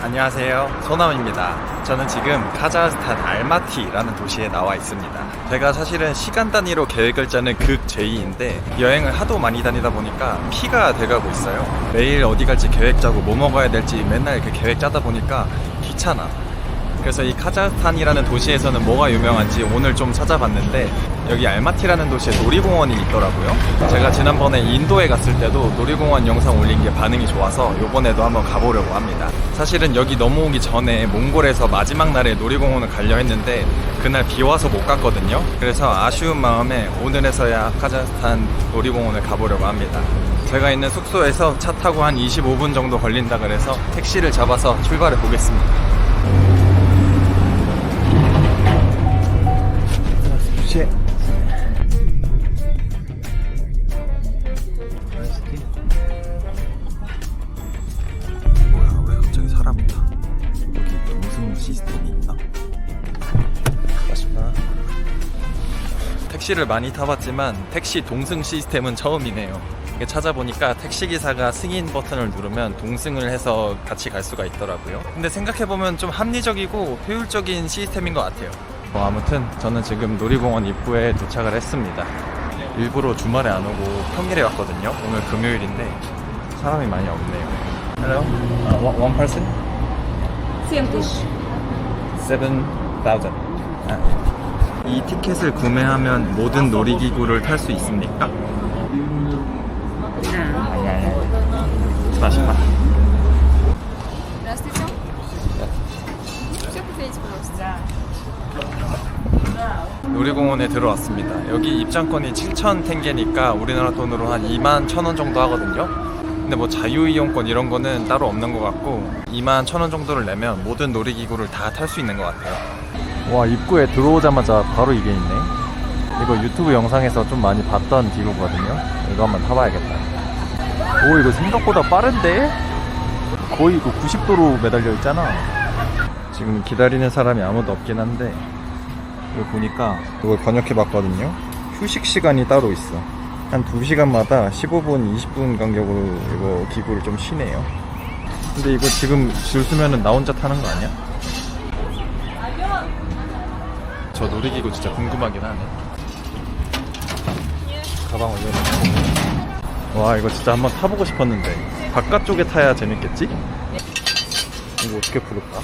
안녕하세요, 소남입니다. 저는 지금 카자흐스탄 알마티라는 도시에 나와 있습니다. 제가 사실은 시간 단위로 계획을 짜는 극-J인데 여행을 하도 많이 다니다 보니까 피가 돼가고 있어요. 매일 어디 갈지 계획 짜고 뭐 먹어야 될지 맨날 그 계획 짜다 보니까 귀찮아. 그래서 이 카자흐스탄이라는 도시에서는 뭐가 유명한지 오늘 좀 찾아봤는데 여기 알마티라는 도시에 놀이공원이 있더라고요. 제가 지난번에 인도에 갔을 때도 놀이공원 영상 올린 게 반응이 좋아서 이번에도 한번 가보려고 합니다. 사실은 여기 넘어오기 전에 몽골에서 마지막 날에 놀이공원을 가려 했는데 그날 비 와서 못 갔거든요. 그래서 아쉬운 마음에 오늘에서야 카자흐스탄 놀이공원을 가보려고 합니다. 제가 있는 숙소에서 차 타고 한 25분 정도 걸린다 그래서 택시를 잡아서 출발해 보겠습니다. 뭐야, 왜 갑자기 사람이 타? 여기 동승 시스템이 있나? 맛있다. 택시를 많이 타봤지만 택시 동승 시스템은 처음이네요. 이게 찾아보니까 택시기사가 승인 버튼을 누르면 동승을 해서 같이 갈 수가 있더라고요. 근데 생각해보면 좀 합리적이고 효율적인 시스템인 것 같아요. 아무튼 저는 지금 놀이공원 입구에 도착을 했습니다. 일부러 주말에 안 오고 평일에 왔거든요. 오늘 금요일인데 사람이 많이 없네요. Hello? One person? 7,000. 이 티켓을 구매하면 모든 놀이기구를 탈 수 있습니까? 아니. 스파시파. Здравствуйте. Все повторите, пожалуйста. 놀이공원에 들어왔습니다. 여기 입장권이 7,000텐게니까 우리나라 돈으로 한 21,000원 정도 하거든요. 근데 뭐 자유이용권 이런 거는 따로 없는 것 같고 21,000원 정도를 내면 모든 놀이기구를 다 탈 수 있는 것 같아요. 와, 입구에 들어오자마자 바로 이게 있네. 이거 유튜브 영상에서 좀 많이 봤던 기구거든요. 이거 한번 타봐야겠다. 오, 이거 생각보다 빠른데? 거의 이거 90도로 매달려 있잖아. 지금 기다리는 사람이 아무도 없긴 한데 이거 보니까 이걸 번역해봤거든요. 휴식 시간이 따로 있어. 한 2시간마다 15분, 20분 간격으로 이거 기구를 좀 쉬네요. 근데 이거 지금 줄 서면은 나 혼자 타는 거 아니야? 저 놀이기구 진짜 궁금하긴 하네. 가방 올려놓고. 와, 이거 진짜 한번 타보고 싶었는데 바깥쪽에 타야 재밌겠지? 이거 어떻게 풀을까?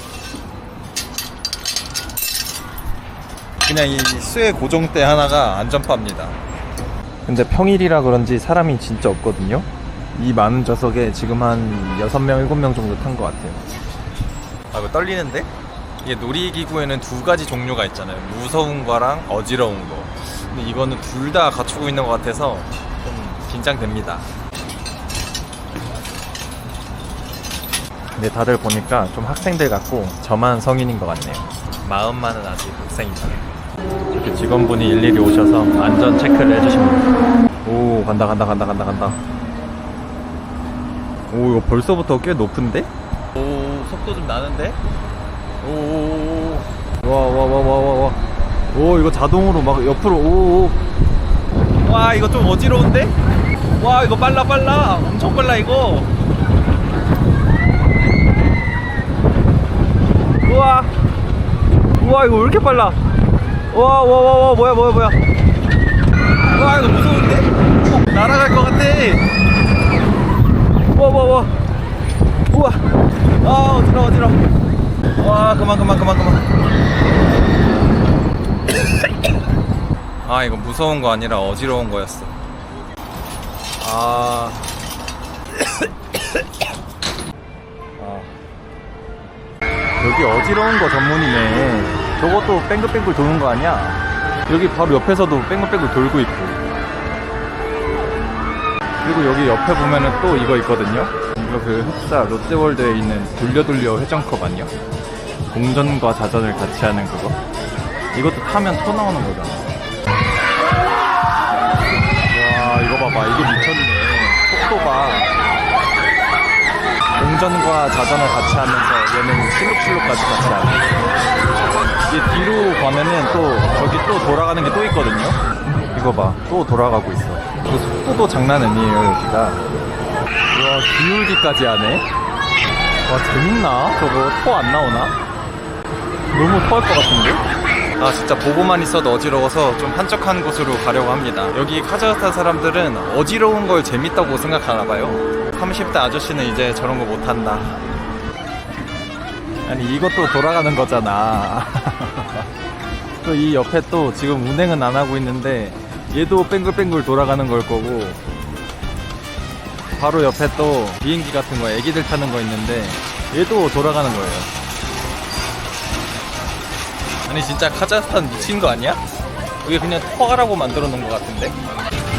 그냥 이 수의 고정대 하나가 안전바입니다. 근데 평일이라 그런지 사람이 진짜 없거든요. 이 많은 좌석에 지금 한 6명, 7명 정도 탄 것 같아요. 아, 이거 떨리는데? 이게 놀이기구에는 두 가지 종류가 있잖아요. 무서운 거랑 어지러운 거. 근데 이거는 둘 다 갖추고 있는 것 같아서 좀 긴장됩니다. 근데 다들 보니까 좀 학생들 같고 저만 성인인 것 같네요. 마음만은 아직 학생이죠. 이렇게 직원분이 일일이 오셔서 안전 체크를 해주십니다. 오, 간다. 오, 이거 벌써부터 꽤 높은데? 오, 속도 좀 나는데? 오, 와. 오, 이거 자동으로 막 옆으로, 오. 와, 이거 좀 어지러운데? 와, 이거 빨라. 엄청 빨라, 이거. 우와, 이거 왜 이렇게 빨라? 와, 뭐야. 와, 이거 무서운데? 날아갈 것 같아. 와. 우와. 아, 어지러워. 와, 그만. 아, 이거 무서운 거 아니라 어지러운 거였어. 여기 어지러운 거 전문이네. 저것도 뺑글뺑글 도는 거 아니야? 여기 바로 옆에서도 뺑글뺑글 돌고 있고. 그리고 여기 옆에 보면은 또 이거 있거든요. 이거 그 흡사 롯데월드에 있는 돌려 회전컵 아니야? 동전과 자전을 같이 하는 그거. 이것도 타면 토 나오는 거잖아. 와, 이거 봐봐. 이게 미쳤네. 속도가. 동전과 자전을 같이 하면서 얘는 실룩실룩까지 같이 하네. 이게 뒤로 가면은 또 저기 또 돌아가는 게 또 있거든요. 이거 봐, 또 돌아가고 있어. 그 속도도 장난 아니에요 여기가. 우와, 기울기까지 하네. 와, 재밌나? 저거 토 안 나오나? 너무 토할 것 같은데? 아 진짜 보고만 있어도 어지러워서 좀 한적한 곳으로 가려고 합니다. 여기 카자흐스탄 사람들은 어지러운 걸 재밌다고 생각하나 봐요. 30대 아저씨는 이제 저런 거 못한다. 아니, 이것도 돌아가는 거잖아. 또 이 옆에 또 지금 운행은 안 하고 있는데 얘도 뱅글뱅글 돌아가는 걸 거고, 바로 옆에 또 비행기 같은 거 애기들 타는 거 있는데 얘도 돌아가는 거예요. 아니 진짜 카자흐스탄 미친 거 아니야? 이게 그냥 터가라고 만들어 놓은 것 같은데?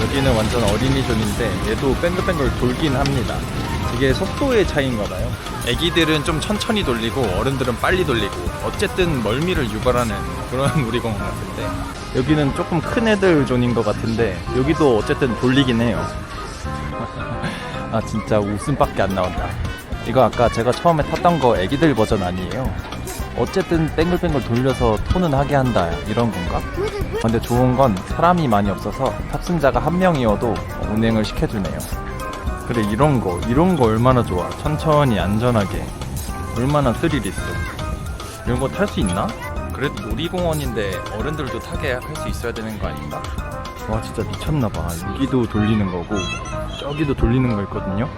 여기는 완전 어린이존인데 얘도 뱅글뱅글 돌긴 합니다. 이게 속도의 차이인가 봐요. 애기들은 좀 천천히 돌리고 어른들은 빨리 돌리고 어쨌든 멀미를 유발하는 그런 놀이공원 같은데 여기는 조금 큰 애들 존인 것 같은데 여기도 어쨌든 돌리긴 해요. 아, 진짜 웃음밖에 안 나온다. 이거 아까 제가 처음에 탔던 거 애기들 버전 아니에요. 어쨌든 뱅글뱅글 돌려서 토는 하게 한다, 이런 건가? 근데 좋은 건 사람이 많이 없어서 탑승자가 한 명이어도 운행을 시켜주네요. 그래, 이런 거 얼마나 좋아. 천천히 안전하게 얼마나 스릴 있어. 이런 거 탈 수 있나? 그래도 놀이공원인데 어른들도 타게 할 수 있어야 되는 거 아닌가? 와, 진짜 미쳤나봐. 여기도 돌리는 거고 저기도 돌리는 거 있거든요.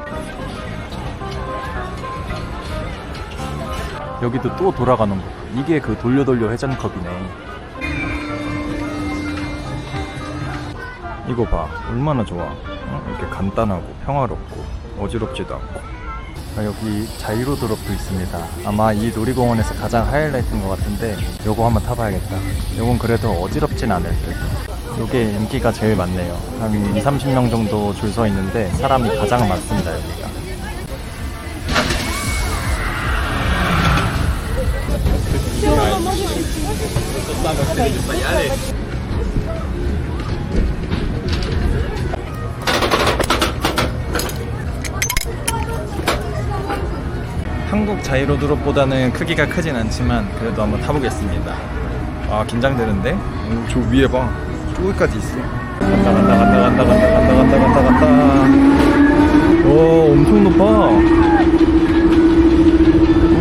여기도 또 돌아가는 거. 이게 그 돌려 회전컵이네. 이거 봐, 얼마나 좋아. 이렇게 간단하고 평화롭고 어지럽지도 않고. 여기 자이로 드롭도 있습니다. 아마 이 놀이공원에서 가장 하이라이트인 것 같은데 요거 한번 타봐야겠다. 요건 그래도 어지럽진 않을 듯. 요게 인기가 제일 많네요. 한 20-30명 정도 줄 서 있는데 사람이 가장 많습니다, 여기가. 한국 자이로 드롭보다는 크기가 크진 않지만 그래도 한번 타보겠습니다. 아 긴장되는데? 오, 저 위에 봐. 저기까지 있어. 간다. 오, 엄청 높아.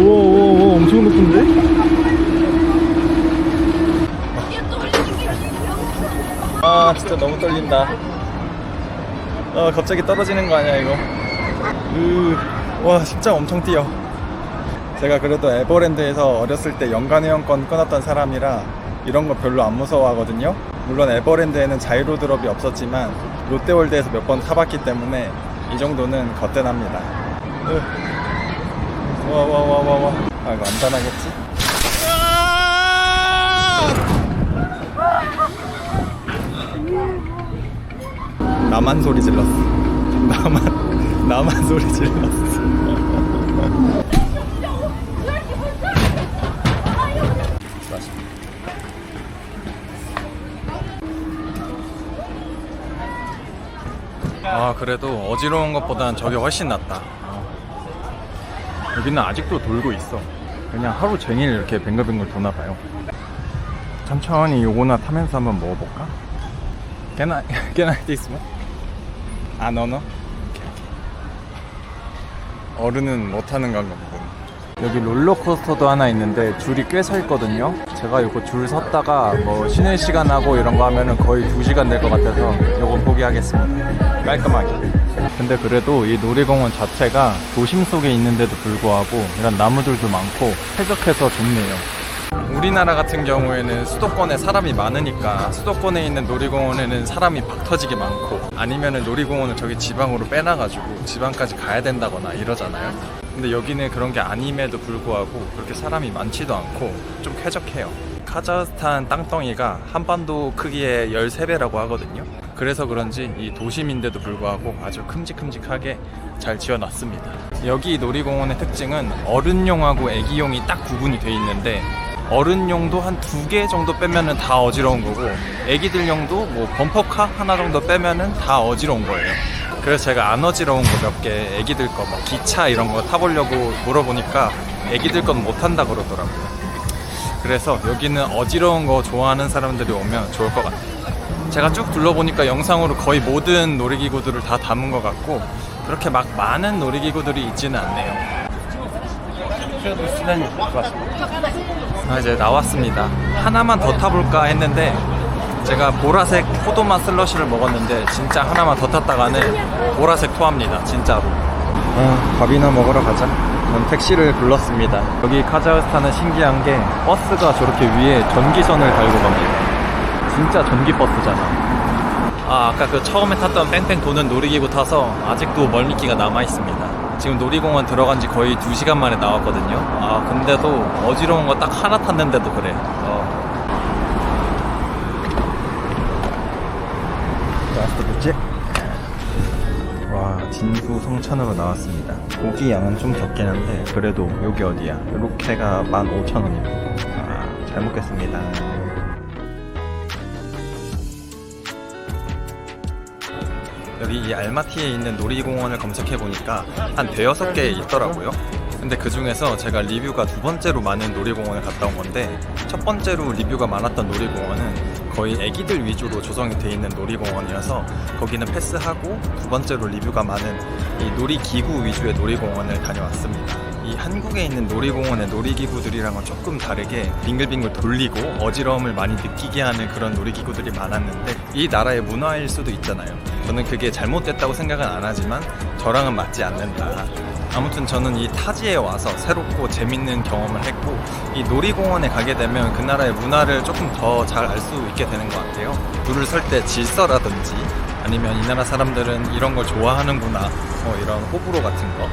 오, 엄청 높은데? 아 진짜 너무 떨린다. 갑자기 떨어지는 거 아니야 이거? 와 심장 엄청 뛰어. 제가 그래도 에버랜드에서 어렸을 때 연간회원권 끊었던 사람이라 이런 거 별로 안 무서워하거든요. 물론 에버랜드에는 자이로 드롭이 없었지만 롯데월드에서 몇 번 타봤기 때문에 이 정도는 거뜬합니다. 와. 아 이거 안전하겠지? 나만 소리 질렀어. 나만 소리 질렀어. 아 그래도 어지러운 것보단 저게 훨씬 낫다. 여기는 아직도 돌고 있어. 그냥 하루 종일 이렇게 뱅글뱅글 도나봐요. 천천히 요거나 타면서 한번 먹어볼까? Can I this one? 아 no. 어른은 못하는 건가 보군. 여기 롤러코스터도 하나 있는데 줄이 꽤 서 있거든요. 제가 이거 줄 섰다가 뭐 쉬는 시간 하고 이런 거 하면은 거의 2시간 될 것 같아서 이거 포기하겠습니다. 깔끔하게. 근데 그래도 이 놀이공원 자체가 도심 속에 있는데도 불구하고 이런 나무들도 많고 쾌적해서 좋네요. 우리나라 같은 경우에는 수도권에 사람이 많으니까 수도권에 있는 놀이공원에는 사람이 막 터지게 많고 아니면은 놀이공원을 저기 지방으로 빼놔가지고 지방까지 가야 된다거나 이러잖아요. 근데 여기는 그런 게 아님에도 불구하고 그렇게 사람이 많지도 않고 좀 쾌적해요. 카자흐스탄 땅덩이가 한반도 크기의 13배라고 하거든요. 그래서 그런지 이 도심인데도 불구하고 아주 큼직큼직하게 잘 지어놨습니다. 여기 놀이공원의 특징은 어른용하고 애기용이 딱 구분이 돼 있는데 어른용도 한 2개 정도 빼면은 다 어지러운 거고 애기들용도 뭐 범퍼카 하나 정도 빼면은 다 어지러운 거예요. 그래서 제가 안 어지러운 거 몇 개 애기들 거 뭐 기차 이런 거 타보려고 물어보니까 애기들 건 못 탄다 그러더라고요. 그래서 여기는 어지러운 거 좋아하는 사람들이 오면 좋을 것 같아요. 제가 쭉 둘러보니까 영상으로 거의 모든 놀이기구들을 다 담은 것 같고 그렇게 막 많은 놀이기구들이 있지는 않네요. 이제 나왔습니다. 하나만 더 타볼까 했는데 제가 보라색 포도맛 슬러시를 먹었는데 진짜 하나만 더 탔다가는 보라색 토합니다. 진짜로. 밥이나 먹으러 가자. 전 택시를 불렀습니다. 여기 카자흐스탄은 신기한 게 버스가 저렇게 위에 전기선을 달고 갑니다. 진짜 전기버스잖아. 아까 그 처음에 탔던 뺑뺑 도는 놀이기구 타서 아직도 멀미기가 남아있습니다. 지금 놀이공원 들어간 지 거의 2시간 만에 나왔거든요. 근데도 어지러운 거 딱 하나 탔는데도 그래. 와, 진수 성찬으로 나왔습니다. 고기 양은 좀 적긴 한데 그래도 여기 어디야? 이렇게가 15,000원이고. 잘 먹겠습니다. 여기 이 알마티에 있는 놀이공원을 검색해보니까 한 대여섯 개 있더라고요. 근데 그 중에서 제가 리뷰가 두 번째로 많은 놀이공원을 갔다 온 건데, 첫 번째로 리뷰가 많았던 놀이공원은 거의 애기들 위주로 조성이 돼 있는 놀이공원이어서 거기는 패스하고, 두 번째로 리뷰가 많은 이 놀이기구 위주의 놀이공원을 다녀왔습니다. 이 한국에 있는 놀이공원의 놀이기구들이랑은 조금 다르게 빙글빙글 돌리고 어지러움을 많이 느끼게 하는 그런 놀이기구들이 많았는데, 이 나라의 문화일 수도 있잖아요. 저는 그게 잘못됐다고 생각은 안 하지만 저랑은 맞지 않는다. 아무튼 저는 이 타지에 와서 새롭고 재밌는 경험을 했고, 이 놀이공원에 가게 되면 그 나라의 문화를 조금 더 잘 알 수 있게 되는 것 같아요. 줄을 설 때 질서라든지, 아니면 이 나라 사람들은 이런 걸 좋아하는구나, 이런 호불호 같은 거.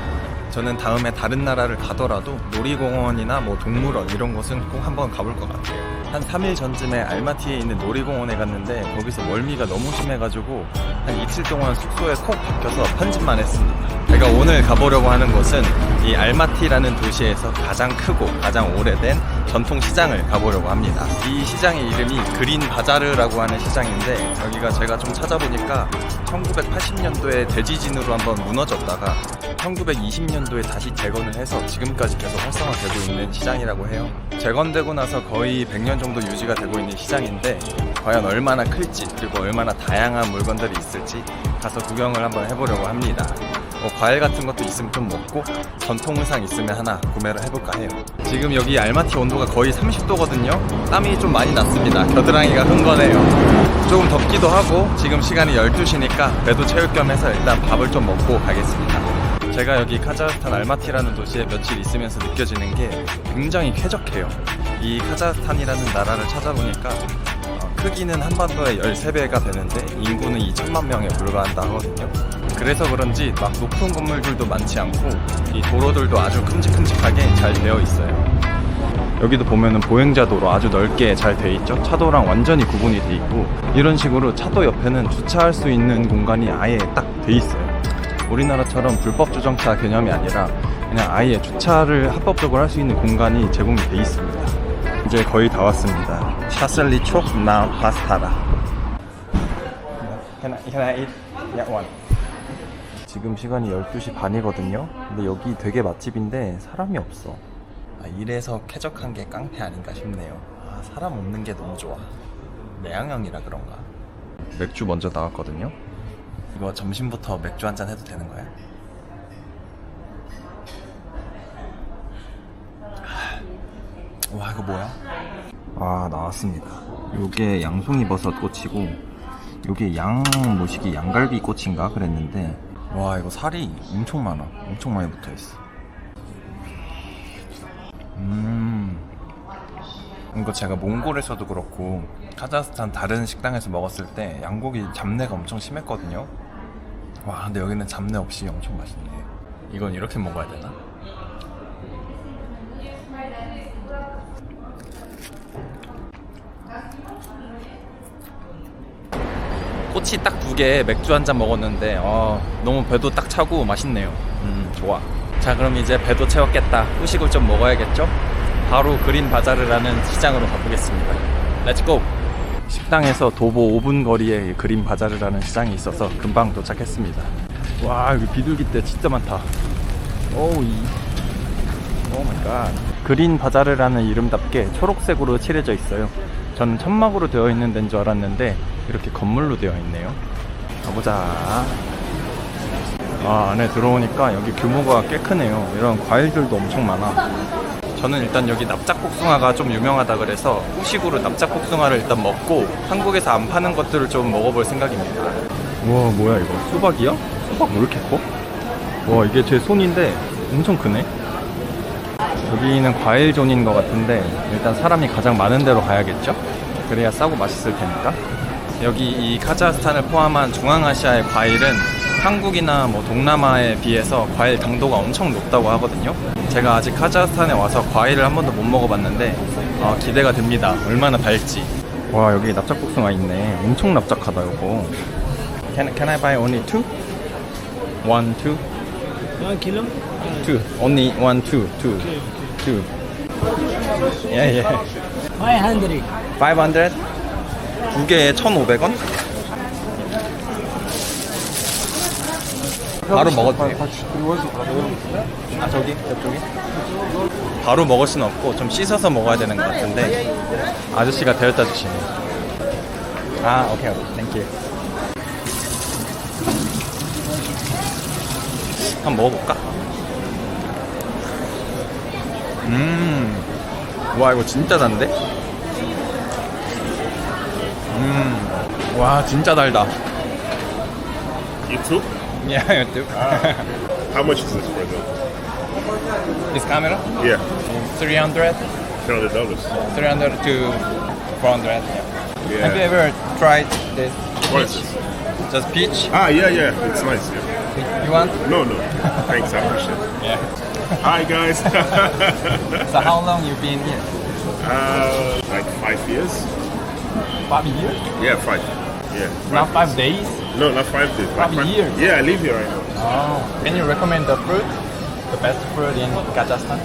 저는 다음에 다른 나라를 가더라도 놀이공원이나 뭐 동물원 이런 곳은 꼭 한번 가볼 것 같아요. 한 3일 전쯤에 알마티에 있는 놀이공원에 갔는데 거기서 멀미가 너무 심해가지고 한 이틀 동안 숙소에 콕 박혀서 편집만 했습니다. 제가 오늘 가보려고 하는 곳은 이 알마티라는 도시에서 가장 크고 가장 오래된 전통시장을 가보려고 합니다. 이 시장의 이름이 그린 바자르라고 하는 시장인데, 여기가 제가 좀 찾아보니까 1980년도에 대지진으로 한번 무너졌다가 1920년도에 다시 재건을 해서 지금까지 계속 활성화되고 있는 시장이라고 해요. 재건되고 나서 거의 100년 정도 유지가 되고 있는 시장인데, 과연 얼마나 클지, 그리고 얼마나 다양한 물건들이 있을지 가서 구경을 한번 해보려고 합니다. 과일 같은 것도 있으면 좀 먹고, 전통 의상 있으면 하나 구매를 해볼까 해요. 지금 여기 알마티 온도가 거의 30도거든요 땀이 좀 많이 났습니다. 겨드랑이가 흥건해요. 조금 덥기도 하고, 지금 시간이 12시니까 배도 채울 겸 해서 일단 밥을 좀 먹고 가겠습니다. 제가 여기 카자흐스탄 알마티라는 도시에 며칠 있으면서 느껴지는 게 굉장히 쾌적해요. 이 카자흐스탄이라는 나라를 찾아보니까 크기는 한반도의 13배가 되는데 인구는 2천만 명에 불과한다 하거든요. 그래서 그런지 막 높은 건물들도 많지 않고, 이 도로들도 아주 큼직큼직하게 잘 되어 있어요. 여기도 보면은 보행자 도로 아주 넓게 잘 돼 있죠. 차도랑 완전히 구분이 돼 있고, 이런 식으로 차도 옆에는 주차할 수 있는 공간이 아예 딱 돼 있어요. 우리나라처럼 불법 주정차 개념이 아니라 그냥 아예 주차를 합법적으로 할 수 있는 공간이 제공이 돼 있습니다. 이제 거의 다 왔습니다. 샤슬리 촉 나 파스타라. Can I eat? Yeah, one. 지금 시간이 12시 반이거든요. 근데 여기 되게 맛집인데 사람이 없어. 이래서 쾌적한 게 깡패 아닌가 싶네요. 사람 없는 게 너무 좋아. 내향형이라 그런가. 맥주 먼저 나왔거든요. 이거 점심부터 맥주 한잔 해도 되는 거야? 와, 이거 뭐야? 나왔습니다. 요게 양송이 버섯 꼬치고, 요게 양모시기 양갈비 꼬치인가 그랬는데, 와, 이거 살이 엄청 많아. 엄청 많이 붙어있어. 이거 제가 몽골에서도 그렇고 카자흐스탄 다른 식당에서 먹었을 때 양고기 잡내가 엄청 심했거든요. 와, 근데 여기는 잡내 없이 엄청 맛있네. 이건 이렇게 먹어야 되나? 꼬치 딱 2개, 맥주 한 잔 먹었는데 너무 배도 딱 차고 맛있네요. 좋아. 자, 그럼 이제 배도 채웠겠다. 후식을 좀 먹어야겠죠? 바로 그린 바자르라는 시장으로 가보겠습니다. 렛츠고! 식당에서 도보 5분 거리에 그린 바자르라는 시장이 있어서 금방 도착했습니다. 와, 여기 비둘기 떼 진짜 많다. 오 마이 갓. 그린 바자르라는 이름답게 초록색으로 칠해져 있어요. 저는 천막으로 되어 있는 데인 줄 알았는데 이렇게 건물로 되어 있네요. 가보자. 안에 들어오니까 여기 규모가 꽤 크네요. 이런 과일들도 엄청 많아. 저는 일단 여기 납작복숭아가 좀 유명하다 그래서 후식으로 납작복숭아를 일단 먹고 한국에서 안 파는 것들을 좀 먹어볼 생각입니다. 우와, 뭐야 이거? 수박이야? 수박 왜 이렇게 커? 와, 이게 제 손인데 엄청 크네. 여기는 과일 존인 것 같은데 일단 사람이 가장 많은 데로 가야겠죠? 그래야 싸고 맛있을 테니까. 여기 이 카자흐스탄을 포함한 중앙아시아의 과일은 한국이나 뭐 동남아에 비해서 과일 당도가 엄청 높다고 하거든요. 제가 아직 카자흐스탄에 와서 과일을 한 번도 못 먹어봤는데 기대가 됩니다. 얼마나 달지. 와, 여기 납작복숭아 있네. 엄청 납작하다 이거. Can I buy only two? One, two? 1 kilo? Two. Only one, two. Two. Two. Yeah, yeah. 500. 500? 두 개에 1,500원? 바로 먹어도 돼요? 아, 저기? 저쪽이? 바로 먹을 순 없고 좀 씻어서 먹어야 되는 것 같은데 아저씨가 데려다 주시네. 아, 오케이, 땡큐. 한번 먹어볼까? 와, 이거 진짜 단데? 와, 진짜 달다. You too? Yeah, you too. How much is this for though? This camera? Yeah, 300? $300. 300 to 400. Yeah. Have you ever tried this? What is this? Just peach? Ah, yeah, it's nice. Yeah. You want? No, thanks, I appreciate it. Yeah. Hi guys. So how long you been here? Like 5 years. 5 years? Yeah, 5. Yeah. Not 5 days? No, not 5 days. 5 years? Yeah, I live here right now. Oh. Can you recommend the fruit? The best fruit in Kazakhstan?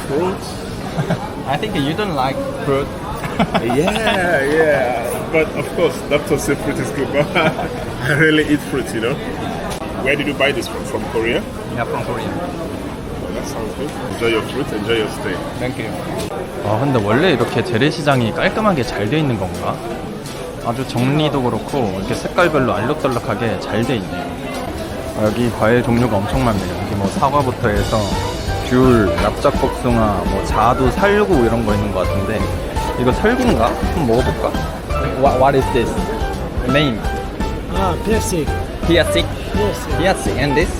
Fruits. I think you don't like fruit. Yeah. But of course, doctor said fruit is good, but I really eat fruits, you know. Where did you buy this from? From Korea? Yeah, from Korea. Oh, that sounds good. Enjoy your fruit, enjoy your stay. Thank you. 근데 원래 이렇게 재래시장이 깔끔하게 잘 돼 있는 건가? 아주 정리도 그렇고 이렇게 색깔별로 알록달록하게 잘 돼 있네요. 여기 과일 종류가 엄청 많네요. 여기 뭐 사과부터 해서 귤, 납작복숭아, 뭐 자두, 살구 이런 거 있는 것 같은데 이거 살구인가? 한번 먹어볼까? What is this? Name? Persik. Piasik? Yes. Piasik. And this?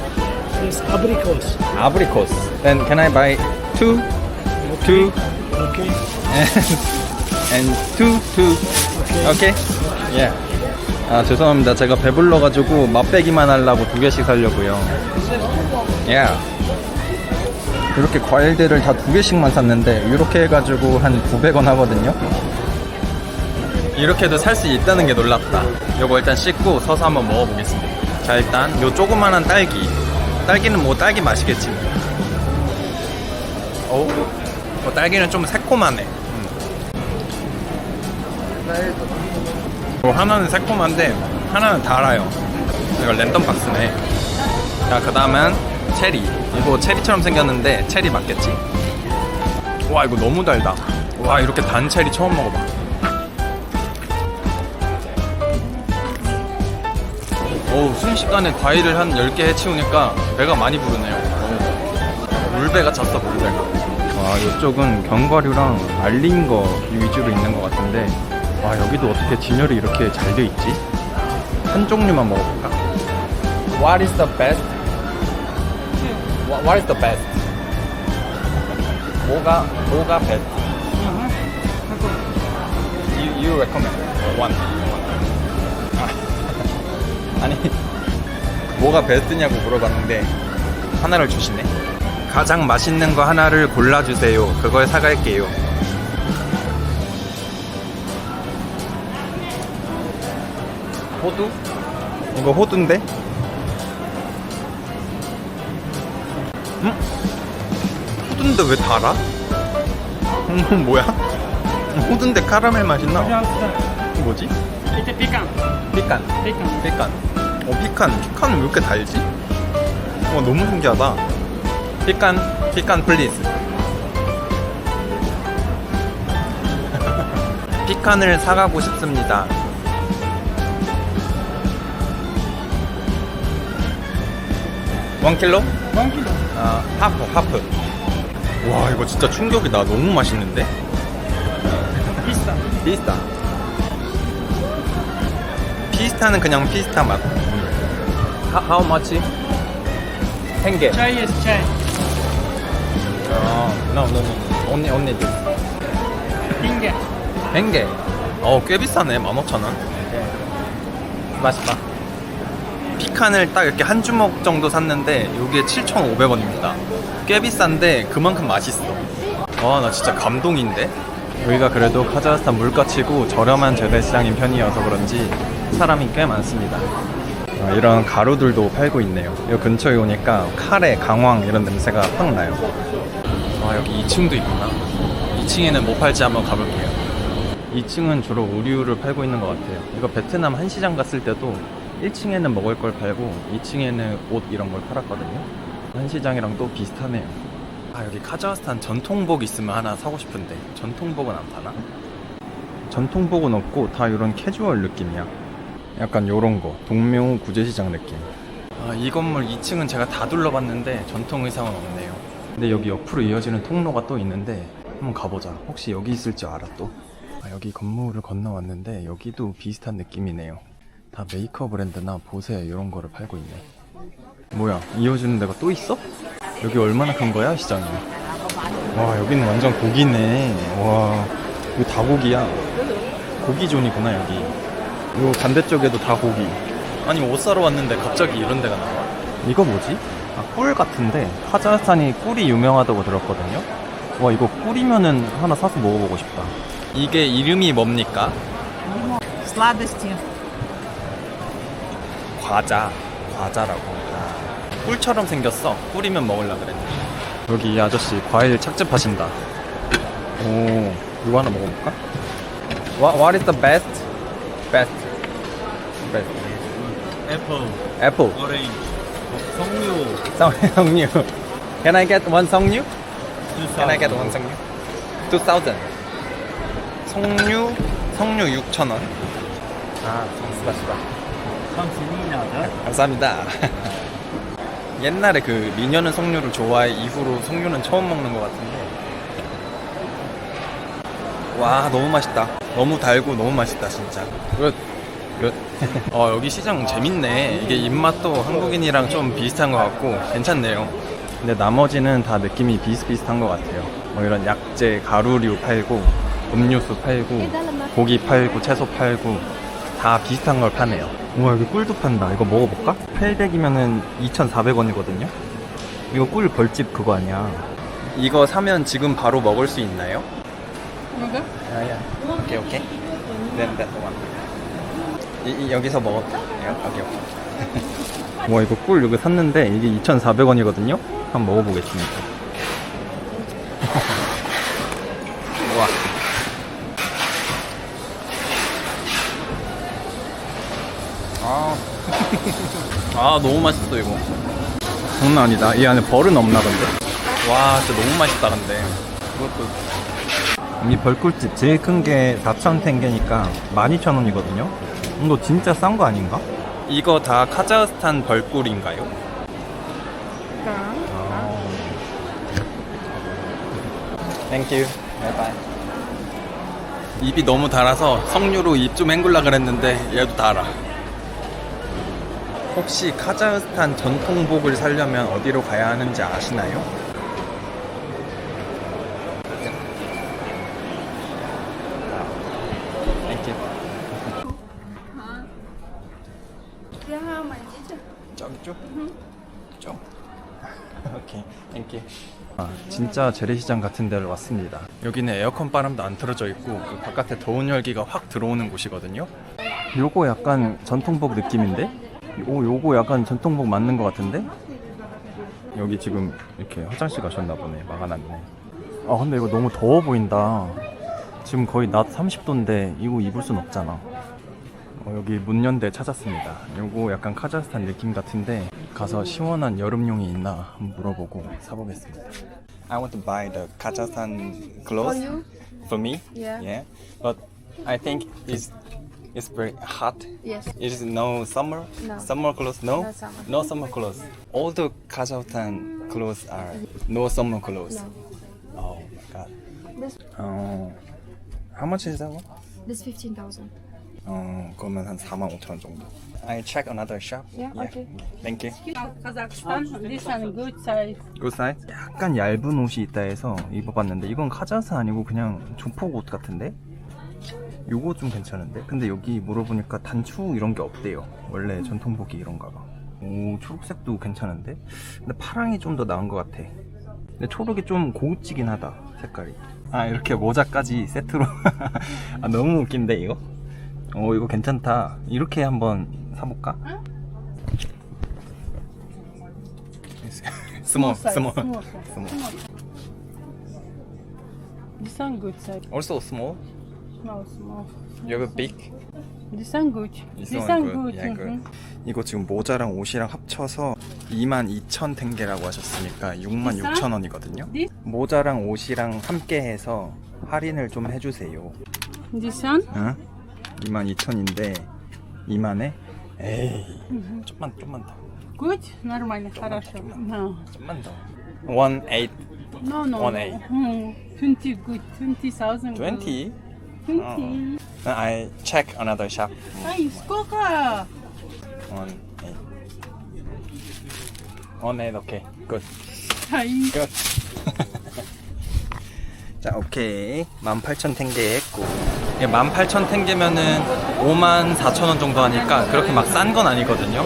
Yes, abricos. Abricos. Then can I buy two? Two? Okay. And two. Okay? Yeah. 죄송합니다. 제가 배불러가지고 맛배기만 하려고 2개씩 사려고요. Yeah. 이렇게 과일들을 다 2개씩만 샀는데 이렇게 해가지고 한 900원 하거든요. 이렇게도 살 수 있다는 게 놀랍다. 요거 일단 씻고 서서 한번 먹어보겠습니다. 자, 일단 요 조그만한 딸기는 뭐 딸기 맛이겠지. 딸기는 좀 새콤하네. 하나는 새콤한데 하나는 달아요. 이거 랜덤 박스네. 자, 그 다음은 체리. 이거 체리처럼 생겼는데 체리 맞겠지? 와, 이거 너무 달다. 와, 이렇게 단 체리 처음 먹어봐. 순식간에 과일을 한 10개 해치우니까 배가 많이 부르네요. 물배가 찼어, 물배가. 와, 이쪽은 견과류랑 알린 거 위주로 있는 것 같은데 여기도 어떻게 진열이 이렇게 잘 돼 있지? 한 종류만 먹어볼까? What is the best? What is the best? 뭐가 best? You recommend one. 아니, 뭐가 베스트냐고 물어봤는데 하나를 주시네. 가장 맛있는 거 하나를 골라주세요. 그걸 사갈게요. 호두? 이거 호두인데? 호두인데 왜 달아? 뭐야? 호두인데 카라멜 맛이 나? 뭐지? Itu pikan. 피칸. 피칸은 왜 이렇게 달지? 너무 신기하다. 피칸 플리즈. 피칸을 사가고 싶습니다. 1kg? 하프. 와, 이거 진짜 충격이다. 너무 맛있는데? 피스타. 피스타는 그냥 피스타 맛. How much? 10개. Chai is chai. No. Only this. India. 100개. 꽤 비싸네. 15,000원. 맛있다. 피칸을 딱 이렇게 한 주먹 정도 샀는데 여기에 7,500원입니다. 꽤 비싼데 그만큼 맛있어. 와, 나 진짜 감동인데? 여기가 그래도 카자흐스탄 물가치고 저렴한 재래시장인 편이어서 그런지 사람이 꽤 많습니다. 이런 가루들도 팔고 있네요. 여기 근처에 오니까 카레, 강황 이런 냄새가 확 나요. 여기 2층도 있구나. 2층에는 뭐 팔지 한번 가볼게요. 2층은 주로 우류를 팔고 있는 것 같아요. 이거 베트남 한시장 갔을 때도 1층에는 먹을 걸 팔고 2층에는 옷 이런 걸 팔았거든요. 한시장이랑 또 비슷하네요. 여기 카자흐스탄 전통복 있으면 하나 사고 싶은데 전통복은 안 파나? 전통복은 없고 다 이런 캐주얼 느낌이야. 약간 요런 거 동묘 구제시장 느낌. 이 건물 2층은 제가 다 둘러봤는데 전통 의상은 없네요. 근데 여기 옆으로 이어지는 통로가 또 있는데 한번 가보자. 혹시 여기 있을지 알아 또? 여기 건물을 건너왔는데 여기도 비슷한 느낌이네요. 다 메이크업 브랜드나 보세 이런 거를 팔고 있네. 뭐야, 이어지는 데가 또 있어? 여기 얼마나 큰 거야 시장이? 와, 여기는 완전 고기네. 와, 이거 다 고기야. 고기존이구나 여기. 요 반대쪽에도 다 고기. 아니, 옷 사러 왔는데 갑자기 이런 데가 나와? 이거 뭐지? 꿀 같은데 카자흐스탄이 꿀이 유명하다고 들었거든요. 와, 이거 꿀이면은 하나 사서 먹어보고 싶다. 이게 이름이 뭡니까? Сладости. 과자라고. 꿀처럼 생겼어. 꿀이면 먹으려고 그랬네. 여기 이 아저씨 과일 착즙하신다. 오, 이거 하나 먹어볼까? What is the best? Best. Apple. Orange. 성류. Can I get one 성류? Can I get one 성류? 2,000. 성류 6,000원. 스파시바. 감사합니다. 옛날에 그 미녀는 석류를 좋아해 이후로 석류는 처음 먹는 것 같은데, 와, 너무 맛있다. 너무 달고 너무 맛있다 진짜. 굿. 여기 시장 재밌네. 이게 입맛도 한국인이랑 좀 비슷한 것 같고 괜찮네요. 근데 나머지는 다 느낌이 비슷비슷한 것 같아요. 이런 약재, 가루류 팔고 음료수 팔고 고기 팔고 채소 팔고 다 비슷한 걸 파네요. 우와, 여기 꿀도 판다. 이거 먹어볼까? 800이면은 2,400원이거든요. 이거 꿀 벌집 그거 아니야. 이거 사면 지금 바로 먹을 수 있나요? 뭐가? 오케이. 네, 여기서 먹었다. 오케이. 와, 이거 꿀 여기 샀는데 이게 2,400원이거든요. 한번 먹어보겠습니다. 와. 너무 맛있어 이거. 장난 아니다. 이 안에 벌은 없나 본데? 와, 진짜 너무 맛있다. 근데 이 벌꿀집 제일 큰 게 4,000탱게니까 12,000원이거든요. 이거 진짜 싼 거 아닌가? 이거 다 카자흐스탄 벌꿀인가요? 땡큐. 바이바이. 입이 너무 달아서 석류로 입 좀 헹굴라 그랬는데 얘도 달아. 혹시 카자흐스탄 전통복을 사려면 어디로 가야 하는지 아시나요? 땡큐. 저기 쪽? 쪽. 오케이, 땡큐. 진짜 재래시장 같은 데를 왔습니다. 여기는 에어컨 바람도 안 틀어져 있고 그 바깥에 더운 열기가 확 들어오는 곳이거든요. 요거 약간 전통복 느낌인데? 요거 약간 전통복 맞는 것 같은데? 여기 지금 이렇게 화장실 가셨나 보네. 막아놨네. 근데 이거 너무 더워 보인다. 지금 거의 낮 30도인데 이거 입을 순 없잖아. 여기 문연대 찾았습니다. 요거 약간 카자흐스탄 느낌 같은데 가서 시원한 여름용이 있나 한번 물어보고 사보겠습니다. I want to buy the Kazakhstan clothes For you? for me. Yeah. But I think it's It's very hot. Yes. It is no summer. No. Summer clothes, no. No summer. No summer clothes. All the Kazakhstan clothes are no summer clothes. No. Oh my god. This Oh. How much is that one? this 15,000. 그러면 한 45,000원 정도. I check another shop. Yeah, okay. Thank you. Kazakhstan, this one good size. Good size? 약간 얇은 옷이 있다 해서 입어봤는데 이건 카자흐 아니고 그냥 조폭 옷 같은데? 요거 좀 괜찮은데? 근데 여기 물어보니까 단추 이런 게 없대요. 원래 전통복이 이런가 봐. 오, 초록색도 괜찮은데? 근데 파랑이 좀 더 나은 것 같아. 근데 초록이 좀 고급지긴 하다, 색깔이. 아, 이렇게 모자까지 세트로. 아, 너무 웃긴데, 이거? 이거 괜찮다. 이렇게 한번 사볼까? 스몰. This one good size. Also small. No, small. You have a big? This one good. This This one one good. good. Yeah, good. 이거 지금 모자랑 옷이랑 합쳐서 22,000탱게라고 하셨으니까 66,000원이거든요. This? 모자랑 옷이랑 함께 해서 할인을 좀 해주세요. This one? 응? 22,000인데 2만에? 에이, 좀만 더. Good? Нормально, хорошо. No. 좀만 더. 18. No, no. 1A. 20 good. 20,000 good. 20? 20. I check another shop. Ай, сколько? 18. 18, okay. Good. Ай. 끝. 자, 오케이. 18,000탱게 했고. 18,000탱게면은 54,000원 정도 하니까 그렇게 막 싼 건 아니거든요.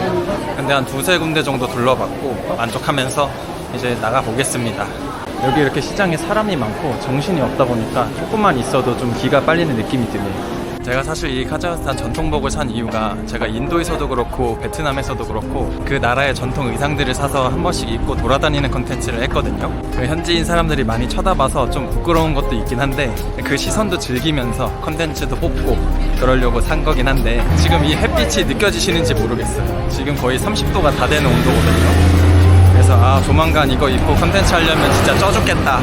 근데 한 두세 군데 정도 둘러봤고 만족하면서 이제 나가보겠습니다. 여기 이렇게 시장에 사람이 많고 정신이 없다 보니까 조금만 있어도 좀 기가 빨리는 느낌이 드네요. 제가 사실 이 카자흐스탄 전통복을 산 이유가 제가 인도에서도 그렇고 베트남에서도 그렇고 그 나라의 전통 의상들을 사서 한 번씩 입고 돌아다니는 컨텐츠를 했거든요. 그 현지인 사람들이 많이 쳐다봐서 좀 부끄러운 것도 있긴 한데 그 시선도 즐기면서 컨텐츠도 뽑고 그러려고 산 거긴 한데 지금 이 햇빛이 느껴지시는지 모르겠어요. 지금 거의 30도가 다 되는 온도거든요. 그래서 조만간 이거 입고 컨텐츠 하려면 진짜 쪄 죽겠다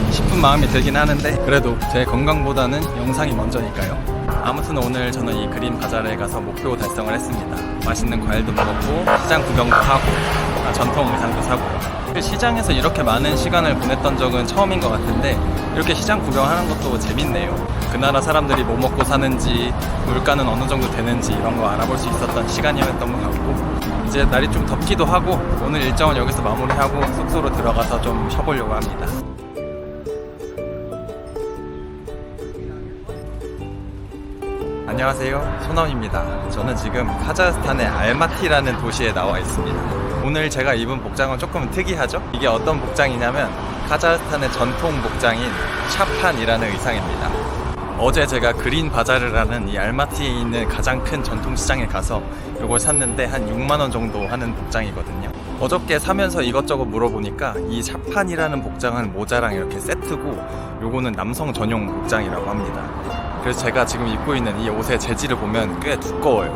싶은 마음이 들긴 하는데 그래도 제 건강보다는 영상이 먼저니까요. 아무튼 오늘 저는 이 그린 바자르에 가서 목표 달성을 했습니다. 맛있는 과일도 먹었고 시장 구경도 하고 전통 의상도 사고요. 시장에서 이렇게 많은 시간을 보냈던 적은 처음인 것 같은데 이렇게 시장 구경하는 것도 재밌네요. 그 나라 사람들이 뭐 먹고 사는지 물가는 어느 정도 되는지 이런 거 알아볼 수 있었던 시간이었던 것 같고 이제 날이 좀 덥기도 하고 오늘 일정은 여기서 마무리하고 숙소로 들어가서 좀 쉬어보려고 합니다. 안녕하세요, 손원입니다. 저는 지금 카자흐스탄의 알마티라는 도시에 나와 있습니다. 오늘 제가 입은 복장은 조금 특이하죠? 이게 어떤 복장이냐면 카자흐스탄의 전통 복장인 샤판이라는 의상입니다. 어제 제가 그린 바자르라는 이 알마티에 있는 가장 큰 전통시장에 가서 이걸 샀는데 한 6만원 정도 하는 복장이거든요. 어저께 사면서 이것저것 물어보니까 이 샤판이라는 복장은 모자랑 이렇게 세트고 요거는 남성 전용 복장이라고 합니다. 그래서 제가 지금 입고 있는 이 옷의 재질을 보면 꽤 두꺼워요.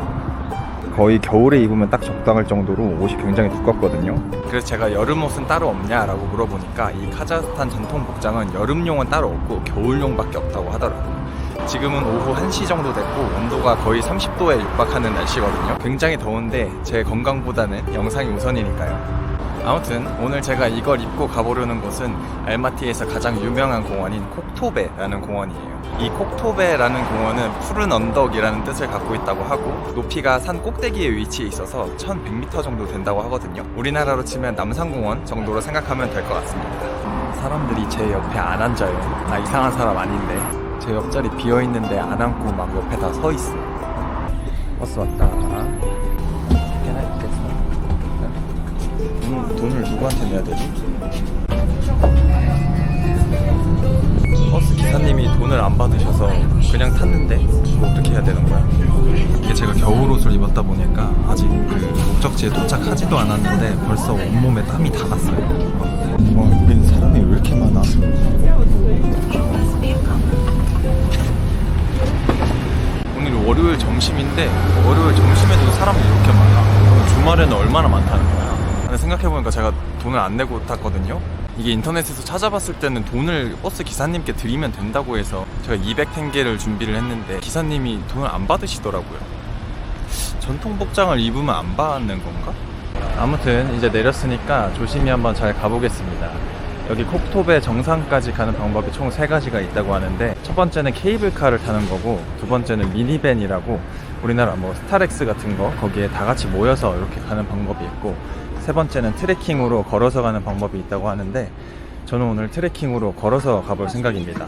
거의 겨울에 입으면 딱 적당할 정도로 옷이 굉장히 두껍거든요. 그래서 제가 여름 옷은 따로 없냐라고 물어보니까 이 카자흐스탄 전통 복장은 여름용은 따로 없고 겨울용밖에 없다고 하더라고요. 지금은 오후 1시 정도 됐고 온도가 거의 30도에 육박하는 날씨거든요. 굉장히 더운데 제 건강보다는 영상이 우선이니까요. 아무튼 오늘 제가 이걸 입고 가보려는 곳은 알마티에서 가장 유명한 공원인 콕토베라는 공원이에요. 이 콕토베라는 공원은 푸른 언덕이라는 뜻을 갖고 있다고 하고 높이가 산 꼭대기에 위치해 있어서 1100m 정도 된다고 하거든요. 우리나라로 치면 남산공원 정도로 생각하면 될 것 같습니다. 사람들이 제 옆에 안 앉아요. 나 이상한 사람 아닌데 제 옆자리 비어있는데 안 앉고 막 옆에 다 서 있어. 버스 왔다. 돈을 누구한테 내야 되지? 버스 기사님이 돈을 안 받으셔서 그냥 탔는데 이거 어떻게 해야 되는 거야? 이게 제가 겨울 옷을 입었다 보니까 아직 그 목적지에 도착하지도 않았는데 벌써 온몸에 땀이 다 났어요. 와, 여긴 사람이 왜 이렇게 많아? 오늘 월요일 점심인데 월요일 점심에도 사람이 이렇게 많아. 주말에는 얼마나 많다는 거야? 생각해보니까 제가 돈을 안 내고 탔거든요. 이게 인터넷에서 찾아봤을 때는 돈을 버스 기사님께 드리면 된다고 해서 제가 200탱게를 준비를 했는데 기사님이 돈을 안 받으시더라고요. 전통 복장을 입으면 안 받는 건가? 아무튼 이제 내렸으니까 조심히 한번 잘 가보겠습니다. 여기 콕토베 정상까지 가는 방법이 총 3가지가 있다고 하는데, 첫 번째는 케이블카를 타는 거고, 두 번째는 미니밴이라고 우리나라 뭐 스타렉스 같은 거 거기에 다 같이 모여서 이렇게 가는 방법이 있고, 세 번째는 트레킹으로 걸어서 가는 방법이 있다고 하는데, 저는 오늘 트레킹으로 걸어서 가볼 생각입니다.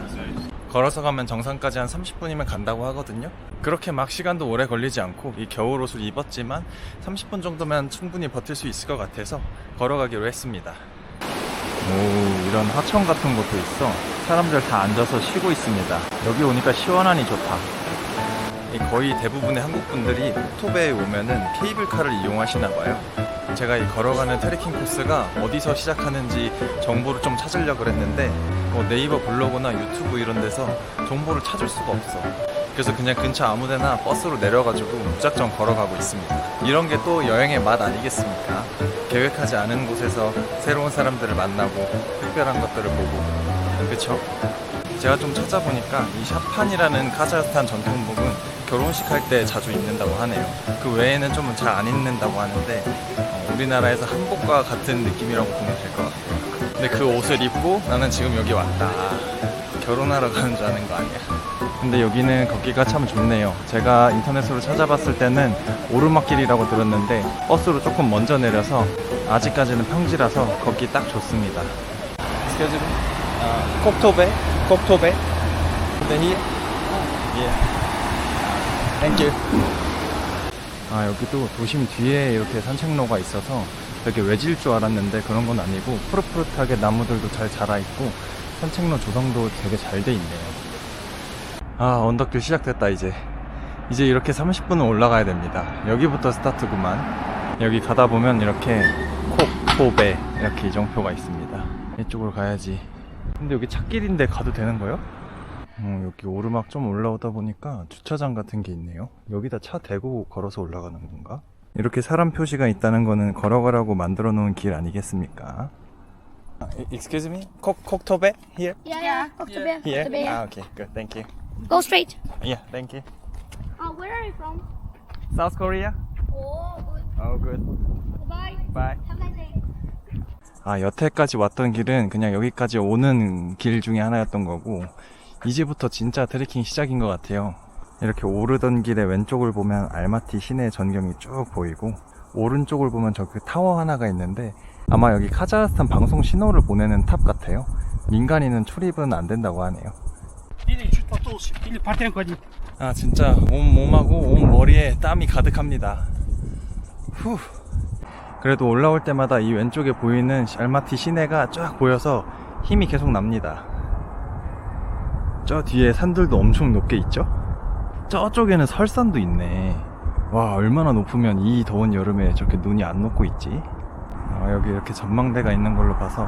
걸어서 가면 정상까지 한 30분이면 간다고 하거든요. 그렇게 막 시간도 오래 걸리지 않고, 이 겨울 옷을 입었지만 30분 정도면 충분히 버틸 수 있을 것 같아서 걸어가기로 했습니다. 오, 이런 하천 같은 것도 있어. 사람들 다 앉아서 쉬고 있습니다. 여기 오니까 시원하니 좋다. 거의 대부분의 한국 분들이 콕토베에 오면은 케이블카를 이용하시나 봐요. 제가 이 걸어가는 트레킹 코스가 어디서 시작하는지 정보를 좀 찾으려고 했는데 네이버 블로그나 유튜브 이런 데서 정보를 찾을 수가 없어. 그래서 그냥 근처 아무데나 버스로 내려가지고 무작정 걸어가고 있습니다. 이런 게 또 여행의 맛 아니겠습니까? 계획하지 않은 곳에서 새로운 사람들을 만나고 특별한 것들을 보고, 그쵸? 제가 좀 찾아보니까 이 샤판이라는 카자흐스탄 전통복은 결혼식 할 때 자주 입는다고 하네요. 그 외에는 좀 잘 안 입는다고 하는데 우리나라에서 한복과 같은 느낌이라고 보면 될 것 같아요. 근데 그 옷을 입고 나는 지금 여기 왔다. 결혼하러 가는 줄 아는 거 아니야? 근데 여기는 걷기가 참 좋네요. 제가 인터넷으로 찾아봤을 때는 오르막길이라고 들었는데, 버스로 조금 먼저 내려서 아직까지는 평지라서 걷기 딱 좋습니다. 콕토베? 콕토베? here? Yeah. Thank you. 아, 여기도 도심 뒤에 이렇게 산책로가 있어서 되게 외질 줄 알았는데 그런 건 아니고, 푸릇푸릇하게 나무들도 잘 자라있고 산책로 조성도 되게 잘 돼 있네요. 아, 언덕길 시작됐다. 이제 이렇게 30분은 올라가야 됩니다. 여기부터 스타트구만. 여기 가다 보면 이렇게 콕토베 이렇게 이정표가 있습니다. 이쪽으로 가야지. 근데 여기 찻길인데 가도 되는 거요? 여기 오르막 좀 올라오다 보니까 주차장 같은 게 있네요. 여기다 차 대고 걸어서 올라가는 건가? 이렇게 사람 표시가 있다는 거는 걸어가라고 만들어 놓은 길 아니겠습니까? Excuse me? 콕토베? Here? Yeah, October. Here? October, yeah. Ah, okay, good, thank you. Go straight. Yeah, thank you. Where are you from? South Korea? Oh, good. Oh, good. Bye. Bye. Have a nice day. 아, 여태까지 왔던 길은 그냥 여기까지 오는 길 중에 하나였던 거고, 이제부터 진짜 트레킹 시작인 것 같아요. 이렇게 오르던 길에 왼쪽을 보면 알마티 시내 전경이 쭉 보이고, 오른쪽을 보면 저기 타워 하나가 있는데 아마 여기 카자흐스탄 방송 신호를 보내는 탑 같아요. 민간인은 출입은 안 된다고 하네요. 아, 진짜 몸하고 온 머리에 땀이 가득합니다. 후. 그래도 올라올 때마다 이 왼쪽에 보이는 알마티 시내가 쫙 보여서 힘이 계속 납니다. 저 뒤에 산들도 엄청 높게 있죠? 저쪽에는 설산도 있네. 와, 얼마나 높으면 이 더운 여름에 저렇게 눈이 안 녹고 있지? 여기 이렇게 전망대가 있는 걸로 봐서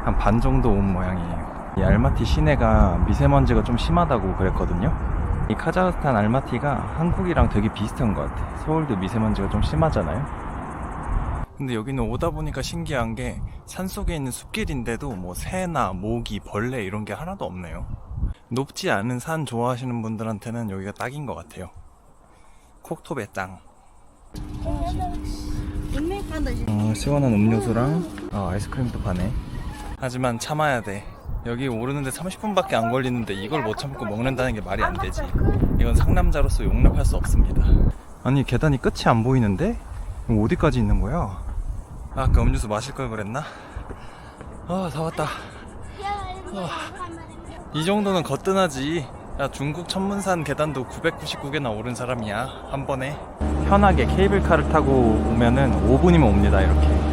한 반 정도 온 모양이에요. 이 알마티 시내가 미세먼지가 좀 심하다고 그랬거든요. 이 카자흐스탄 알마티가 한국이랑 되게 비슷한 것 같아. 서울도 미세먼지가 좀 심하잖아요. 근데 여기는 오다 보니까 신기한 게 산속에 있는 숲길인데도 뭐 새나 모기, 벌레 이런 게 하나도 없네요. 높지 않은 산 좋아하시는 분들한테는 여기가 딱인 것 같아요. 콕토베 땅. 시원한 음료수랑 아이스크림도 파네. 하지만 참아야 돼. 여기 오르는데 30분밖에 안 걸리는데 이걸 못 참고 먹는다는 게 말이 안 되지. 이건 상남자로서 용납할 수 없습니다. 아니, 계단이 끝이 안 보이는데? 그럼 어디까지 있는 거야? 아까 음료수 마실 걸 그랬나? 다 왔다. 이 정도는 거뜬하지. 야, 중국 천문산 계단도 999개나 오른 사람이야, 한 번에. 편하게 케이블카를 타고 오면은 5분이면 옵니다. 이렇게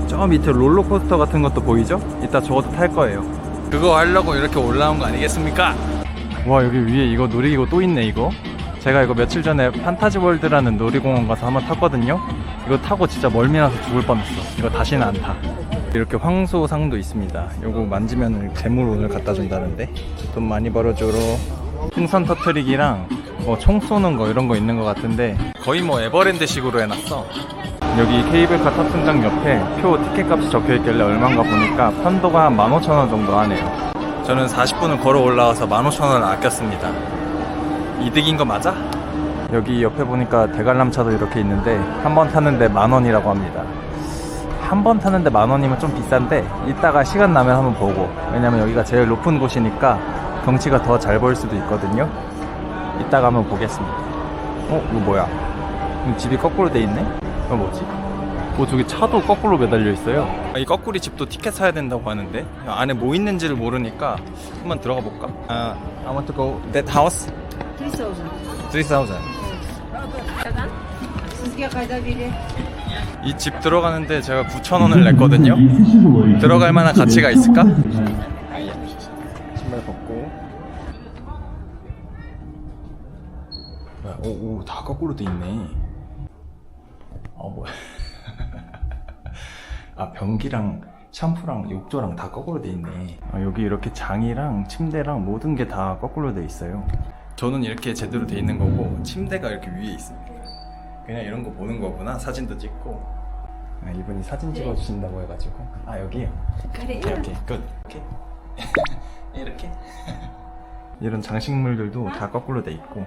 저 밑에 롤러코스터 같은 것도 보이죠? 이따 저것도 탈 거예요. 그거 하려고 이렇게 올라온 거 아니겠습니까? 와, 여기 위에 이거 놀이기구 또 있네. 이거 제가 이거 며칠 전에 판타지월드라는 놀이공원 가서 한번 탔거든요. 이거 타고 진짜 멀미나서 죽을 뻔했어. 이거 다시는 안 타. 이렇게 황소상도 있습니다. 요거 만지면 재물 오늘 갖다 준다는데 돈 많이 벌어줘로. 풍선 터트리기랑 뭐 총 쏘는 거 이런 거 있는 것 같은데 거의 뭐 에버랜드식으로 해놨어. 여기 케이블카 탑승장 옆에 표 티켓값이 적혀있길래 얼마인가 보니까 편도가 한 15,000원 정도 하네요. 저는 40분을 걸어 올라와서 15,000원을 아꼈습니다. 이득인 거 맞아? 여기 옆에 보니까 대관람차도 이렇게 있는데 한 번 타는데 10,000원이라고 합니다. 한 번 타는데 10,000원이면 좀 비싼데 이따가 시간 나면 한번 보고, 왜냐면 여기가 제일 높은 곳이니까 경치가 더 잘 보일 수도 있거든요. 이따가 한번 보겠습니다. 이거 뭐야? 집이 거꾸로 돼 있네? 이거 뭐지? 저기 차도 거꾸로 매달려 있어요. 이 거꾸리 집도 티켓 사야 된다고 하는데 안에 뭐 있는지를 모르니까 한번 들어가 볼까? I want to go that house. 3,000. 3,000. Sizga qayda beri? 이 집 들어가는데 제가 9,000원을 냈거든요. 들어갈 만한 가치가 있을까? 신발 벗고. 오, 다 거꾸로 돼 있네. 뭐야. 변기랑 샴푸랑 욕조랑 다 거꾸로 돼 있네. 여기 이렇게 장이랑 침대랑 모든 게 다 거꾸로 돼 있어요. 저는 이렇게 제대로 돼 있는 거고 침대가 이렇게 위에 있습니다. 그냥 이런 거 보는 거구나. 사진도 찍고. 이분이 사진 찍어주신다고 해가지고. 여기요? 이렇게 끝. 이렇게. 이런 장식물들도 다 거꾸로 돼 있고.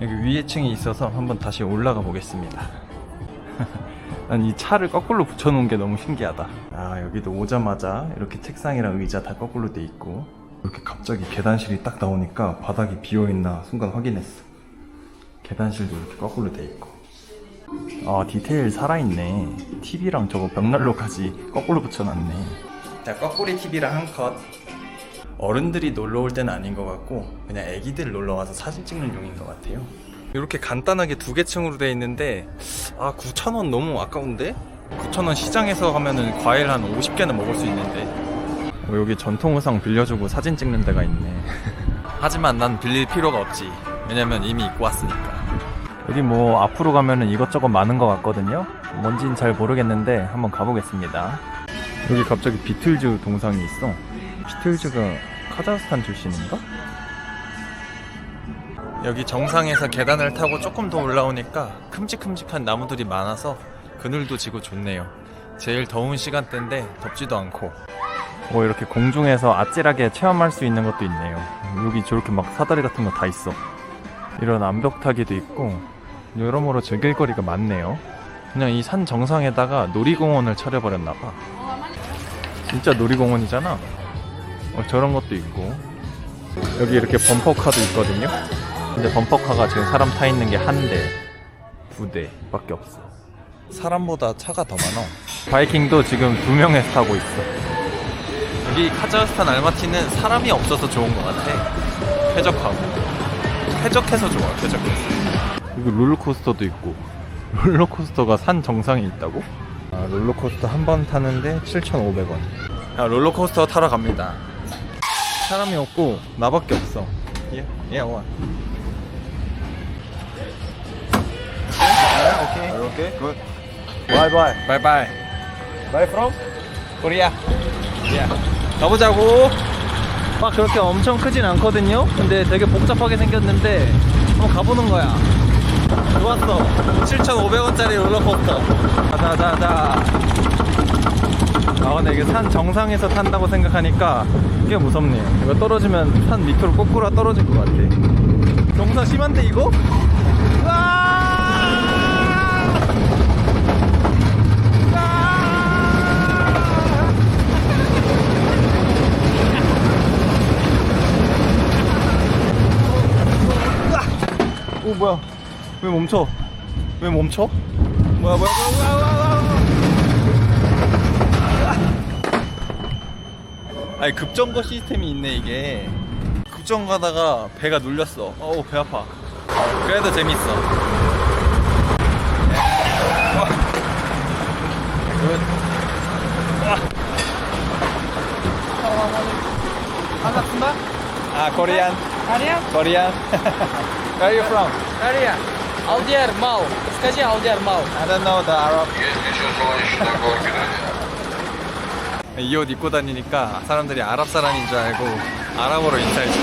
여기 위에 층이 있어서 한번 다시 올라가 보겠습니다. 난 이 차를 거꾸로 붙여놓은 게 너무 신기하다. 여기도 오자마자 이렇게 책상이랑 의자 다 거꾸로 돼 있고, 이렇게 갑자기 계단실이 딱 나오니까 바닥이 비어있나 순간 확인했어. 계단실도 이렇게 거꾸로 돼 있고. 디테일 살아있네. TV랑 저거 벽난로까지 거꾸로 붙여놨네. 자, 거꾸리 TV랑 한 컷. 어른들이 놀러 올 때는 아닌 것 같고 그냥 애기들 놀러 와서 사진 찍는 용인 것 같아요. 이렇게 간단하게 2개 층으로 돼 있는데 9,000원 너무 아까운데? 9,000원 시장에서 하면은 과일 한 50개는 먹을 수 있는데. 여기 전통 의상 빌려주고 사진 찍는 데가 있네. 하지만 난 빌릴 필요가 없지. 왜냐면 이미 입고 왔으니까. 여기 앞으로 가면은 이것저것 많은 것 같거든요. 뭔진 잘 모르겠는데 한번 가보겠습니다. 여기 갑자기 비틀즈 동상이 있어. 비틀즈가 카자흐스탄 출신인가? 여기 정상에서 계단을 타고 조금 더 올라오니까 큼직큼직한 나무들이 많아서 그늘도 지고 좋네요. 제일 더운 시간대인데 덥지도 않고. 이렇게 공중에서 아찔하게 체험할 수 있는 것도 있네요. 여기 저렇게 막 사다리 같은 거 다 있어. 이런 암벽타기도 있고 여러모로 즐길 거리가 많네요. 그냥 이 산 정상에다가 놀이공원을 차려버렸나봐. 진짜 놀이공원이잖아. 저런 것도 있고. 여기 이렇게 범퍼카도 있거든요. 근데 범퍼카가 지금 사람 타 있는 게 한 대, 2대 밖에 없어. 사람보다 차가 더 많아. 바이킹도 지금 2명에서 타고 있어. 여기 카자흐스탄 알마티는 사람이 없어서 좋은 것 같아. 쾌적하고. 쾌적해서 좋아, 쾌적해서. 여기 롤러코스터도 있고. 롤러코스터가 산 정상에 있다고? 롤러코스터 한 번 타는데 7,500원. 롤러코스터 타러 갑니다. 사람이 없고 나밖에 없어. 와. 오케이, 굿. 바이바이. 바이바이. Where from? 코리아. 가보자고. 막 그렇게 엄청 크진 않거든요. 근데 되게 복잡하게 생겼는데 한번 가보는 거야. 좋았어. 7,500원짜리 롤러코스터. 자자자. 근데 이게 산 정상에서 탄다고 생각하니까 꽤 무섭네요. 이거 떨어지면 산 밑으로 거꾸로 떨어질 것 같아. 경사 심한데 이거? 뭐야? 왜 멈춰? 뭐야? 아니 급정거 시스템이 있네 이게. 급정 가다가 배가 눌렸어. 배 아파. 그래도 재밌어. 반갑습니다. 코리안. Korea? Where are you from? Korea. Aldier Mall. Скажи Aldier Mall. I don't know the Arab. 이 옷 입고 다니니까 사람들이 아랍 사람인 줄 알고 아랍어로 인사해줘.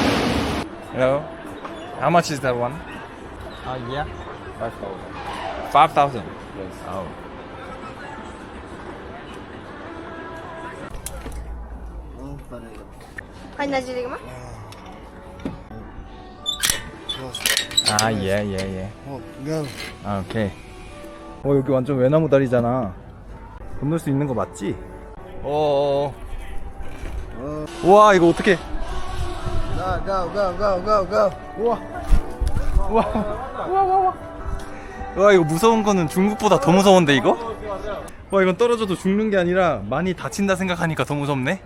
Hello. How much is that one? Yeah. 5,000. Yes. Oh. 아, 예. 아, 오케이. 여기 완전 외나무 다리잖아. 건널 수 있는 거 맞지? 우와, 이거 어떡해. 와, 이거 무서운 거는 중국보다 더 무서운데, 이거? 와, 이건 떨어져도 죽는 게 아니라 많이 다친다 생각하니까 더 무섭네.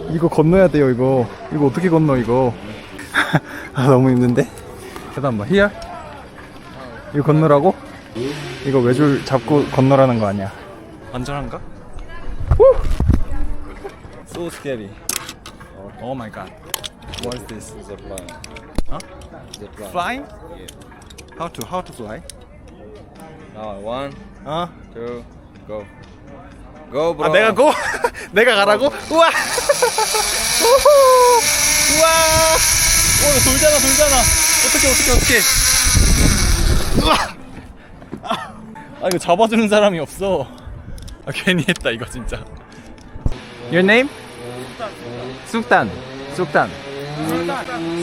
이거 건너야 돼요, 이거. 이거 어떻게 건너, 이거. 아, 너무 힘든데? 잠깐만, here? 이거 건너라고? 이거 외줄 잡고 건너라는 거 아니야? 안전한가? So scary. Oh my god. What is this? Zipline. Huh? Zipline. Flying? Yeah. How to fly? Now 1, 어? 2, go. Go, bro. 아, 내가 고? 내가 가라고? 우와! 우후! 우와! 이거 돌잖아. 어떡해. 우와! 아, 이거 잡아주는 사람이 없어. 아, 괜히 했다, 이거 진짜. Your name? 쑥단.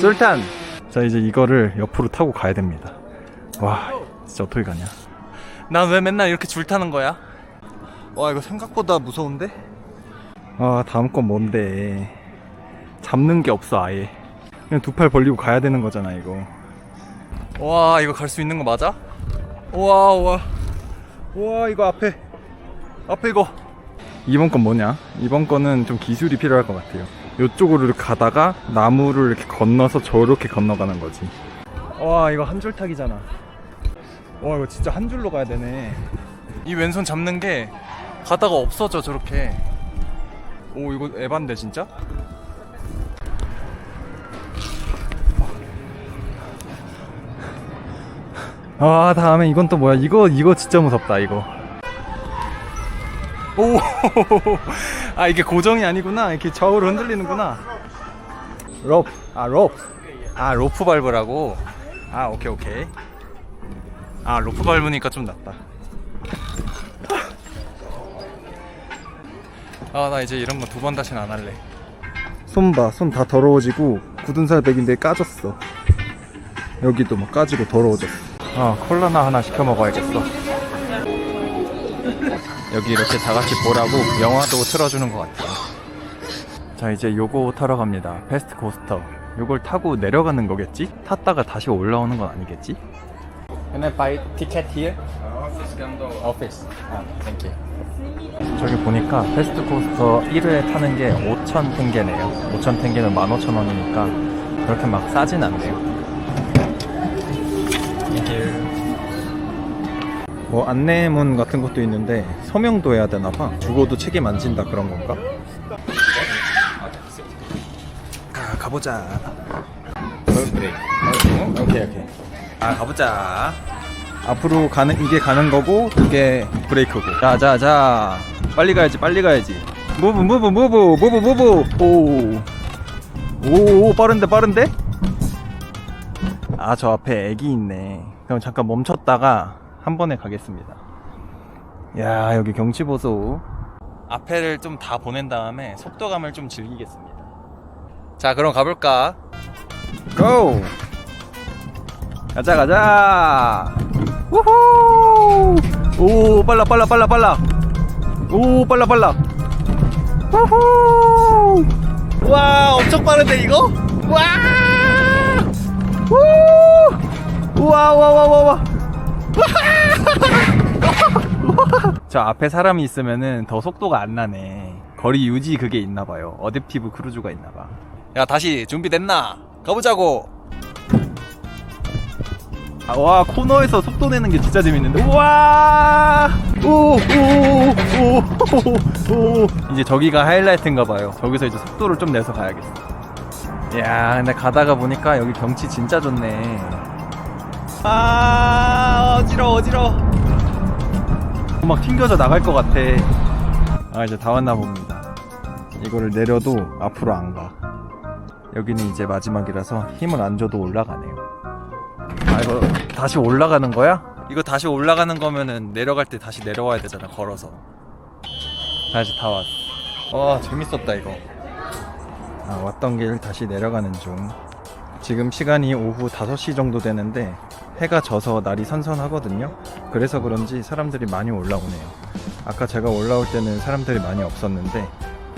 술탄. 자, 이제 이거를 옆으로 타고 가야 됩니다. 와, 진짜 어떻게 가냐. 난 왜 맨날 이렇게 줄 타는 거야? 와, 이거 생각보다 무서운데? 아, 다음 건 뭔데? 잡는 게 없어, 아예. 그냥 두 팔 벌리고 가야 되는 거잖아, 이거. 와, 이거 갈 수 있는 거 맞아? 와, 이거 앞에 이거. 이번 건 뭐냐? 이번 거는 좀 기술이 필요할 것 같아요. 이쪽으로 가다가 나무를 이렇게 건너서 저렇게 건너가는 거지. 와, 이거 한 줄 타기잖아. 와, 이거 진짜 한 줄로 가야 되네. 이 왼손 잡는 게 가다가 없어져, 저렇게. 오, 이거 에반데 진짜? 아, 다음에 이건 또 뭐야? 이거 진짜 무섭다, 이거. 오, 아, 이게 고정이 아니구나. 이렇게 좌우로 흔들리는구나. 로프. 아, 로프 밟으라고. 아, 오케이. 아, 로프 밟으니까 좀 낫다. 아, 나 이제 이런 거 두 번 다시는 안 할래. 손 봐, 손 다 더러워지고 굳은 살 백인데 까졌어. 여기도 막 까지고 더러워졌어. 아, 콜라나 하나 시켜 먹어야겠어. 여기 이렇게 다 같이 보라고 영화도 틀어주는 것 같아요. 자, 이제 요거 타러 갑니다. 패스트 코스터. 요걸 타고 내려가는 거겠지? 탔다가 다시 올라오는 건 아니겠지? Can I buy ticket here? Office. thank you. 저기 보니까 패스트 코스터 1회 타는 게 5,000 탱게네요. 5,000 탱게면 15,000원이니까 그렇게 막 싸진 않네요. 뭐 안내문 같은 것도 있는데 서명도 해야 되나봐. 죽어도 책임 안 진다 그런 건가? 가보자. 오케이. 아, 가보자. 앞으로 이게 가는 거고 이게 브레이크고. 자. 빨리 가야지. 무브. 오, 빠른데? 아, 저 앞에 애기 있네. 그럼 잠깐 멈췄다가 한 번에 가겠습니다. 야, 여기 경치 보소. 앞에를 좀 다 보낸 다음에 속도감을 좀 즐기겠습니다. 자, 그럼 가볼까? 고! 가자. 우후! 오, 빨라. 오, 빨라. 우후! 와, 엄청 빠른데 이거? 와! 우! 와. 저 앞에 사람이 있으면은 더 속도가 안 나네. 거리 유지 그게 있나봐요. 어댑티브 크루즈가 있나봐. 야, 다시 준비됐나? 가보자고. 아, 와, 코너에서 속도 내는 게 진짜 재밌는데. 우와! 오. 이제 저기가 하이라이트인가봐요. 저기서 이제 속도를 좀 내서 가야겠어. 야, 근데 가다가 보니까 여기 경치 진짜 좋네. 아, 어지러워. 막 튕겨져 나갈 것 같아. 아, 이제 다 왔나 봅니다. 이거를 내려도 앞으로 안 가. 여기는 이제 마지막이라서 힘을 안 줘도 올라가네요. 아, 이거 다시 올라가는 거야? 이거 다시 올라가는 거면은 내려갈 때 다시 내려와야 되잖아, 걸어서. 다시 다 왔어. 와, 재밌었다 이거. 왔던 길 다시 내려가는 중. 지금 시간이 오후 5시 정도 되는데 해가 져서 날이 선선하거든요. 그래서 그런지 사람들이 많이 올라오네요. 아까 제가 올라올 때는 사람들이 많이 없었는데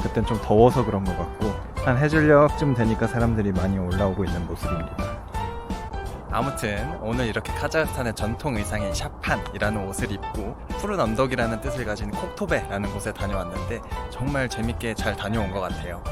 그땐 좀 더워서 그런 것 같고 한 해질녘쯤 되니까 사람들이 많이 올라오고 있는 모습입니다. 아무튼 오늘 이렇게 카자흐스탄의 전통 의상인 샤판이라는 옷을 입고 푸른 언덕이라는 뜻을 가진 콕토베라는 곳에 다녀왔는데 정말 재밌게 잘 다녀온 것 같아요.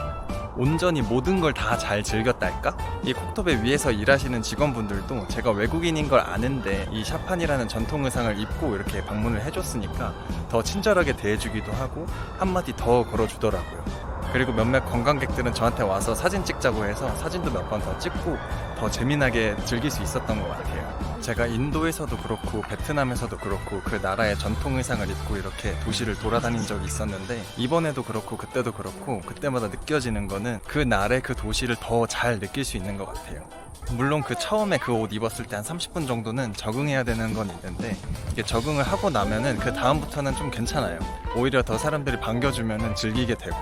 온전히 모든 걸 다 잘 즐겼달까? 이 콕토베 위에서 일하시는 직원분들도 제가 외국인인 걸 아는데 이 샤판이라는 전통 의상을 입고 이렇게 방문을 해줬으니까 더 친절하게 대해주기도 하고 한마디 더 걸어주더라고요. 그리고 몇몇 관광객들은 저한테 와서 사진 찍자고 해서 사진도 몇 번 더 찍고 더 재미나게 즐길 수 있었던 것 같아요. 제가 인도에서도 그렇고 베트남에서도 그렇고 그 나라의 전통 의상을 입고 이렇게 도시를 돌아다닌 적이 있었는데 이번에도 그렇고 그때도 그렇고 그때마다 느껴지는 거는 그 나라의 그 도시를 더 잘 느낄 수 있는 것 같아요. 물론 그 처음에 그 옷 입었을 때 한 30분 정도는 적응해야 되는 건 있는데 이게 적응을 하고 나면은 그 다음부터는 좀 괜찮아요. 오히려 더 사람들이 반겨주면은 즐기게 되고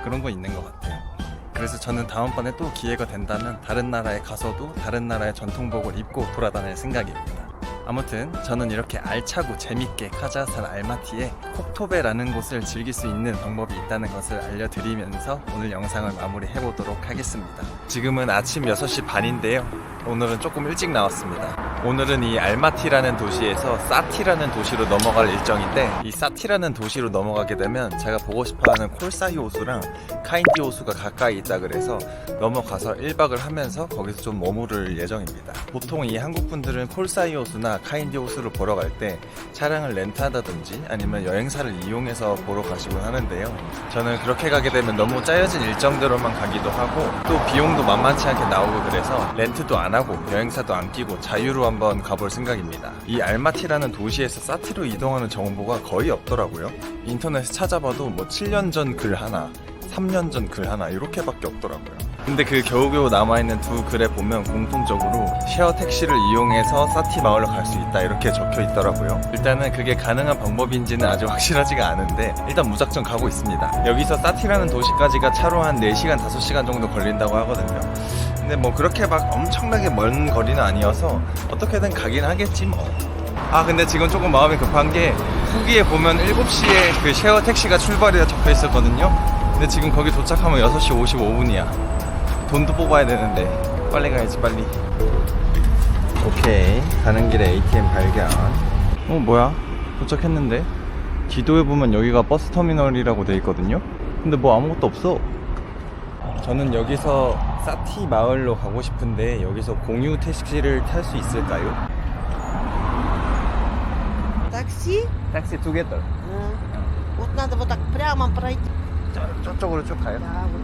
그런 거 있는 것 같아요. 그래서 저는 다음번에 또 기회가 된다면 다른 나라에 가서도 다른 나라의 전통복을 입고 돌아다닐 생각입니다. 아무튼 저는 이렇게 알차고 재밌게 카자흐스탄 알마티에 콕토베라는 곳을 즐길 수 있는 방법이 있다는 것을 알려드리면서 오늘 영상을 마무리해보도록 하겠습니다. 지금은 아침 6시 반인데요. 오늘은 조금 일찍 나왔습니다. 오늘은 이 알마티라는 도시에서 사티라는 도시로 넘어갈 일정인데 이 사티라는 도시로 넘어가게 되면 제가 보고 싶어하는 콜사히 호수랑 카인디 호수가 가까이 있다 그래서 넘어가서 1박을 하면서 거기서 좀 머무를 예정입니다. 보통 이 한국 분들은 콜사히 호수나 카인디 호수를 보러 갈 때 차량을 렌트하다든지 아니면 여행사를 이용해서 보러 가시곤 하는데요. 저는 그렇게 가게 되면 너무 짜여진 일정대로만 가기도 하고 또 비용도 만만치 않게 나오고 그래서 렌트도 안 하고 여행사도 안 끼고 자유로 한번 가볼 생각입니다. 이 알마티라는 도시에서 사티로 이동하는 정보가 거의 없더라고요. 인터넷에 찾아봐도 뭐 7년 전 글 하나 3년 전 글 하나 이렇게밖에 없더라고요. 근데 그 겨우겨우 남아있는 두 글에 보면 공통적으로 쉐어 택시를 이용해서 사티 마을로 갈 수 있다 이렇게 적혀 있더라고요. 일단은 그게 가능한 방법인지는 아직 확실하지가 않은데 일단 무작정 가고 있습니다. 여기서 사티라는 도시까지가 차로 한 4시간 5시간 정도 걸린다고 하거든요. 근데 뭐 그렇게 막 엄청나게 먼 거리는 아니어서 어떻게든 가긴 하겠지 뭐. 아 근데 지금 조금 마음이 급한 게 후기에 보면 7시에 그 쉐어 택시가 출발이라 적혀 있었거든요. 근데 지금 거기 도착하면 6시 55분이야. 돈도 뽑아야 되는데 빨리 가야지 빨리. 오케이, 가는 길에 ATM 발견. 뭐야? 도착했는데 지도에 보면 여기가 버스 터미널이라고 돼 있거든요. 근데 뭐 아무것도 없어. 저는 여기서 사티 마을로 가고 싶은데 여기서 공유 택시를 탈 수 있을까요? Такси? 택시 투게더. Вот надо вот так прямо пройти. 저쪽으로 쭉 가요? Да, вот.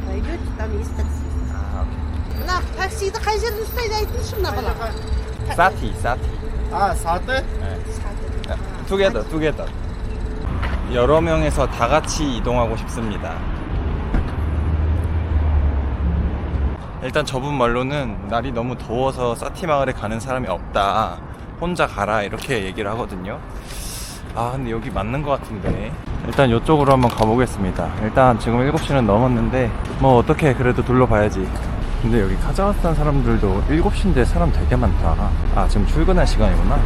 Пройдете, там есть такси. 아, 오케이. На таксиді қай жерде ұстайды айтыңызшы мына бала. 사티. Ah, Sate? 투게더. 여러 명에서 다 같이 이동하고 싶습니다. 일단 저분 말로는 날이 너무 더워서 사티 마을에 가는 사람이 없다. 혼자 가라 이렇게 얘기를 하거든요. 아 근데 여기 맞는 것 같은데 일단 이쪽으로 한번 가보겠습니다. 일단 지금 7시는 넘었는데 뭐 어떻게 그래도 둘러봐야지. 근데 여기 카자흐스탄 사람들도 7시인데 사람 되게 많다. 아 지금 출근할 시간이구나.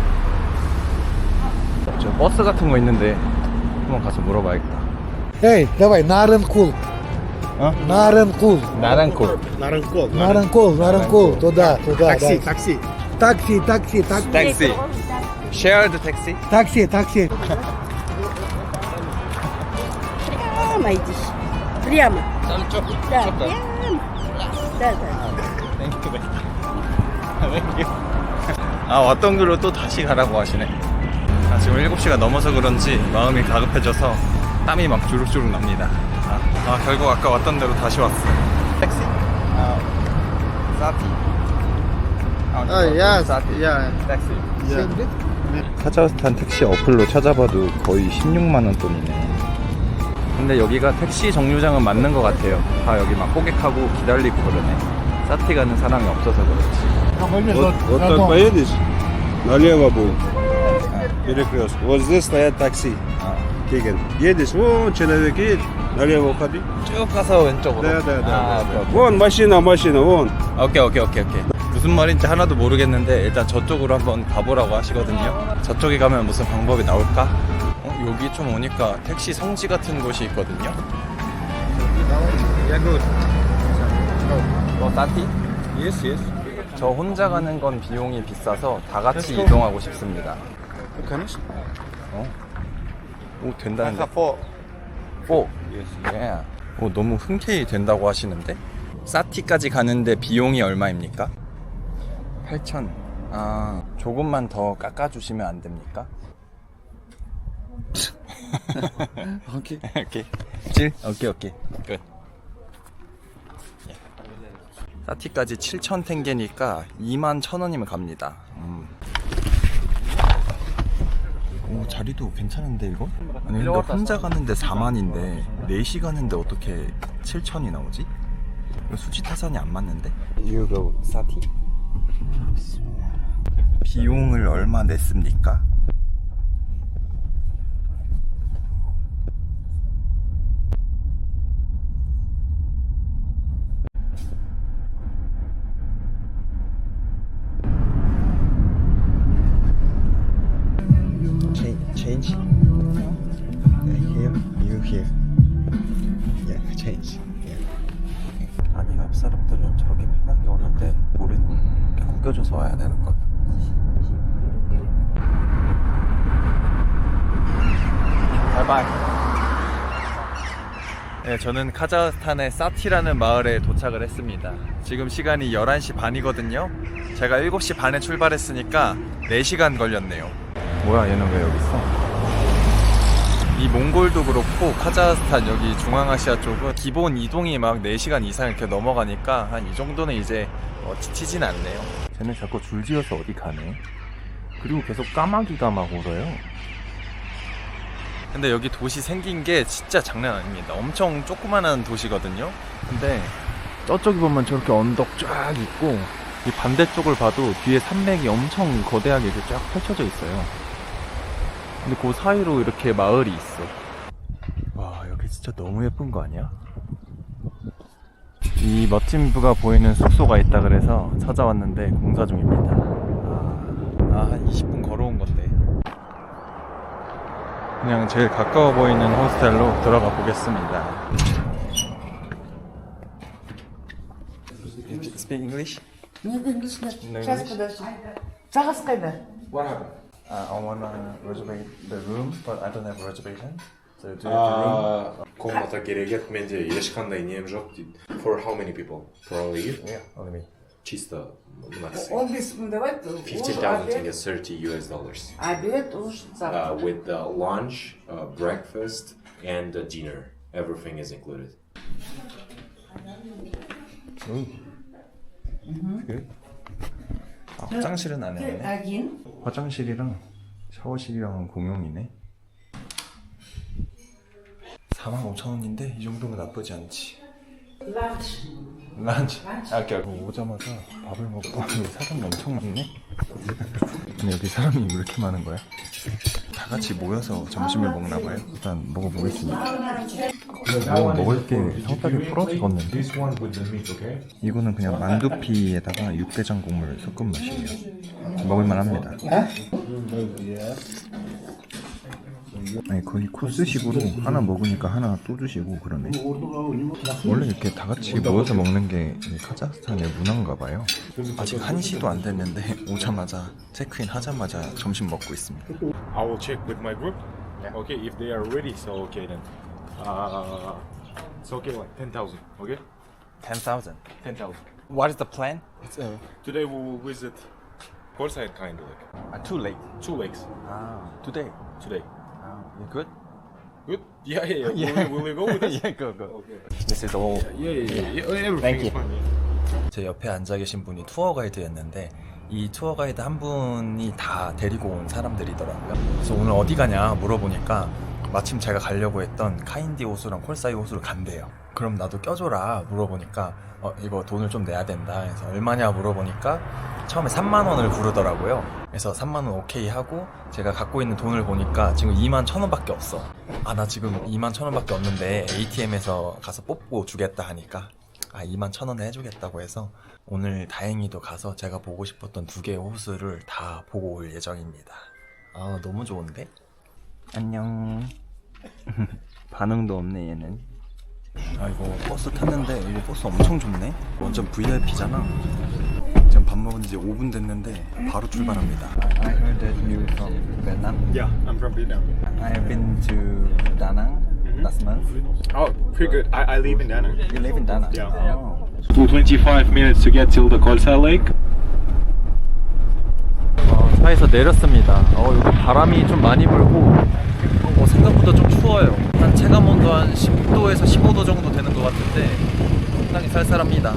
저 버스 같은 거 있는데 한번 가서 물어봐야겠다. Эй, давай, Нарынкул. 어? Нарынкул. 나란콜. Narankol. Нарынкул, туда, Taxi, да. taxi. Такси. 택시. Shared 택시? Такси. Прямо идешь. Прямо. 쪽. Да, прямо. Да. 아 왔던 길로 또 다시 가라고 하시네. 아, 지금 7시가 넘어서 그런지 마음이 다급해져서 땀이 막 주룩주룩 납니다. 아 결국 아까 왔던 대로 다시 왔어. 택시? 사티. 택시. 카자흐스탄 택시 어플로 찾아봐도 거의 16만원 돈이네. 근데 여기가 택시 정류장은 맞는 것 같아요. 다 여기 막 호객하고 기다리고 그러네. 사티 가는 사람이 없어서 그렇지. Вот так поедешь, налево будет перекресток. Вот здесь стоят такси. Теген. Едешь, вон человек едет, налево ходи. 쭉 가서 왼쪽으로. Да. 아, 오케이, 오케이. Вон машина, вон. 오케이. 무슨 말인지 하나도 모르겠는데 일단 저쪽으로 한번 가보라고 하시거든요. 저쪽에 가면 무슨 방법이 나올까? 여기 좀 오니까 택시 성지 같은 곳이 있거든요. 따티? Yes. 저 혼자 가는 건 비용이 비싸서 다 같이 이동하고 싶습니다. Конечно. 오, 된다는데. 4. 예. 오, 너무 흔쾌히 된다고 하시는데? 사티까지 가는데 비용이 얼마입니까? 8,000. 아, 조금만 더 깎아주시면 안 됩니까? 오케이. 질? 오케이. 끝. 예. 사티까지 7,000 탱게니까 21,000원이면 갑니다. 오, 자리도 괜찮은데 이거? 아니 근데 혼자 가는데 4만인데 4시 가는데 어떻게 7,000이 나오지? 이거 수지 타산이 안 맞는데? You go 사티? 비용을 얼마 냈습니까? Change. Here, you here. Yeah, change. 아니 옆 사람들은 저렇게 편하게 오는데 우리는 이렇게 구겨져서 와야 되는 거야. 바이바이. 네, 저는 카자흐스탄의 사티라는 마을에 도착을 했습니다. 지금 시간이 11시 반이거든요. 제가 7시 반에 출발했으니까 4시간 걸렸네요. 뭐야, 얘는 왜 여기 있어? 이 몽골도 그렇고 카자흐스탄 여기 중앙아시아 쪽은 기본 이동이 막 4시간 이상 이렇게 넘어가니까 한 이 정도는 이제 지치진 않네요. 쟤는 자꾸 줄지어서 어디 가네. 그리고 계속 까마귀가 막 울어요. 근데 여기 도시 생긴 게 진짜 장난 아닙니다. 엄청 조그만한 도시거든요. 근데 저쪽에 보면 저렇게 언덕 쫙 있고 이 반대쪽을 봐도 뒤에 산맥이 엄청 거대하게 이렇게 쫙 펼쳐져 있어요. 근데 그 사이로 이렇게 마을이 있어. 와, 여기 진짜 너무 예쁜 거 아니야? 이 멋진 뷰가 보이는 숙소가 있다 그래서 찾아왔는데 공사 중입니다. 한 20분 걸어온 건데. 그냥 제일 가까워 보이는 호스텔로 들어가 보겠습니다. Speak English? Нет, English нет. No Сейчас, English? подожди. Зараз когда? What happened? I wanna reserve the room, but I don't have a reservation. So do you have the room? комната керегет менде ешқандай нем жоқ дейді. For how many people? For all of you? Yeah, only me. Чисто мына кісі. 15 мың давай. 15,000 теңге, $30. Обед, ужин, завтрак. With the lunch, breakfast, and the dinner. Everything is included. Good. 아, 화장실은 안 했네. Один. 화장실이랑 샤워실이랑은 공용이네. 45,000원인데 이 정도면 나쁘지 않지. 란치. 오케이. 오자마자 밥을 먹고 사람이 엄청 많네. 근데 여기 사람이 왜 이렇게 많은 거야? 다 같이 모여서 점심을 먹나 봐요. 일단 먹어보겠습니다. 먹을 게 상당히 풀어지겠는데? 이거는 그냥 만두피에다가 육개장 국물 섞은 맛이에요. 먹을만 합니다. 아니 거의 코스식으로 하나 먹으니까 하나 또 주시고 그러네. 원래 이렇게 다 같이 모여서 먹는 게 카자흐스탄의 문화인가 봐요. 아직 1시도 안 됐는데 오자마자 체크인 하자마자 점심 먹고 있습니다. I will check with my group. Okay, if they are ready, so okay then. It's okay, like 10,000. Okay, 10,000. 10,000. What is the plan? Today we will visit Korside, kind of like Too late. 2 lakes. Today. Today. You good? Good? Yeah. Will you go with us? Yeah, go. Okay. This is all. Yeah. Everything Thank is you. fine. Yeah. 제 옆에 앉아 계신 분이 투어 가이드였는데 이 투어 가이드 한 분이 다 데리고 온 사람들이더라고요. 그래서 오늘 어디 가냐 물어보니까 마침 제가 가려고 했던 카인디 호수랑 콜사이 호수를 간대요. 그럼 나도 껴줘라 물어보니까 이거 돈을 좀 내야 된다 해서 얼마냐 물어보니까 처음에 3만 원을 부르더라고요. 그래서 3만 원 오케이 하고 제가 갖고 있는 돈을 보니까 지금 2만 1,000원밖에 없어. 아, 나 지금 2만 1,000원밖에 없는데 ATM에서 가서 뽑고 주겠다 하니까 2만 1,000원에 해주겠다고 해서 오늘 다행히도 가서 제가 보고 싶었던 2개의 호수를 다 보고 올 예정입니다. 아, 너무 좋은데? 안녕. 반응도 없네 얘는. 아, 이거 버스 탔는데 이거 버스 엄청 좋네. 완전 VIP잖아. 지금 밥 먹은 지 5분 됐는데 바로 출발합니다. I heard that you're from Vietnam. Yeah, I'm from Vietnam. I have been to Da Nang last month. Oh, pretty good. I live in Da Nang. You live in Da Nang? Yeah. Oh. 25 minutes to get till the Kolsa Lake. 차에서 내렸습니다. 여기 바람이 좀 많이 불고 생각보다 좀 추워요. 한 체감 온도 한 10도에서 15도 정도 되는 것 같은데 상당히 쌀쌀합니다.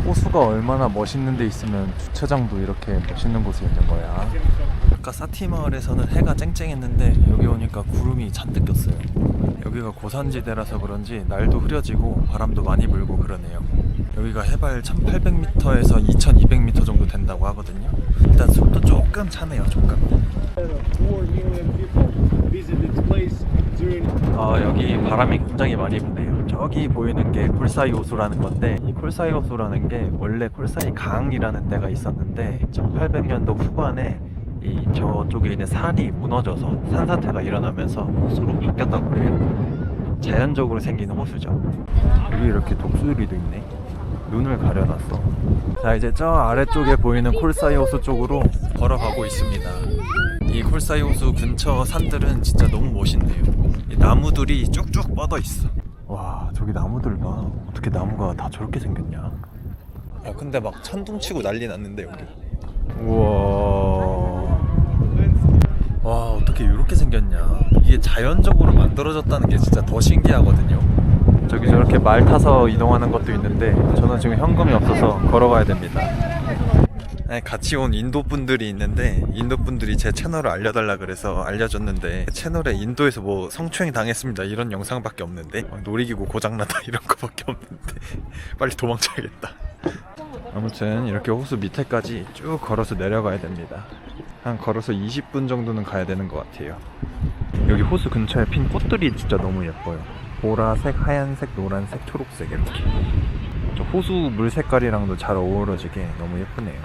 호수가 얼마나 멋있는 데 있으면 주차장도 이렇게 멋있는 곳에 있는 거야. 아까 사티 마을에서는 해가 쨍쨍했는데 여기 오니까 구름이 잔뜩 꼈어요. 여기가 고산지대라서 그런지 날도 흐려지고 바람도 많이 불고 그러네요. 여기가 해발 1800m에서 2200m 정도 된다고 하거든요. 일단 숲도 조금 차네요, 조금. 여기 바람이 굉장히 많이 부네요. 저기 보이는 게 콜사이 호수라는 건데, 이 콜사이 호수라는 게 원래 콜사이 강이라는 데가 있었는데 1800년도 후반에 이 저쪽에 있는 산이 무너져서 산사태가 일어나면서 호수로 바뀌었다고 그래요. 자연적으로 생기는 호수죠. 여기 이렇게 독수리도 있네. 눈을 가려놨어. 자, 이제 저 아래쪽에 보이는 콜사이 호수 쪽으로 걸어가고 있습니다. 이 콜사이 호수 근처 산들은 진짜 너무 멋있네요. 이 나무들이 쭉쭉 뻗어 있어. 와, 저기 나무들 봐. 어떻게 나무가 다 저렇게 생겼냐? 근데 막 천둥치고 난리 났는데 여기. 우와. 와, 어떻게 이렇게 생겼냐? 이게 자연적으로 만들어졌다는 게 진짜 더 신기하거든요. 저기 저렇게 말 타서 이동하는 것도 있는데 저는 지금 현금이 없어서 걸어가야 됩니다. 같이 온 인도 분들이 있는데 인도 분들이 제 채널을 알려달라 그래서 알려줬는데 채널에 인도에서 뭐 성추행 당했습니다 이런 영상밖에 없는데 놀이기구 고장났다 이런 거밖에 없는데 빨리 도망쳐야겠다. 아무튼 이렇게 호수 밑에까지 쭉 걸어서 내려가야 됩니다. 한 걸어서 20분 정도는 가야 되는 것 같아요. 여기 호수 근처에 핀 꽃들이 진짜 너무 예뻐요. 보라색, 하얀색, 노란색, 초록색 이렇게. 저 호수 물 색깔이랑도 잘 어우러지게 너무 예쁘네요.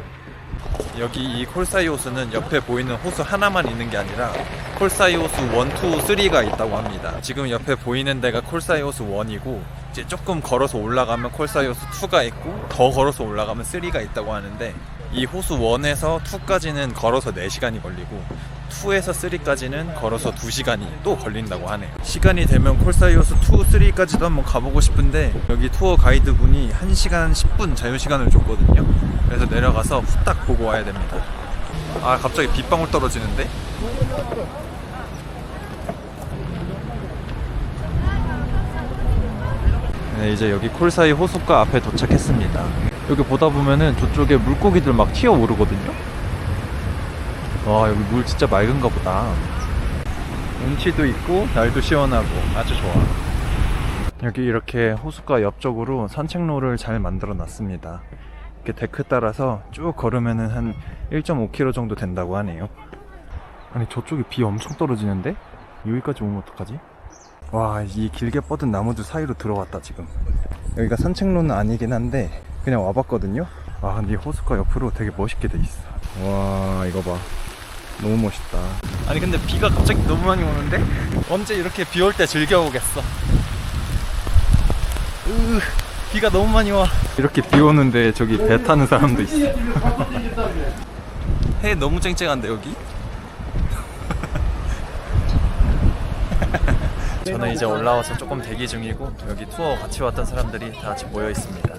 여기 이 콜사이 호수는 옆에 보이는 호수 하나만 있는 게 아니라 콜사이 호수 1, 2, 3가 있다고 합니다. 지금 옆에 보이는 데가 콜사이 호수 1이고 이제 조금 걸어서 올라가면 콜사이 호수 2가 있고 더 걸어서 올라가면 3가 있다고 하는데 이 호수 1에서 2까지는 걸어서 4시간이 걸리고 2에서 3까지는 걸어서 2시간이 또 걸린다고 하네요. 시간이 되면 콜사이 호수 2, 3까지도 한번 가보고 싶은데 여기 투어 가이드 분이 1시간 10분 자유시간을 줬거든요. 그래서 내려가서 후딱 보고 와야 됩니다. 아, 갑자기 빗방울 떨어지는데? 네, 이제 여기 콜사이 호숫가 앞에 도착했습니다. 여기 보다 보면은 저쪽에 물고기들 막 튀어오르거든요. 와, 여기 물 진짜 맑은가 보다. 운치도 있고 날도 시원하고 아주 좋아. 여기 이렇게 호숫가 옆쪽으로 산책로를 잘 만들어 놨습니다. 이렇게 데크 따라서 쭉 걸으면은 한 1.5km 정도 된다고 하네요. 아니, 저쪽에 비 엄청 떨어지는데? 여기까지 오면 어떡하지? 와, 이 길게 뻗은 나무들 사이로 들어왔다 지금. 여기가 산책로는 아니긴 한데 그냥 와봤거든요. 와, 근데 이 호숫가 옆으로 되게 멋있게 돼 있어. 와, 이거 봐. 너무 멋있다. 아니, 근데 비가 갑자기 너무 많이 오는데? 언제 이렇게 비 올 때 즐겨오겠어. 비가 너무 많이 와. 이렇게 비 오는데 저기 배 타는 사람도 있어. 해 너무 쨍쨍한데 여기? 저는 이제 올라와서 조금 대기 중이고 여기 투어 같이 왔던 사람들이 다 같이 모여 있습니다.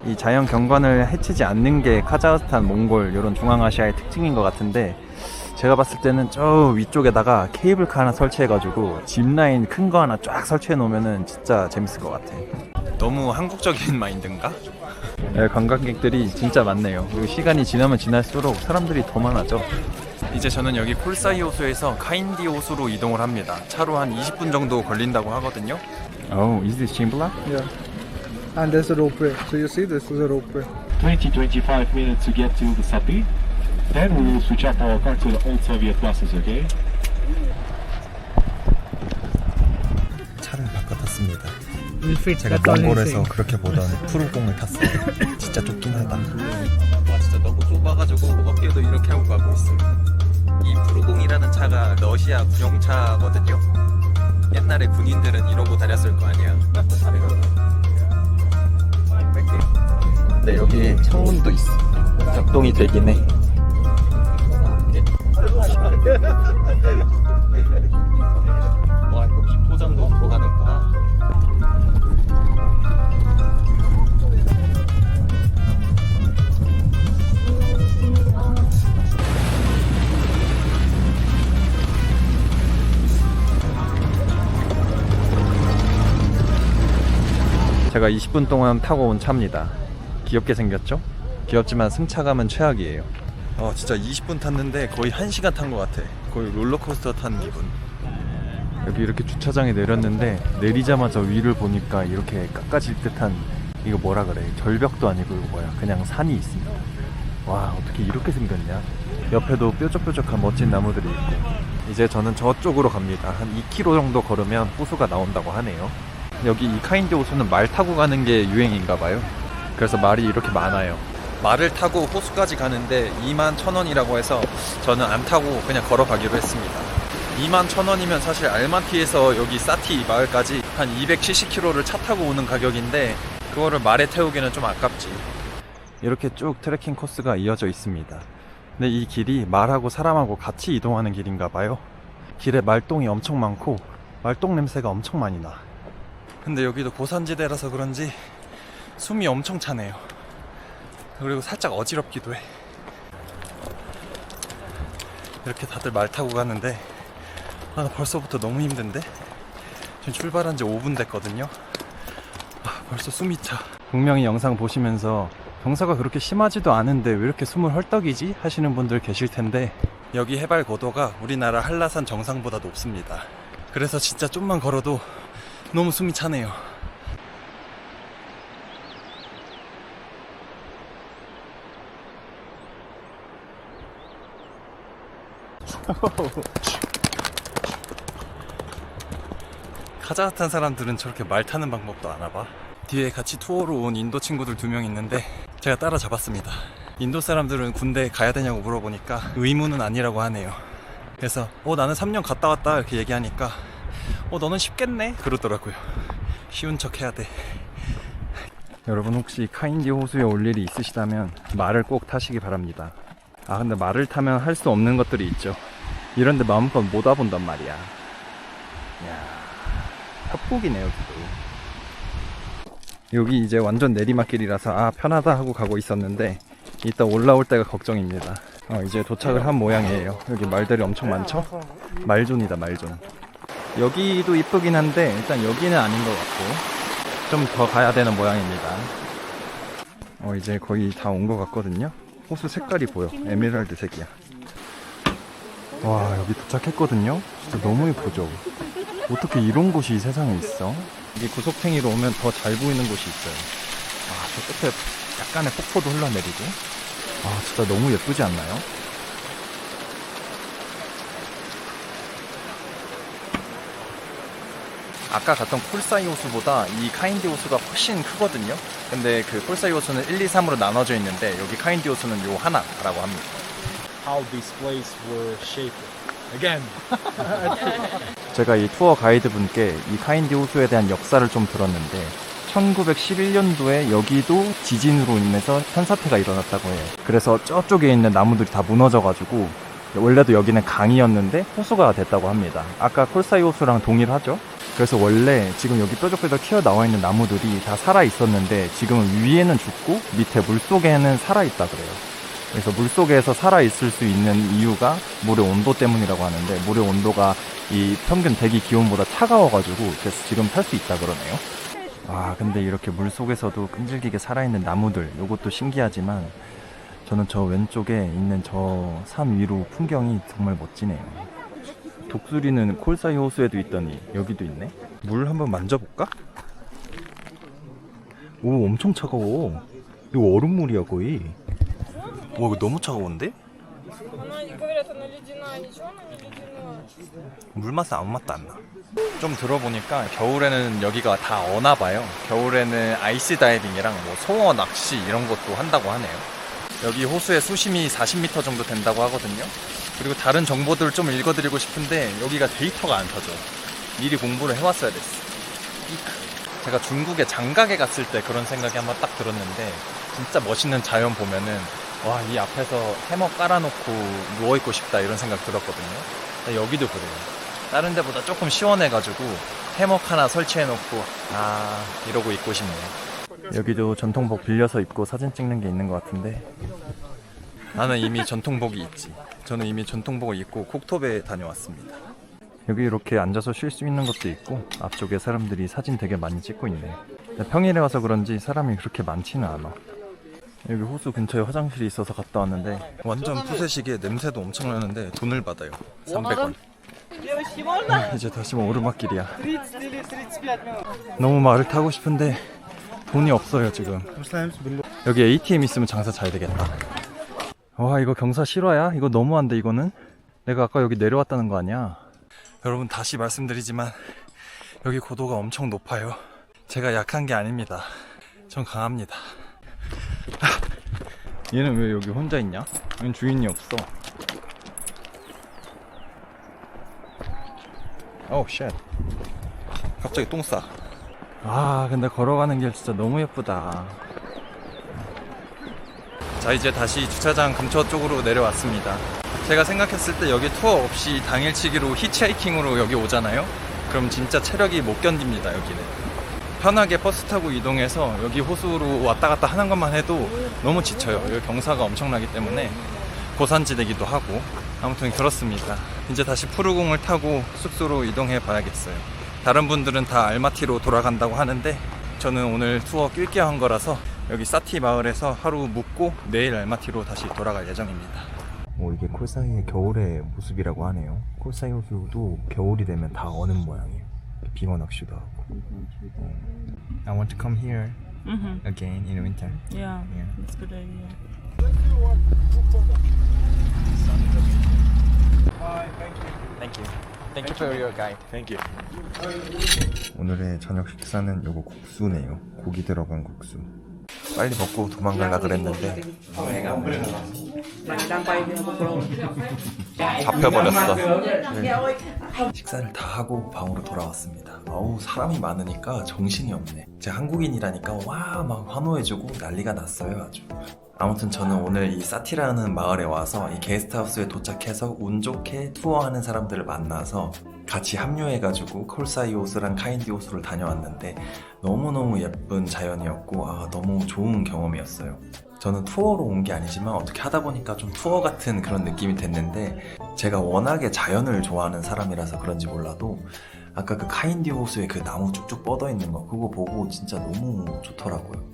이 자연 경관을 해치지 않는 게 카자흐스탄, 몽골 이런 중앙아시아의 특징인 것 같은데 제가 봤을 때는 저 위쪽에다가 케이블카 하나 설치해가지고 짚라인 큰 거 하나 쫙 설치해 놓으면은 진짜 재밌을 것 같아. 너무 한국적인 마인드인가? 네, 관광객들이 진짜 많네요. 그리고 시간이 지나면 지날수록 사람들이 더 많아져. 이제 저는 여기 콜사이 호수에서 카인디 호수로 이동을 합니다. 차로 한 20분 정도 걸린다고 하거든요. Oh, is this Shimla? Yeah. And there's a ropeway. So you see, this is a ropeway. 20-25 minutes to get to the Sapi. Then we will switch up our car to the old Soviet buses, okay? 차를 바꿔 탔습니다. Will fit. 제가 That's all he's 몽골에서 saying. 그렇게 보던 푸르공을 탔어요. 진짜 좁긴 하다. 와 진짜 너무 좁아가지고 어깨도 이렇게 하고 가고 있어요. 이 푸르공이라는 차가 러시아 군용차거든요. 옛날에 군인들은 이러고 다녔을 거 아니야. 네 여기 창문도 있어. 작동이 되긴 해. 와 이거 기포장도 들어가는구나. 제가 20분 동안 타고 온 차입니다. 귀엽게 생겼죠? 귀엽지만 승차감은 최악이에요. 진짜 20분 탔는데 거의 1시간 탄 것 같아. 거의 롤러코스터 탄 기분. 여기 이렇게 주차장에 내렸는데 내리자마자 위를 보니까 이렇게 깎아질 듯한, 이거 뭐라 그래, 절벽도 아니고 이거 뭐야, 그냥 산이 있습니다. 와 어떻게 이렇게 생겼냐. 옆에도 뾰족뾰족한 멋진 나무들이 있고. 이제 저는 저쪽으로 갑니다. 한 2km 정도 걸으면 호수가 나온다고 하네요. 여기 이 카인디 호수는 말 타고 가는 게 유행인가 봐요. 그래서 말이 이렇게 많아요. 말을 타고 호수까지 가는데 21,000원이라고 해서 저는 안 타고 그냥 걸어가기로 했습니다. 21,000원이면 사실 알마티에서 여기 사티 마을까지 한 270km를 차 타고 오는 가격인데 그거를 말에 태우기는 좀 아깝지. 이렇게 쭉 트레킹 코스가 이어져 있습니다. 근데 이 길이 말하고 사람하고 같이 이동하는 길인가 봐요. 길에 말똥이 엄청 많고 말똥 냄새가 엄청 많이 나. 근데 여기도 고산지대라서 그런지 숨이 엄청 차네요. 그리고 살짝 어지럽기도 해. 이렇게 다들 말 타고 가는데 나 벌써부터 너무 힘든데? 지금 출발한 지 5분 됐거든요. 벌써 숨이 차. 분명히 영상 보시면서 경사가 그렇게 심하지도 않은데 왜 이렇게 숨을 헐떡이지? 하시는 분들 계실 텐데 여기 해발 고도가 우리나라 한라산 정상보다 높습니다. 그래서 진짜 좀만 걸어도 너무 숨이 차네요. 카자흐스탄 사람들은 저렇게 말 타는 방법도 아나봐. 뒤에 같이 투어로 온 인도 친구들 2명 있는데 제가 따라잡았습니다. 인도 사람들은 군대 가야 되냐고 물어보니까 의무는 아니라고 하네요. 그래서 나는 3년 갔다 왔다 이렇게 얘기하니까 너는 쉽겠네 그러더라고요. 쉬운 척 해야 돼. 여러분 혹시 카인디 호수에 올 일이 있으시다면 말을 꼭 타시기 바랍니다. 근데 말을 타면 할 수 없는 것들이 있죠. 이런데 마음껏 못 와본단 말이야. 이야, 협곡이네 여기도. 여기 이제 완전 내리막길이라서 편하다 하고 가고 있었는데 이따 올라올 때가 걱정입니다. 이제 도착을 한 모양이에요. 여기 말들이 엄청 많죠? 말존이다 말존. 여기도 이쁘긴 한데 일단 여기는 아닌 것 같고 좀 더 가야 되는 모양입니다. 이제 거의 다 온 것 같거든요. 호수 색깔이 보여. 에메랄드 색이야. 와 여기 도착했거든요. 진짜 너무 예쁘죠? 어떻게 이런 곳이 이 세상에 있어? 이게 고속탱이로 오면 더 잘 보이는 곳이 있어요. 저 끝에 약간의 폭포도 흘러내리고. 진짜 너무 예쁘지 않나요? 아까 갔던 콜사이 호수보다 이 카인디 호수가 훨씬 크거든요. 근데 그 콜사이 호수는 1, 2, 3으로 나눠져 있는데 여기 카인디 호수는 요 하나라고 합니다. How this place were shaped again. 제가 이 투어 가이드 분께 이 카인디 호수에 대한 역사를 좀 들었는데 1911년도에 여기도 지진으로 인해서 산사태가 일어났다고 해요. 그래서 저쪽에 있는 나무들이 다 무너져가지고 원래도 여기는 강이었는데 호수가 됐다고 합니다. 아까 콜사이 호수랑 동일하죠? 그래서 원래 지금 여기 뾰족뾰족 튀어나와 있는 나무들이 다 살아있었는데 지금은 위에는 죽고 밑에 물속에는 살아있다 그래요. 그래서 물속에서 살아있을 수 있는 이유가 물의 온도 때문이라고 하는데 물의 온도가 이 평균 대기 기온보다 차가워가지고 그래서 지금 탈 수 있다 그러네요. 근데 이렇게 물속에서도 끈질기게 살아있는 나무들, 요것도 신기하지만 저는 저 왼쪽에 있는 저 산 위로 풍경이 정말 멋지네요. 독수리는 콜사이 호수에도 있더니 여기도 있네. 물 한번 만져볼까? 오, 엄청 차가워. 이거 얼음물이야 거의. 와, 이거 너무 차가운데? 물 맛은 아무 맛도 안 나. 좀 들어보니까 겨울에는 여기가 다 어나봐요. 겨울에는 아이스 다이빙이랑 뭐 송어 낚시 이런 것도 한다고 하네요. 여기 호수의 수심이 40m 정도 된다고 하거든요. 그리고 다른 정보들을 좀 읽어드리고 싶은데 여기가 데이터가 안 터져. 미리 공부를 해왔어야 됐어. 제가 중국에 장가게 갔을 때 그런 생각이 한번 딱 들었는데, 진짜 멋있는 자연 보면은 와, 이 앞에서 해먹 깔아놓고 누워있고 싶다 이런 생각 들었거든요. 근데 여기도 그래요. 다른 데보다 조금 시원해가지고 해먹 하나 설치해놓고 이러고 있고 싶네요. 여기도 전통복 빌려서 입고 사진 찍는 게 있는 것 같은데, 나는 이미 전통복이 있지. 저는 이미 전통복을 입고 콕톱에 다녀왔습니다. 여기 이렇게 앉아서 쉴 수 있는 것도 있고, 앞쪽에 사람들이 사진 되게 많이 찍고 있네. 평일에 와서 그런지 사람이 그렇게 많지는 않아. 여기 호수 근처에 화장실이 있어서 갔다 왔는데 완전 푸세식에 냄새도 엄청 나는데 돈을 받아요. 300원. 이제 다시 오르막길이야. 너무 말을 타고 싶은데 돈이 없어요 지금. 여기 ATM 있으면 장사 잘 되겠다. 와, 이거 경사 실화야? 이거 너무한데 이거는? 내가 아까 여기 내려왔다는 거 아니야? 여러분, 다시 말씀드리지만 여기 고도가 엄청 높아요. 제가 약한 게 아닙니다. 전 강합니다. 얘는 왜 여기 혼자 있냐? 얘는 주인이 없어. 오우 쉣. 갑자기 똥 싸. 근데 걸어가는 길 진짜 너무 예쁘다. 자, 이제 다시 주차장 근처 쪽으로 내려왔습니다. 제가 생각했을 때 여기 투어 없이 당일치기로 히치하이킹으로 여기 오잖아요? 그럼 진짜 체력이 못 견딥니다. 여기는 편하게 버스 타고 이동해서 여기 호수로 왔다 갔다 하는 것만 해도 너무 지쳐요. 여기 경사가 엄청나기 때문에 고산지대기도 하고. 아무튼 그렇습니다. 이제 다시 푸르공을 타고 숙소로 이동해 봐야겠어요. 다른 분들은 다 알마티로 돌아간다고 하는데 저는 오늘 투어 낄게한 거라서 여기 사티 마을에서 하루 묵고 내일 알마티로 다시 돌아갈 예정입니다. 이게 콜사이의 겨울의 모습이라고 하네요. 콜사이 호수도 겨울이 되면 다 어는 모양이에요. 빙어 낚시도 하고. I want to come here again in winter. Yeah, that's a good idea. Thank you. Thank you for your guide. Thank you. 오늘의 저녁 식사는 요거 국수네요. 고기 들어간 국수. 빨리 먹고 도망가려 그랬는데 잡혀버렸어. 식사를 다 하고 방으로 돌아왔습니다. 사람이 많으니까 정신이 없네. 제가 한국인이라니까 막 환호해주고 난리가 났어요 아주. 아무튼 저는 오늘 이 사티라는 마을에 와서 이 게스트하우스에 도착해서 운 좋게 투어하는 사람들을 만나서 같이 합류해가지고 콜사이 호수랑 카인디 호수를 다녀왔는데 너무너무 예쁜 자연이었고 너무 좋은 경험이었어요. 저는 투어로 온 게 아니지만 어떻게 하다 보니까 좀 투어 같은 그런 느낌이 됐는데, 제가 워낙에 자연을 좋아하는 사람이라서 그런지 몰라도 아까 그 카인디 호수에 그 나무 쭉쭉 뻗어 있는 거 그거 보고 진짜 너무 좋더라고요.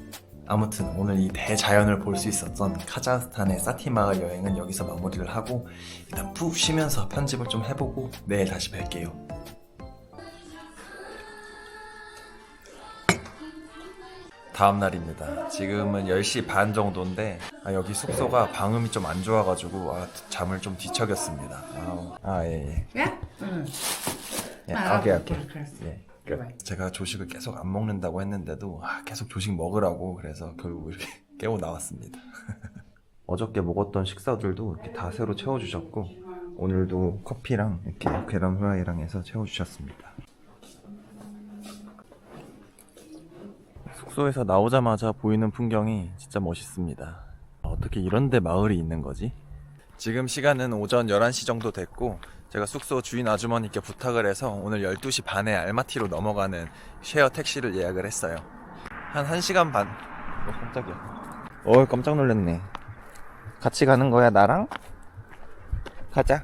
아무튼 오늘 이 대자연을 볼 수 있었던 카자흐스탄의 사티 마을 여행은 여기서 마무리를 하고 일단 푹 쉬면서 편집을 좀 해보고 내일 다시 뵐게요. 다음 날입니다. 지금은 10시 반 정도인데 여기 숙소가 방음이 좀 안 좋아가지고 잠을 좀 뒤척였습니다. 예. 오케이. 예. 제가 조식을 계속 안 먹는다고 했는데도 계속 조식 먹으라고 그래서 결국 이렇게 깨워 나왔습니다. 어저께 먹었던 식사들도 이렇게 다 새로 채워주셨고 오늘도 커피랑 이렇게 계란 후라이랑 해서 채워주셨습니다. 숙소에서 나오자마자 보이는 풍경이 진짜 멋있습니다. 어떻게 이런 데 마을이 있는 거지? 지금 시간은 오전 11시 정도 됐고 제가 숙소 주인 아주머니께 부탁을 해서 오늘 12시 반에 알마티로 넘어가는 쉐어 택시를 예약을 했어요. 한 1시간 반. 깜짝이야. 깜짝 놀랐네. 같이 가는 거야 나랑? 가자.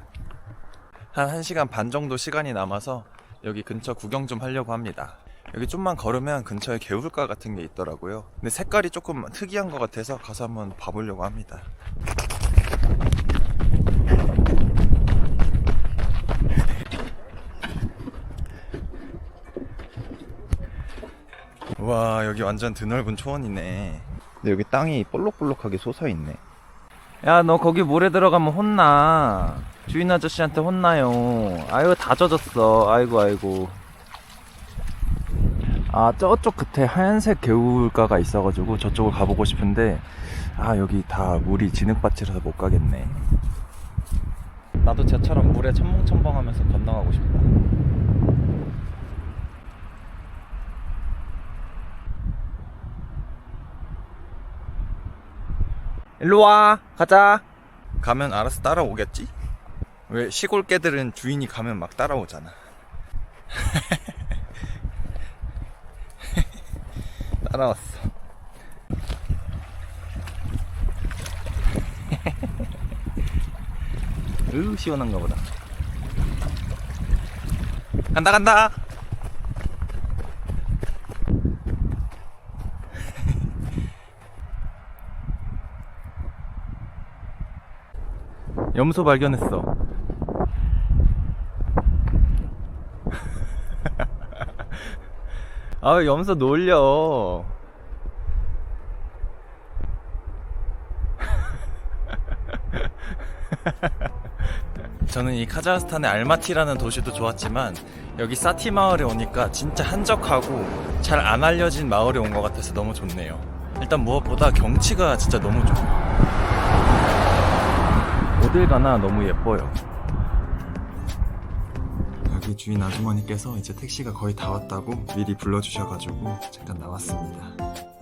한 1시간 반 정도 시간이 남아서 여기 근처 구경 좀 하려고 합니다. 여기 좀만 걸으면 근처에 개울가 같은 게 있더라고요. 근데 색깔이 조금 특이한 것 같아서 가서 한번 봐보려고 합니다. 여기 완전 드넓은 초원이네. 근데 여기 땅이 볼록볼록하게 솟아있네. 야, 너 거기 물에 들어가면 혼나. 주인 아저씨한테 혼나요. 아유, 다 젖었어. 아이고, 아이고. 아, 저쪽 끝에 하얀색 개울가가 있어가지고 저쪽을 가보고 싶은데, 아, 여기 다 물이 진흙밭이라서 못 가겠네. 나도 쟤처럼 물에 첨벙첨벙하면서 건너가고 싶다. 일로와, 가자. 가면 알아서 따라오겠지? 왜 시골 개들은 주인이 가면 막 따라오잖아. 따라왔어. 시원한가 보다. 간다 간다. 염소 발견했어. 아, 염소 놀려. 저는 이 카자흐스탄의 알마티라는 도시도 좋았지만 여기 사티 마을에 오니까 진짜 한적하고 잘 안 알려진 마을에 온 것 같아서 너무 좋네요. 일단 무엇보다 경치가 진짜 너무 좋아요. 어딜 가나 너무 예뻐요. 여기 주인 아주머니께서 이제 택시가 거의 다 왔다고 미리 불러주셔가지고 잠깐 나왔습니다.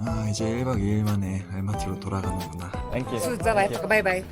아, 이제 1박 2일 만에 알마티로 돌아가는구나. 땡큐. 바이바이.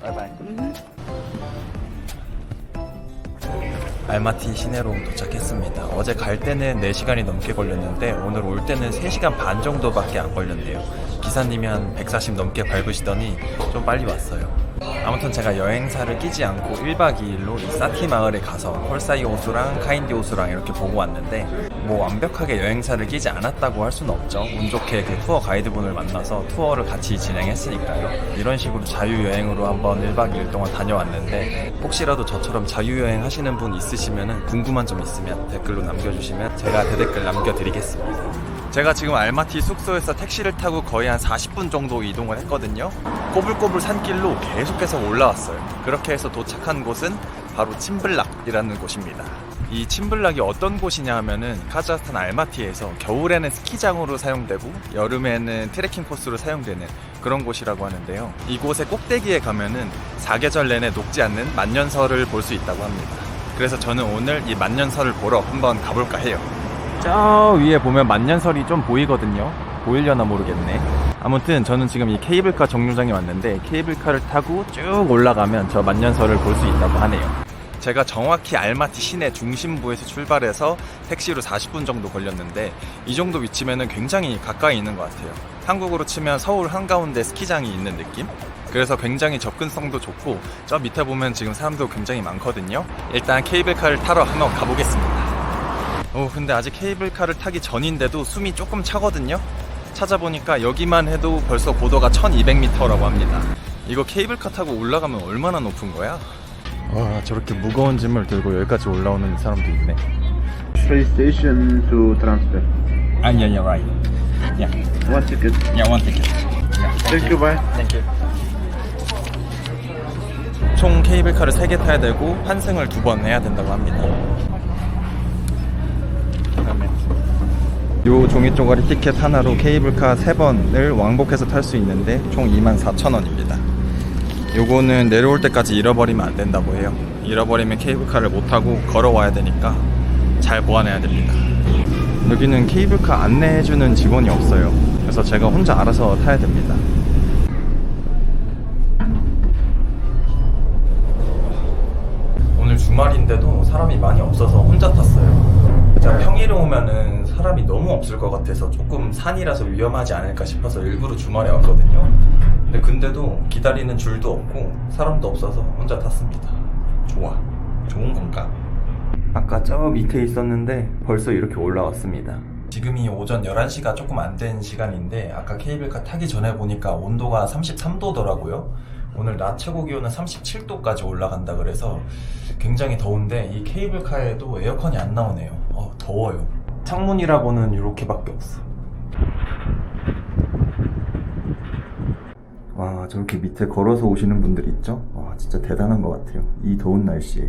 알마티 시내로 도착했습니다. 어제 갈 때는 4시간이 넘게 걸렸는데 오늘 올 때는 3시간 반 정도밖에 안 걸렸네요. 기사님이 한 140 넘게 밟으시더니 좀 빨리 왔어요. 아무튼 제가 여행사를 끼지 않고 1박 2일로 이 사티 마을에 가서 펄사이 호수랑 카인디 호수랑 이렇게 보고 왔는데 뭐 완벽하게 여행사를 끼지 않았다고 할 수는 없죠. 운 좋게 그 투어 가이드분을 만나서 투어를 같이 진행했으니까요. 이런 식으로 자유여행으로 한번 1박 2일 동안 다녀왔는데 혹시라도 저처럼 자유여행 하시는 분 있으시면 궁금한 점 있으면 댓글로 남겨주시면 제가 대댓글 남겨드리겠습니다. 제가 지금 알마티 숙소에서 택시를 타고 거의 한 40분 정도 이동을 했거든요. 꼬불꼬불 산길로 계속해서 올라왔어요. 그렇게 해서 도착한 곳은 바로 침블락이라는 곳입니다. 이 침블락이 어떤 곳이냐 하면은 카자흐스탄 알마티에서 겨울에는 스키장으로 사용되고 여름에는 트레킹 코스로 사용되는 그런 곳이라고 하는데요. 이곳의 꼭대기에 가면은 사계절 내내 녹지 않는 만년설을 볼 수 있다고 합니다. 그래서 저는 오늘 이 만년설을 보러 한번 가볼까 해요. 저 위에 보면 만년설이 좀 보이거든요. 보이려나 모르겠네. 아무튼 저는 지금 이 케이블카 정류장에 왔는데 케이블카를 타고 쭉 올라가면 저 만년설을 볼 수 있다고 하네요. 제가 정확히 알마티 시내 중심부에서 출발해서 택시로 40분 정도 걸렸는데 이 정도 위치면은 굉장히 가까이 있는 것 같아요. 한국으로 치면 서울 한가운데 스키장이 있는 느낌? 그래서 굉장히 접근성도 좋고 저 밑에 보면 지금 사람도 굉장히 많거든요. 일단 케이블카를 타러 한번 가보겠습니다. 근데 아직 케이블카를 타기 전인데도 숨이 조금 차거든요. 찾아보니까 여기만 해도 벌써 고도가 1200m라고 합니다. 이거 케이블카 타고 올라가면 얼마나 높은 거야? 와, 저렇게 무거운 짐을 들고 여기까지 올라오는 사람도 있네. Train station to transfer. Yeah, right. Yeah. One ticket. Yeah, one ticket. Thank you, bye. Thank you. 총 케이블카를 3개 타야 되고 환승을 2번 해야 된다고 합니다. 요 종이 쪼가리 티켓 하나로 케이블카 3번을 왕복해서 탈 수 있는데 총 24,000원입니다. 요거는 내려올 때까지 잃어버리면 안 된다고 해요. 잃어버리면 케이블카를 못 타고 걸어와야 되니까 잘 보완해야 됩니다. 여기는 케이블카 안내해주는 직원이 없어요. 그래서 제가 혼자 알아서 타야 됩니다. 오늘 주말인데도 사람이 많이 없어서 혼자 탔어요. 제가 평일에 오면은 사람이 너무 없을 것 같아서 조금 산이라서 위험하지 않을까 싶어서 일부러 주말에 왔거든요. 근데도 기다리는 줄도 없고 사람도 없어서 혼자 탔습니다. 좋아. 좋은 건가? 아까 저 밑에 있었는데 벌써 이렇게 올라왔습니다. 지금이 오전 11시가 조금 안 된 시간인데 아까 케이블카 타기 전에 보니까 온도가 33도더라고요. 오늘 낮 최고 기온은 37도까지 올라간다 그래서 굉장히 더운데 이 케이블카에도 에어컨이 안 나오네요. 더워요. 창문이라고는 이렇게밖에 없어. 와, 저렇게 밑에 걸어서 오시는 분들 있죠? 와, 진짜 대단한 것 같아요. 이 더운 날씨에.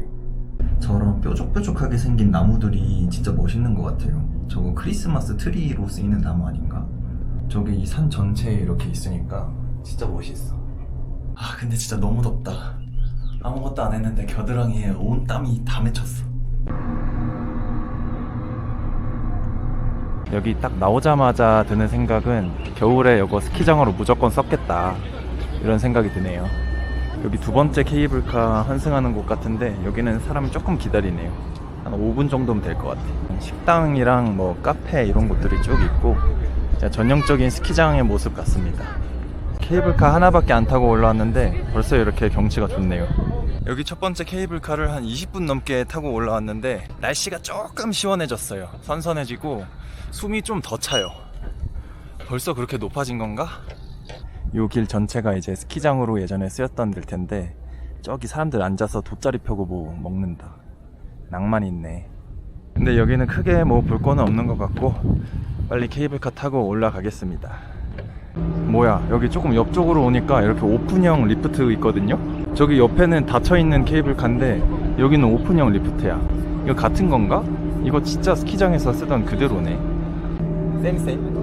저런 뾰족뾰족하게 생긴 나무들이 진짜 멋있는 것 같아요. 저거 크리스마스 트리로 쓰이는 나무 아닌가? 저게 이 산 전체에 이렇게 있으니까 진짜 멋있어. 아, 근데 진짜 너무 덥다. 아무것도 안 했는데 겨드랑이에 온 땀이 다 맺혔어. 여기 딱 나오자마자 드는 생각은 겨울에 이거 스키장으로 무조건 썼겠다 이런 생각이 드네요. 여기 두 번째 케이블카 환승하는 곳 같은데 여기는 사람이 조금 기다리네요. 한 5분 정도면 될 것 같아요. 식당이랑 뭐 카페 이런 곳들이 쭉 있고 진짜 전형적인 스키장의 모습 같습니다. 케이블카 하나밖에 안 타고 올라왔는데 벌써 이렇게 경치가 좋네요. 여기 첫 번째 케이블카를 한 20분 넘게 타고 올라왔는데 날씨가 조금 시원해졌어요. 선선해지고 숨이 좀 더 차요. 벌써 그렇게 높아진 건가? 요 길 전체가 이제 스키장으로 예전에 쓰였던 들 텐데 저기 사람들 앉아서 돗자리 펴고 뭐 먹는다. 낭만이 있네. 근데 여기는 크게 뭐 볼 거는 없는 것 같고 빨리 케이블카 타고 올라가겠습니다. 뭐야, 여기 조금 옆쪽으로 오니까 이렇게 오픈형 리프트 있거든요. 저기 옆에는 닫혀있는 케이블카인데 여기는 오픈형 리프트야. 이거 같은 건가? 이거 진짜 스키장에서 쓰던 그대로네. 쌤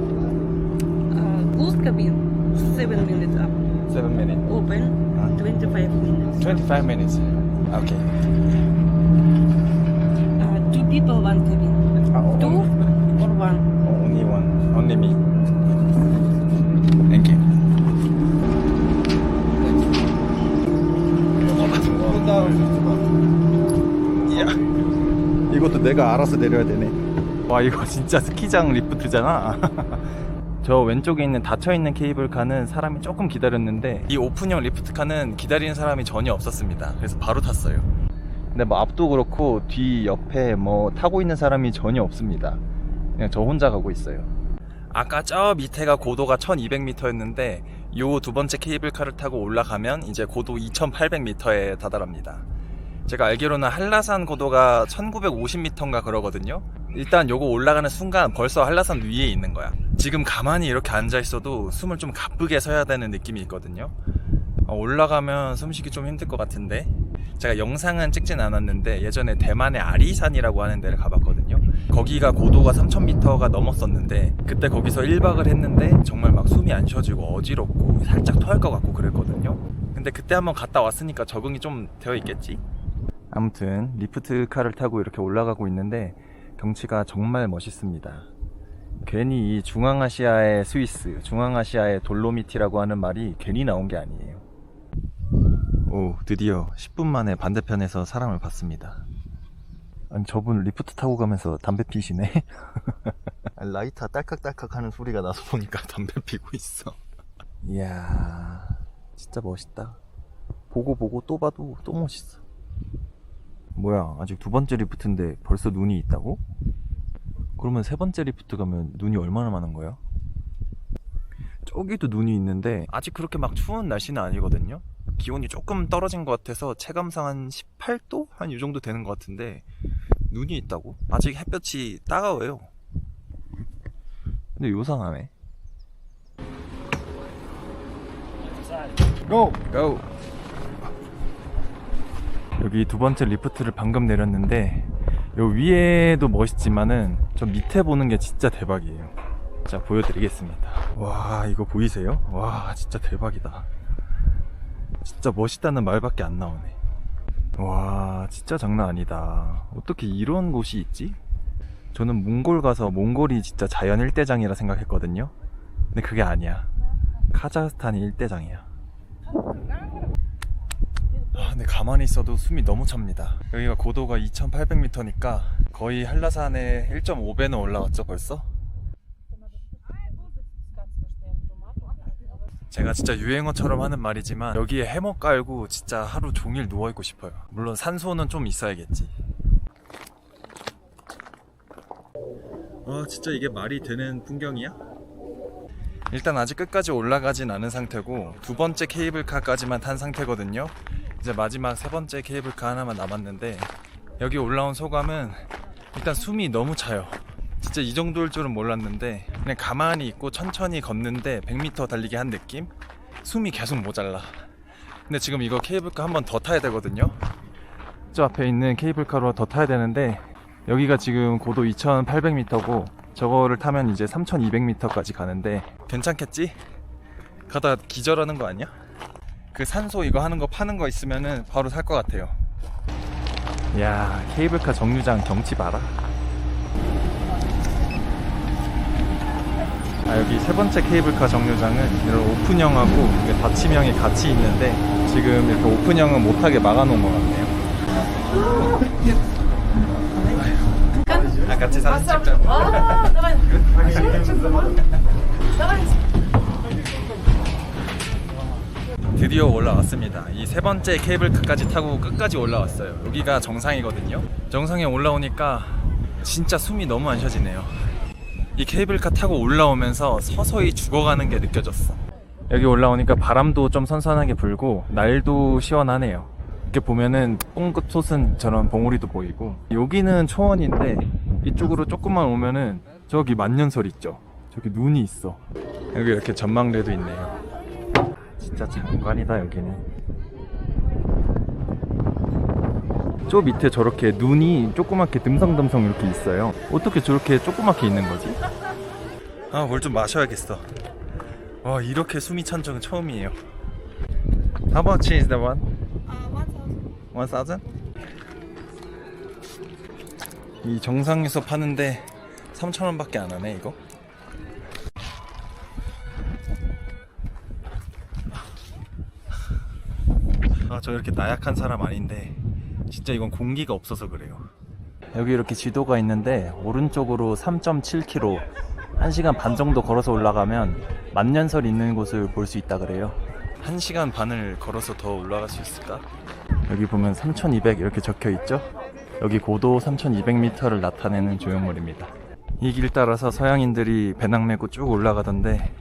Closed cabin, 7 minutes up. 7 minutes. Open, 25 minutes. 25 minutes. Okay. 2 people, 1 cabin. 2 or 1? Only one. Only me. Thank you. 이것도 내가 알아서 내려야 되네. 와, 이거 진짜 스키장 리프트잖아. 저 왼쪽에 있는 닫혀있는 케이블카는 사람이 조금 기다렸는데 이 오픈형 리프트카는 기다리는 사람이 전혀 없었습니다. 그래서 바로 탔어요. 근데 뭐 앞도 그렇고 뒤 옆에 뭐 타고 있는 사람이 전혀 없습니다. 그냥 저 혼자 가고 있어요. 아까 저 밑에가 고도가 1200m였는데 요 두 번째 케이블카를 타고 올라가면 이제 고도 2800m에 다다릅니다. 제가 알기로는 한라산 고도가 1950m인가 그러거든요. 일단 요거 올라가는 순간 벌써 한라산 위에 있는 거야. 지금 가만히 이렇게 앉아있어도 숨을 좀 가쁘게 서야 되는 느낌이 있거든요. 올라가면 숨쉬기 좀 힘들 것 같은데. 제가 영상은 찍진 않았는데 예전에 대만의 아리산이라고 하는 데를 가봤거든요. 거기가 고도가 3000m가 넘었었는데 그때 거기서 1박을 했는데 정말 막 숨이 안 쉬어지고 어지럽고 살짝 토할 것 같고 그랬거든요. 근데 그때 한번 갔다 왔으니까 적응이 좀 되어 있겠지? 아무튼 리프트카를 타고 이렇게 올라가고 있는데 경치가 정말 멋있습니다. 괜히 이 중앙아시아의 스위스, 중앙아시아의 돌로미티라고 하는 말이 괜히 나온 게 아니에요. 오, 드디어 10분 만에 반대편에서 사람을 봤습니다. 아니, 저분 리프트 타고 가면서 담배 피시네. 라이터 딸깍딸깍 하는 소리가 나서 보니까 담배 피고 있어. 이야, 진짜 멋있다. 보고 또 봐도 또 멋있어. 뭐야, 아직 두 번째 리프트인데 벌써 눈이 있다고? 그러면 세 번째 리프트 가면 눈이 얼마나 많은 거야? 저기도 눈이 있는데 아직 그렇게 막 추운 날씨는 아니거든요. 기온이 조금 떨어진 것 같아서 체감상 한 18도? 한 이 정도 되는 것 같은데 눈이 있다고? 아직 햇볕이 따가워요. 근데 요상하네. Go! Go! 여기 두 번째 리프트를 방금 내렸는데 요 위에도 멋있지만은 저 밑에 보는 게 진짜 대박이에요. 자, 보여드리겠습니다. 와, 이거 보이세요? 와, 진짜 대박이다. 진짜 멋있다는 말밖에 안 나오네. 와, 진짜 장난 아니다. 어떻게 이런 곳이 있지? 저는 몽골 가서 몽골이 진짜 자연 일대장이라 생각했거든요. 근데 그게 아니야. 카자흐스탄이 일대장이야. 근데 가만히 있어도 숨이 너무 찹니다. 여기가 고도가 2800m니까 거의 한라산의 1.5배는 올라왔죠 벌써? 제가 진짜 유행어처럼 하는 말이지만 여기에 해먹 깔고 진짜 하루 종일 누워있고 싶어요. 물론 산소는 좀 있어야겠지. 진짜 이게 말이 되는 풍경이야? 일단 아직 끝까지 올라가진 않은 상태고 두 번째 케이블카까지만 탄 상태거든요. 이제 마지막 세 번째 케이블카 하나만 남았는데 여기 올라온 소감은 일단 숨이 너무 차요. 진짜 이 정도일 줄은 몰랐는데 그냥 가만히 있고 천천히 걷는데 100m 달리기 한 느낌? 숨이 계속 모자라. 근데 지금 이거 케이블카 한 번 더 타야 되거든요. 저 앞에 있는 케이블카로 더 타야 되는데 여기가 지금 고도 2800m고 저거를 타면 이제 3200m까지 가는데 괜찮겠지? 가다 기절하는 거 아니야? 그 산소 이거 하는 거 파는 거 있으면은 바로 살 것 같아요. 야, 케이블카 정류장 경치 봐라. 여기 세 번째 케이블카 정류장은 이런 오픈형하고 이게 닫힘형이 같이 있는데 지금 이렇게 오픈형은 못하게 막아놓은 것 같네요. 같이 사진 찍자. 드디어 올라왔습니다. 이 세 번째 케이블카까지 타고 끝까지 올라왔어요. 여기가 정상이거든요. 정상에 올라오니까 진짜 숨이 너무 안 쉬어지네요. 이 케이블카 타고 올라오면서 서서히 죽어가는 게 느껴졌어. 여기 올라오니까 바람도 좀 선선하게 불고 날도 시원하네요. 이렇게 보면은 뽕긋 솟은 저런 봉우리도 보이고 여기는 초원인데 이쪽으로 조금만 오면은 저기 만년설 있죠. 저기 눈이 있어. 여기 이렇게 전망대도 있네요. 진짜 장관이다 여기는. 저 밑에 저렇게 눈이 조그맣게 듬성듬성 이렇게 있어요. 어떻게 저렇게 조그맣게 있는 거지? 아, 뭘 좀 마셔야겠어. 와, 이렇게 숨이 찬 적은 처음이에요. How much is that one? 1,000? 이 정상에서 파는데 3,000원밖에 안 하네 이거. 아, 저 이렇게 나약한 사람 아닌데 진짜 이건 공기가 없어서 그래요. 여기 이렇게 지도가 있는데 오른쪽으로 3.7km 1시간 반 정도 걸어서 올라가면 만년설 있는 곳을 볼 수 있다 그래요. 1시간 반을 걸어서 더 올라갈 수 있을까? 여기 보면 3200 이렇게 적혀 있죠? 여기 고도 3200m를 나타내는 조형물입니다. 이 길 따라서 서양인들이 배낭 메고 쭉 올라가던데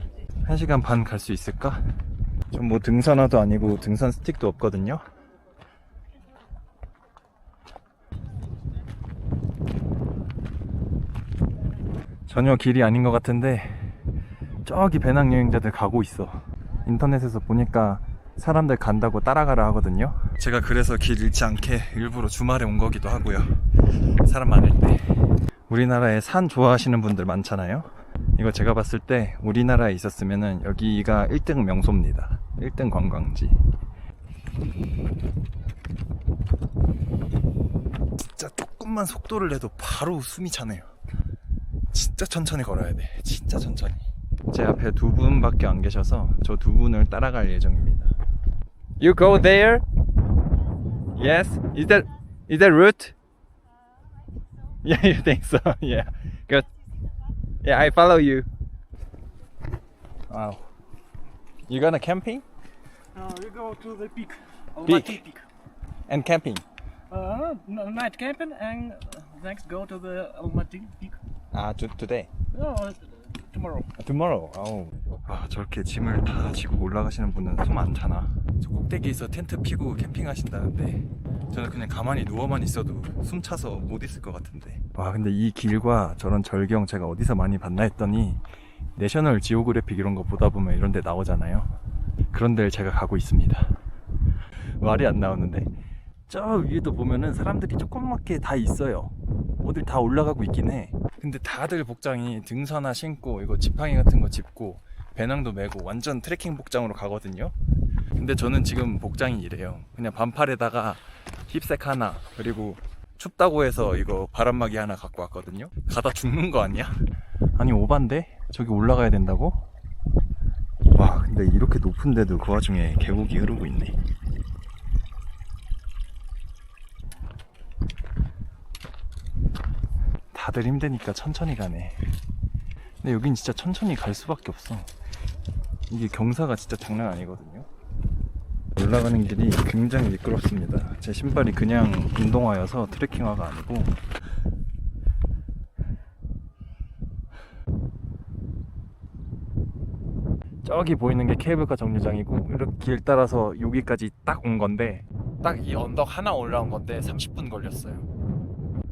1시간 반 갈 수 있을까? 좀 뭐 등산화도 아니고 등산 스틱도 없거든요. 전혀 길이 아닌 것 같은데 저기 배낭여행자들 가고 있어. 인터넷에서 보니까 사람들 간다고 따라가라 하거든요. 제가 그래서 길 잃지 않게 일부러 주말에 온 거기도 하고요. 사람 많을 때. 우리나라에 산 좋아하시는 분들 많잖아요. 이거 제가 봤을 때 우리나라에 있었으면은 여기가 1등 명소입니다. 1등 관광지. 진짜 조금만 속도를 내도 바로 숨이 차네요. 진짜 천천히 걸어야 돼. 진짜 천천히. 제 앞에 두 분밖에 안 계셔서 저 두 분을 따라갈 예정입니다. You go there? Yes? Is that route? Yeah, you think so? Yeah. Good. Yeah, I follow you. Wow. You gonna camping? We go to the peak. Peak. And camping? Night camping and next go to the Almaty peak. Today? No, tomorrow. Tomorrow. 저렇게 짐을 다 지고 올라가시는 분은 숨 안 차나? 저 꼭대기에서 텐트 피고 캠핑하신다는데 저는 그냥 가만히 누워만 있어도 숨 차서 못 있을 것 같은데. 와, 근데 이 길과 저런 절경 제가 어디서 많이 봤나 했더니 내셔널 지오그래픽 이런 거 보다 보면 이런 데 나오잖아요. 그런 데를 제가 가고 있습니다. 말이 안 나오는데 저 위에도 보면은 사람들이 조그맣게 다 있어요. 어딜 다 올라가고 있긴 해. 근데 다들 복장이 등산화 신고 이거 지팡이 같은 거 짚고 배낭도 메고 완전 트레킹 복장으로 가거든요. 근데 저는 지금 복장이 이래요. 그냥 반팔에다가 힙색 하나 그리고 춥다고 해서 이거 바람막이 하나 갖고 왔거든요. 가다 죽는 거 아니야? 아니 오반데? 저기 올라가야 된다고? 와, 근데 이렇게 높은데도 그 와중에 계곡이 흐르고 있네. 다들 힘드니까 천천히 가네. 근데 여긴 진짜 천천히 갈 수밖에 없어. 이게 경사가 진짜 장난 아니거든요. 올라가는 길이 굉장히 미끄럽습니다. 제 신발이 그냥 운동화여서 트레킹화가 아니고. 저기 보이는 게 케이블카 정류장이고 이렇게 길 따라서 여기까지 딱 온 건데 딱 이 언덕 하나 올라온 건데 30분 걸렸어요.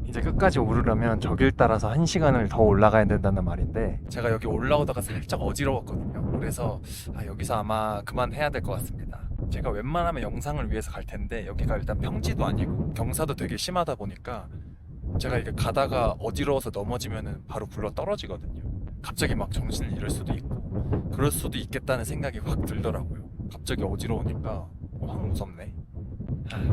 이제 끝까지 오르려면 저 길 따라서 1시간을 더 올라가야 된다는 말인데 제가 여기 올라오다가 살짝 어지러웠거든요. 그래서 여기서 아마 그만해야 될 것 같습니다. 제가 웬만하면 영상을 위해서 갈 텐데 여기가 일단 평지도 아니고 경사도 되게 심하다 보니까 제가 이게 가다가 어지러워서 넘어지면은 바로 굴러 떨어지거든요. 갑자기 막 정신을 잃을 수도 있고 그럴 수도 있겠다는 생각이 확 들더라고요. 갑자기 어지러우니까 확 무섭네.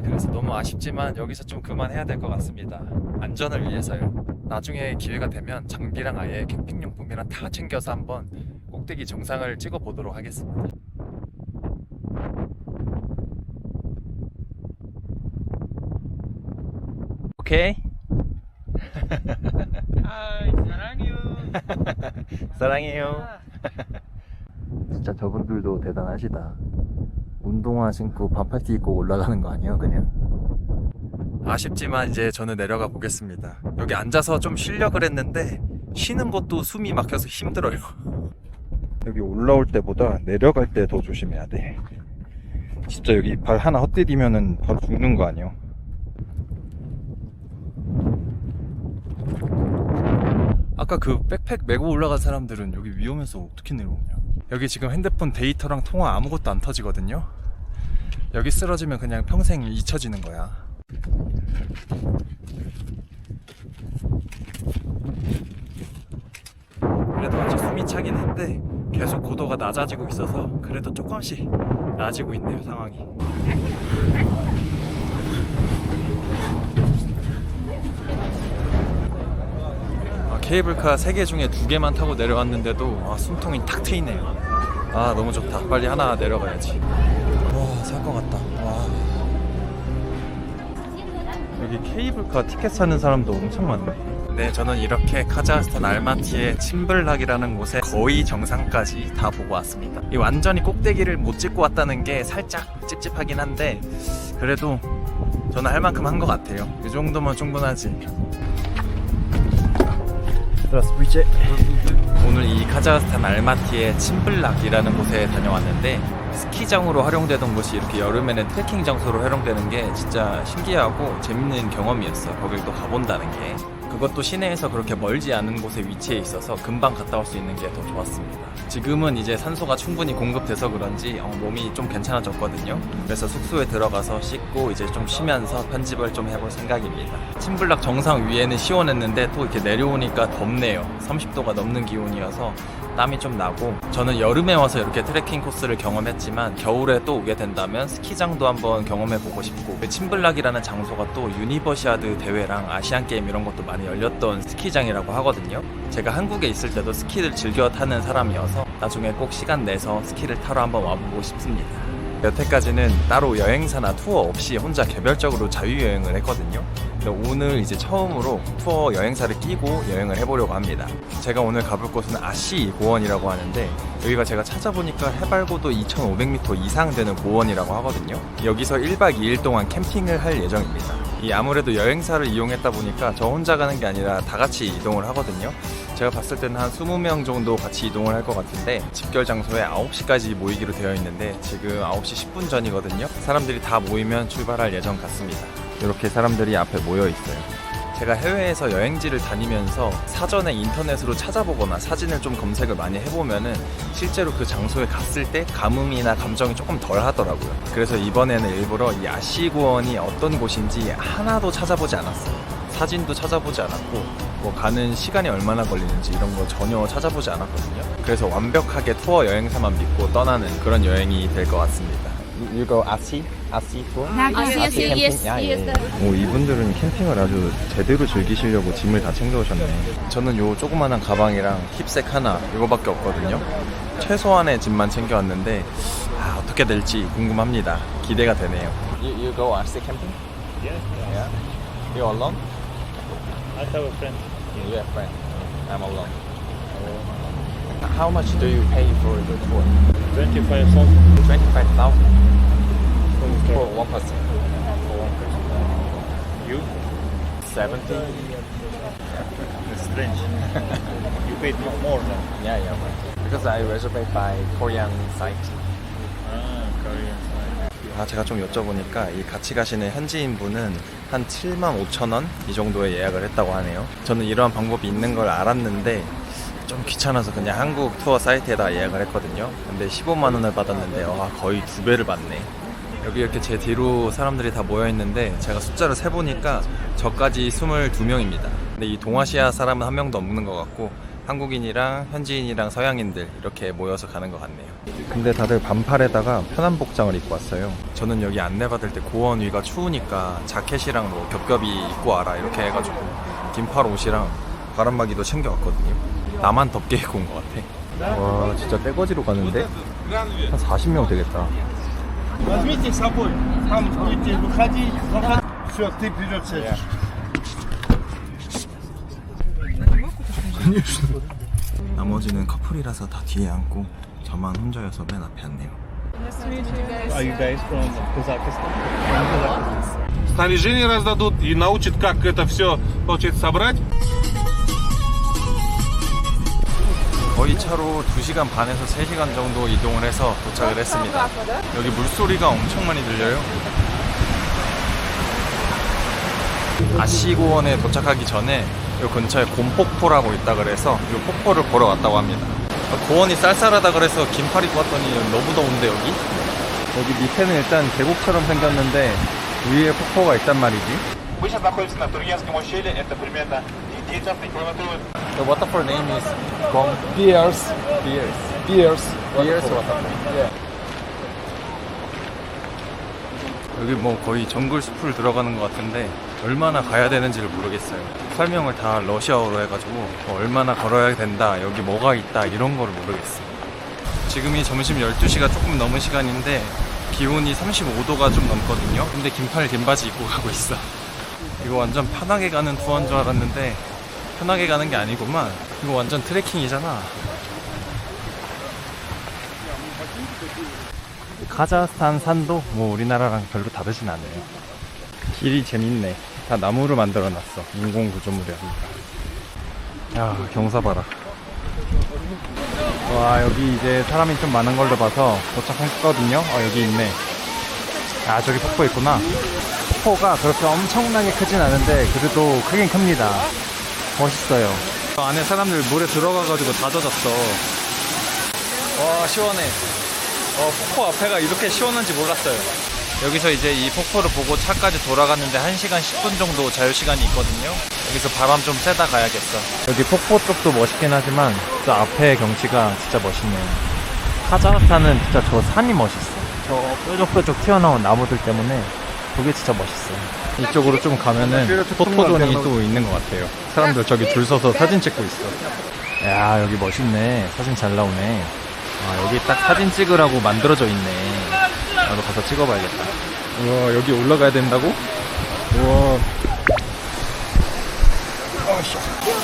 그래서 너무 아쉽지만 여기서 좀 그만해야 될 것 같습니다. 안전을 위해서요. 나중에 기회가 되면 장비랑 아예 캠핑용품이랑 다 챙겨서 한번 꼭대기 정상을 찍어 보도록 하겠습니다. 오케이. 사랑해요. 진짜 저분들도 대단하시다. 운동화 신고 반팔티 입고 올라가는 거 아니에요 그냥? 아쉽지만 이제 저는 내려가 보겠습니다. 여기 앉아서 좀 쉬려고 했는데 쉬는 것도 숨이 막혀서 힘들어요. 여기 올라올 때보다 내려갈 때 더 조심해야 돼. 진짜 여기 발 하나 헛디디면은 바로 죽는 거 아니에요? 아까 그 백팩 메고 올라간 사람들은 여기 위험해서 어떻게 내려오냐. 여기 지금 핸드폰 데이터랑 통화 아무것도 안 터지거든요. 여기 쓰러지면 그냥 평생 잊혀지는 거야. 그래도 아직 숨이 차긴 한데 계속 고도가 낮아지고 있어서 그래도 조금씩 나아지고 있네요 상황이. 케이블카 3개 중에 2개만 타고 내려왔는데도 숨통이 탁 트이네요. 너무 좋다. 빨리 하나 내려가야지. 와, 살 것 같다. 와. 여기 케이블카 티켓 사는 사람도 엄청 많네. 네, 저는 이렇게 카자흐스탄 알마티의 침블락이라는 곳에 거의 정상까지 다 보고 왔습니다. 이 완전히 꼭대기를 못 찍고 왔다는 게 살짝 찝찝하긴 한데 그래도 저는 할 만큼 한 것 같아요. 이 정도면 충분하지. 오늘 이 카자흐스탄 알마티의 침블락이라는 곳에 다녀왔는데 스키장으로 활용되던 곳이 이렇게 여름에는 트레킹 장소로 활용되는 게 진짜 신기하고 재밌는 경험이었어요. 거길 또 가본다는 게. 그것도 시내에서 그렇게 멀지 않은 곳에 위치해 있어서 금방 갔다 올 수 있는 게 더 좋았습니다. 지금은 이제 산소가 충분히 공급돼서 그런지 몸이 좀 괜찮아졌거든요. 그래서 숙소에 들어가서 씻고 이제 좀 쉬면서 편집을 좀 해볼 생각입니다. 침블락 정상 위에는 시원했는데 또 이렇게 내려오니까 덥네요. 30도가 넘는 기온이어서 땀이 좀 나고, 저는 여름에 와서 이렇게 트레킹 코스를 경험했지만 겨울에 또 오게 된다면 스키장도 한번 경험해보고 싶고, 그 침블락이라는 장소가 또 유니버시아드 대회랑 아시안게임 이런 것도 많이 열렸던 스키장이라고 하거든요. 제가 한국에 있을 때도 스키를 즐겨 타는 사람이어서 나중에 꼭 시간 내서 스키를 타러 한번 와보고 싶습니다. 여태까지는 따로 여행사나 투어 없이 혼자 개별적으로 자유여행을 했거든요. 근데 오늘 이제 처음으로 투어 여행사를 끼고 여행을 해보려고 합니다. 제가 오늘 가볼 곳은 아시 고원이라고 하는데, 여기가 제가 찾아보니까 해발고도 2500m 이상 되는 고원이라고 하거든요. 여기서 1박 2일 동안 캠핑을 할 예정입니다. 아무래도 여행사를 이용했다 보니까 저 혼자 가는 게 아니라 다 같이 이동을 하거든요. 제가 봤을 때는 한 20명 정도 같이 이동을 할 것 같은데, 집결 장소에 9시까지 모이기로 되어 있는데 지금 9시 10분 전이거든요. 사람들이 다 모이면 출발할 예정 같습니다. 이렇게 사람들이 앞에 모여 있어요. 제가 해외에서 여행지를 다니면서 사전에 인터넷으로 찾아보거나 사진을 좀 검색을 많이 해보면은 실제로 그 장소에 갔을 때 감흥이나 감정이 조금 덜 하더라고요. 그래서 이번에는 일부러 이 아시고원이 어떤 곳인지 하나도 찾아보지 않았어요. 사진도 찾아보지 않았고, 뭐 가는 시간이 얼마나 걸리는지 이런 거 전혀 찾아보지 않았거든요. 그래서 완벽하게 투어 여행사만 믿고 떠나는 그런 여행이 될 것 같습니다. You go 아시 투어? Yes. 오, 이분들은 캠핑을 아주 제대로 즐기시려고 짐을 다 챙겨오셨네. 저는 요 조그만한 가방이랑 힙색 하나 이거밖에 없거든요. 최소한의 짐만 챙겨왔는데 어떻게 될지 궁금합니다. 기대가 되네요. You go RC camping? Yeah. You alone? I have a friend. You have friend. I'm alone. How much do you pay for the tour? 25,000. 25,000 for one person. You? 70. It's strange. You paid more now. Yeah, right. Because I reserved by Korean site. Korean side. 제가 좀 여쭤보니까 이 같이 가시는 현지인 분은 한 75,000원 이 정도에 예약을 했다고 하네요. 저는 이러한 방법이 있는 걸 알았는데 좀 귀찮아서 그냥 한국 투어 사이트에다 예약을 했거든요. 근데 15만 원을 받았는데 거의 2배를 받네. 여기 이렇게 제 뒤로 사람들이 다 모여 있는데 제가 숫자를 세보니까 저까지 22명입니다. 근데 이 동아시아 사람은 한 명도 없는 것 같고 한국인이랑 현지인이랑 서양인들 이렇게 모여서 가는 것 같네요. 근데 다들 반팔에다가 편한 복장을 입고 왔어요. 저는 여기 안내받을 때 고원 위가 추우니까 자켓이랑 뭐 겹겹이 입고 와라 이렇게 해가지고 긴팔 옷이랑 바람막이도 챙겨왔거든요. 나만 덥게 입고 온 것 같아. 와 진짜 떼거지로 가는데? 한 40명 되겠다. Возьмите с собой. Там будете выходить. Все, ты вперед сядешь. 나머지는 커플이라서 다 뒤에 앉고 저만 혼자여서 맨 앞에 앉네요. Are you guys from Kazakhstan? Снаряжение раздадут и научат, как это все, получается, собрать. 거의 차로 2시간 반에서 3시간 정도 이동을 해서 도착을 했습니다. 여기 물소리가 엄청 많이 들려요. 아시고원에 도착하기 전에 이 근처에 곰폭포라고 있다 그래서 이 폭포를 보러 왔다고 합니다. 고원이 쌀쌀하다 그래서 긴팔 입고 왔더니 너무 더운데 여기 밑에는 일단 계곡처럼 생겼는데 위에 폭포가 있단 말이지. Мы сейчас находимся на Тургенском ущелье, это примерно 9 километров. The waterfall name is Gong Pierce waterfall. Yeah. 여기 뭐 거의 정글 숲을 들어가는 것 같은데 얼마나 가야 되는지를 모르겠어요. 설명을 다 러시아어로 해가지고 얼마나 걸어야 된다, 여기 뭐가 있다 이런 거를 모르겠어요. 지금이 점심 12시가 조금 넘은 시간인데 기온이 35도가 좀 넘거든요. 근데 긴팔 긴바지 입고 가고 있어. 이거 완전 편하게 가는 투어인 줄 알았는데 편하게 가는 게 아니구만. 이거 완전 트레킹이잖아. 카자흐스탄 산도 뭐 우리나라랑 별로 다르진 않아요. 길이 재밌네. 다 나무로 만들어놨어. 인공 구조물이라니까. 야 경사 봐라. 와 여기 이제 사람이 좀 많은 걸로 봐서 도착했거든요. 여기 있네. 저기 폭포 있구나. 폭포가 그렇게 엄청나게 크진 않은데 그래도 크긴 큽니다. 멋있어요. 안에 사람들 물에 들어가가지고 다 젖었어. 와 시원해. 폭포 앞에가 이렇게 시원한지 몰랐어요. 여기서 이제 이 폭포를 보고 차까지 돌아갔는데 1시간 10분 정도 자유시간이 있거든요. 여기서 바람 좀 쐬다 가야겠어. 여기 폭포 쪽도 멋있긴 하지만 저 앞에 경치가 진짜 멋있네요. 카자흐스탄은 진짜 저 산이 멋있어. 저 뾰족뾰족 튀어나온 나무들 때문에 그게 진짜 멋있어요. 이쪽으로 좀 가면은 포토존이 또 있는 것 같아요. 사람들 저기 줄 서서 사진 찍고 있어. 야 여기 멋있네. 사진 잘 나오네. 여기 딱 사진 찍으라고 만들어져 있네. 나도 가서 찍어봐야겠다. 우와 여기 올라가야 된다고? 우와.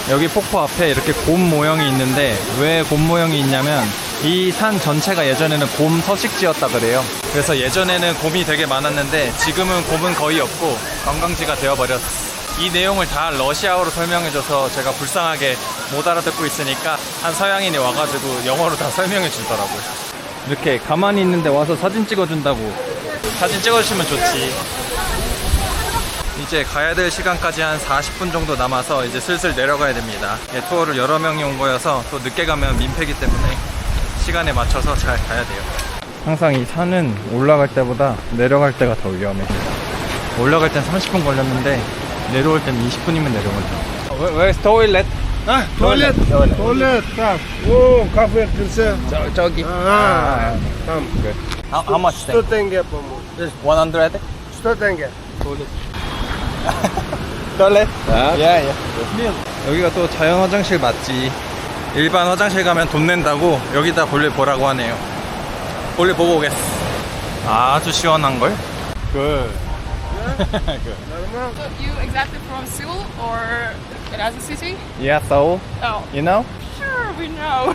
여기 폭포 앞에 이렇게 곰 모형이 있는데 왜 곰 모형이 있냐면 이 산 전체가 예전에는 곰 서식지였다 그래요. 그래서 예전에는 곰이 되게 많았는데 지금은 곰은 거의 없고 관광지가 되어버렸어. 이 내용을 다 러시아어로 설명해줘서 제가 불쌍하게 못 알아듣고 있으니까 한 서양인이 와가지고 영어로 다 설명해 주더라고요. 이렇게 가만히 있는데 와서 사진 찍어준다고. 사진 찍어주시면 좋지. 이제 가야 될 시간까지 한 40분 정도 남아서 이제 슬슬 내려가야 됩니다. 투어를 여러 명이 온 거여서 또 늦게 가면 민폐기 때문에 시간에 맞춰서 잘 가야 돼요. 항상 이 산은 올라갈 때보다 내려갈 때가 더 위험해. 올라갈 땐 30분 걸렸는데 내려올 땐 20분이면 내려오죠. Where's toilet? Туалет, так. О, кафе открылся. 저기. Там. How much? 100 тенге, по-моему. 100? 100 тенге. toilet? Yeah. 여기가 또 자연 화장실 맞지. 일반 화장실 가면 돈 낸다고 여기다 볼일 보라고 하네요. 볼일 보고 오겠어. 아주 시원한 걸. Good. You exactly from Seoul or Gaza City? Yeah, Seoul. Oh, You know? sure, we know.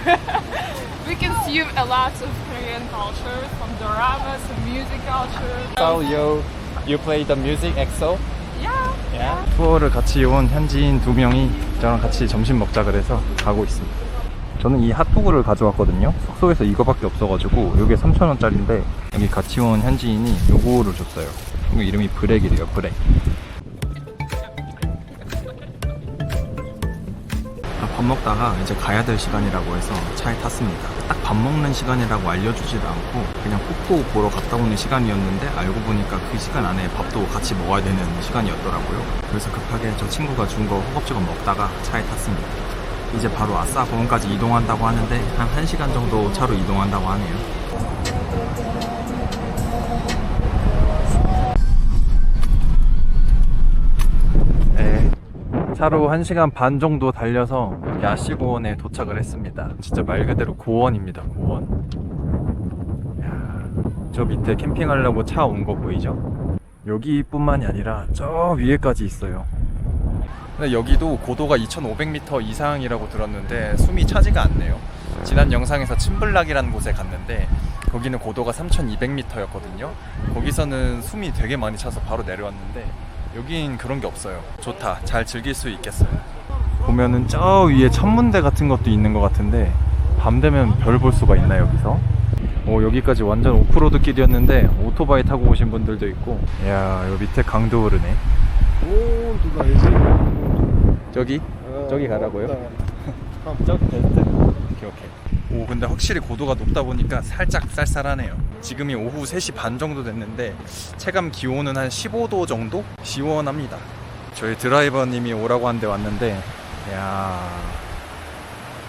We consume a lot of Korean culture, from doramas to music culture. So you play the music EXO? Yeah. 투어를 같이 온 현지인 2명이 저랑 같이 점심 먹자 그래서 가고 있습니다. 저는 이 핫도그를 가져왔거든요. 숙소에서 이거밖에 없어가지고 이게 3,000원짜리인데 여기 같이 온 현지인이 요거를 줬어요. 이거 이름이 브렉이래요. 브렉. 밥 먹다가 이제 가야 될 시간이라고 해서 차에 탔습니다. 딱 밥 먹는 시간이라고 알려주지도 않고 그냥 폭포 보러 갔다 오는 시간이었는데 알고 보니까 그 시간 안에 밥도 같이 먹어야 되는 시간이었더라고요. 그래서 급하게 저 친구가 준 거 허겁지겁 먹다가 차에 탔습니다. 이제 바로 아싸 공원까지 이동한다고 하는데 한 1시간 정도 차로 이동한다고 하네요. 네, 차로 1시간 반 정도 달려서 야시고원에 도착을 했습니다. 진짜 말 그대로 고원입니다. 고원. 이야, 저 밑에 캠핑하려고 차 온 거 보이죠? 여기뿐만이 아니라 저 위에까지 있어요. 근데 여기도 고도가 2500m 이상이라고 들었는데 숨이 차지가 않네요. 지난 영상에서 침블락이라는 곳에 갔는데 거기는 고도가 3200m였거든요. 거기서는 숨이 되게 많이 차서 바로 내려왔는데 여긴 그런 게 없어요. 좋다. 잘 즐길 수 있겠어요. 보면은 저 위에 천문대 같은 것도 있는 것 같은데 밤 되면 별 볼 수가 있나 여기서? 여기까지 완전 오프로드 길이었는데 오토바이 타고 오신 분들도 있고. 이야, 여기 밑에 강도 흐르네. 오, 누가 알지? 저기 가라고요? 저기 베스트. 오케이. 근데 확실히 고도가 높다 보니까 살짝 쌀쌀하네요. 지금이 오후 3시 반 정도 됐는데 체감 기온은 한 15도 정도? 시원합니다. 저희 드라이버님이 오라고 한 데 왔는데, 이야,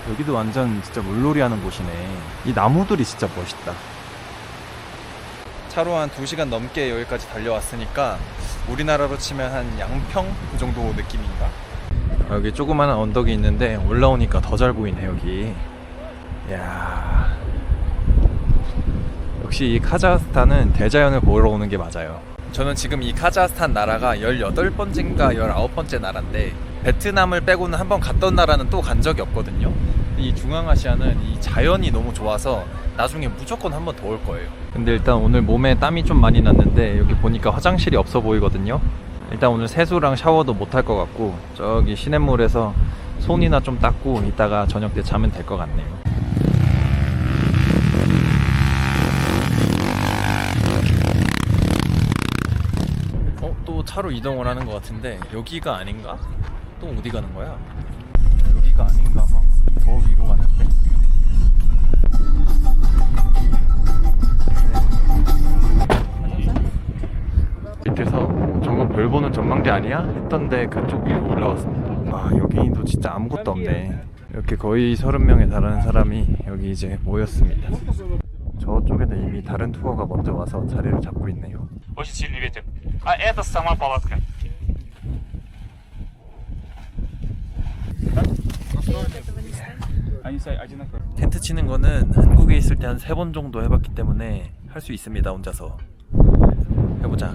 여기도 완전 진짜 물놀이 하는 곳이네. 이 나무들이 진짜 멋있다. 차로 한 2시간 넘게 여기까지 달려왔으니까 우리나라로 치면 한 양평? 그 정도 느낌인가? 여기 조그마한 언덕이 있는데 올라오니까 더 잘 보이네 여기. 이야, 역시 이 카자흐스탄은 대자연을 보러 오는 게 맞아요. 저는 지금 이 카자흐스탄 나라가 18번째인가 19번째 나라인데 베트남을 빼고는 한번 갔던 나라는 또 간 적이 없거든요. 이 중앙아시아는 이 자연이 너무 좋아서 나중에 무조건 한번 더 올 거예요. 근데 일단 오늘 몸에 땀이 좀 많이 났는데 여기 보니까 화장실이 없어 보이거든요. 일단 오늘 세수랑 샤워도 못 할 것 같고 저기 시냇물에서 손이나 좀 닦고 이따가 저녁 때 자면 될 것 같네요. 또 차로 이동을 하는 것 같은데 여기가 아닌가? 또 어디 가는 거야? 여기가 아닌가 봐. 더 위로 가는데? 밑에서 저거 별 보는 전망대 아니야? 했던데 그쪽 위로 올라왔습니다. 아, 여기도 진짜 아무것도 없네. 이렇게 거의 30명에 달하는 사람이 여기 이제 모였습니다. 저쪽에는 이미 다른 투어가 먼저 와서 자리를 잡고 있네요. 텐트 치는 거는 한국에 있을 때 한 3번 정도 해봤기 때문에 할 수 있습니다. 혼자서 해보자.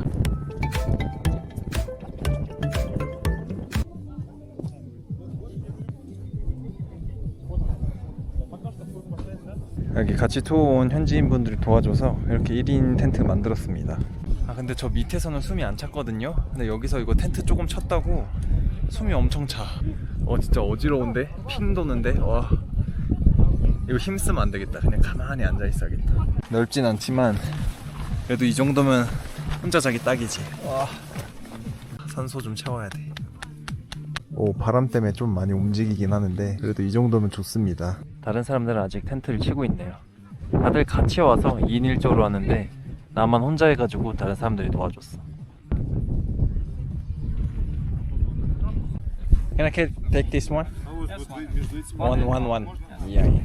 여기 같이 투어 온 현지인 분들이 도와줘서 이렇게 1인 텐트 만들었습니다. 아, 근데 저 밑에서는 숨이 안 찼거든요. 근데 여기서 이거 텐트 조금 쳤다고 숨이 엄청 차. 진짜 어지러운데? 핑 도는데? 와, 이거 힘쓰면 안 되겠다. 그냥 가만히 앉아 있어야겠다. 넓진 않지만 그래도 이 정도면 혼자 자기 딱이지. 와, 산소 좀 채워야 돼. 바람 때문에 좀 많이 움직이긴 하는데 그래도 이 정도면 좋습니다. 다른 사람들은 아직 텐트를 치고 있네요. 다들 같이 와서 2인 1조로 하는데 나만 혼자 해가지고 다른 사람들이 도와줬어. Can I take this one? One. Yeah.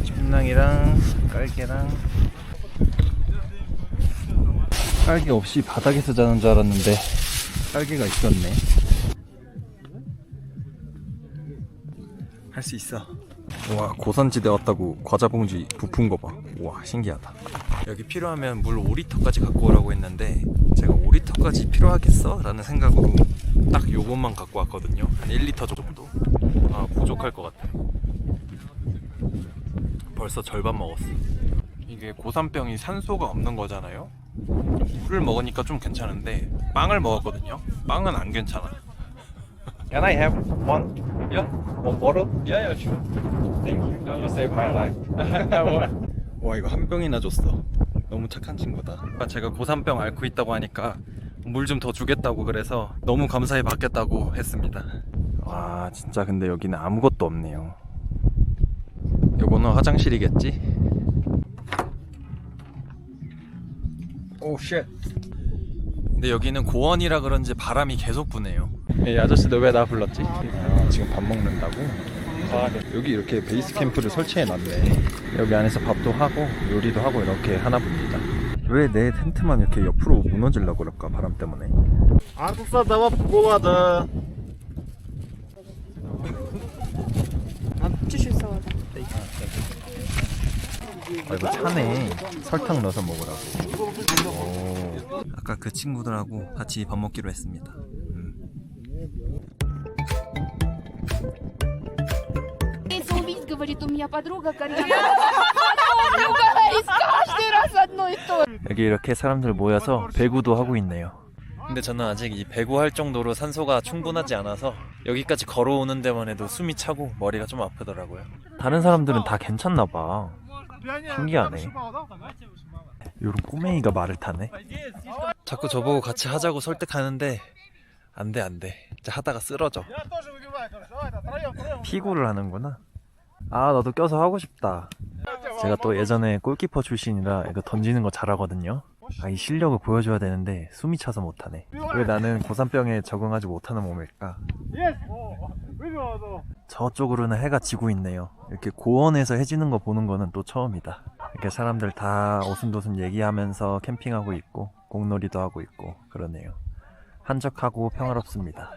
침낭이랑 깔개랑. 깔개 없이 바닥에서 자는 줄 알았는데 깔개가 있었네. 할 수 있어. 와, 고산지대 왔다고 과자 봉지 부푼 거 봐. 와, 신기하다. 여기 필요하면 물 5리터까지 갖고 오라고 했는데 제가 5리터까지 필요하겠어? 라는 생각으로 딱 요것만 갖고 왔거든요. 한 1리터 정도. 부족할 것 같아. 벌써 절반 먹었어. 이게 고산병이 산소가 없는 거잖아요. 물을 먹으니까 좀 괜찮은데 빵을 먹었거든요. 빵은 안 괜찮아. Can I have one? Yeah. One bottle? Yeah, sure. Thank you. You saved my life. 와, 이거 한 병이나 줬어. 너무 착한 친구다. 제가 고산병 앓고 있다고 하니까 물 좀 더 주겠다고 그래서 너무 감사히 받겠다고 했습니다. 와 진짜 근데 여기는 아무것도 없네요. 요거는 화장실이겠지? 오 쉣. 근데 여기는 고원이라 그런지 바람이 계속 부네요. 이 아저씨 너 왜 나 불렀지? 아, 지금 밥 먹는다고? 아, 네. 여기 이렇게 베이스 캠프를 설치해 놨네. 여기 안에서 밥도 하고 요리도 하고 이렇게 하나 봅니다. 왜 내 텐트만 이렇게 옆으로 무너지려고 그럴까, 바람 때문에. Артуса давай болады. 아, 이거 차네. 설탕 넣어서 먹으라고. 오. 아까 그 친구들하고 같이 밥 먹기로 했습니다. Говорит, у меня подруга кореянка. Каждый раз одно и то. 여기 이렇게 사람들 모여서 배구도 하고 있네요. 근데 저는 아직 이 배구할 정도로 산소가 충분하지 않아서 여기까지 걸어오는 데만 해도 숨이 차고 머리가 좀 아프더라고요. 다른 사람들은 다 괜찮나 봐. 신기하네. 요런 꼬맹이가 말을 타네. 자꾸 저보고 같이 하자고 설득하는데 안돼 진짜 하다가 쓰러져. 피구를 하는구나. 아 너도 껴서 하고 싶다. 제가 또 예전에 골키퍼 출신이라 이거 던지는 거 잘하거든요. 아, 이 실력을 보여줘야 되는데 숨이 차서 못하네. 왜 나는 고산병에 적응하지 못하는 몸일까? 저쪽으로는 해가 지고 있네요. 이렇게 고원에서 해 지는 거 보는 거는 또 처음이다. 이렇게 사람들 다 오순도순 얘기하면서 캠핑하고 있고 공놀이도 하고 있고 그러네요. 한적하고 평화롭습니다.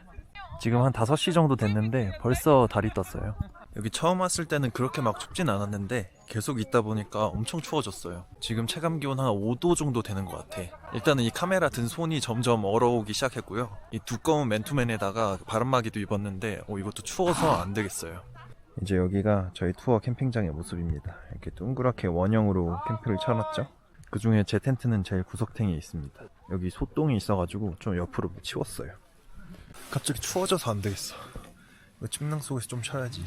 지금 한 5시 정도 됐는데 벌써 달이 떴어요. 여기 처음 왔을 때는 그렇게 막 춥진 않았는데 계속 있다 보니까 엄청 추워졌어요. 지금 체감기온 한 5도 정도 되는 것 같아. 일단은 이 카메라 든 손이 점점 얼어오기 시작했고요. 이 두꺼운 맨투맨에다가 바람막이도 입었는데 이것도 추워서 안 되겠어요. 이제 여기가 저희 투어 캠핑장의 모습입니다. 이렇게 둥그랗게 원형으로 캠프를 쳐놨죠. 그 중에 제 텐트는 제일 구석탱이에 있습니다. 여기 소똥이 있어가지고 좀 옆으로 치웠어요. 갑자기 추워져서 안 되겠어. 이거 침낭 속에서 좀 쉬어야지.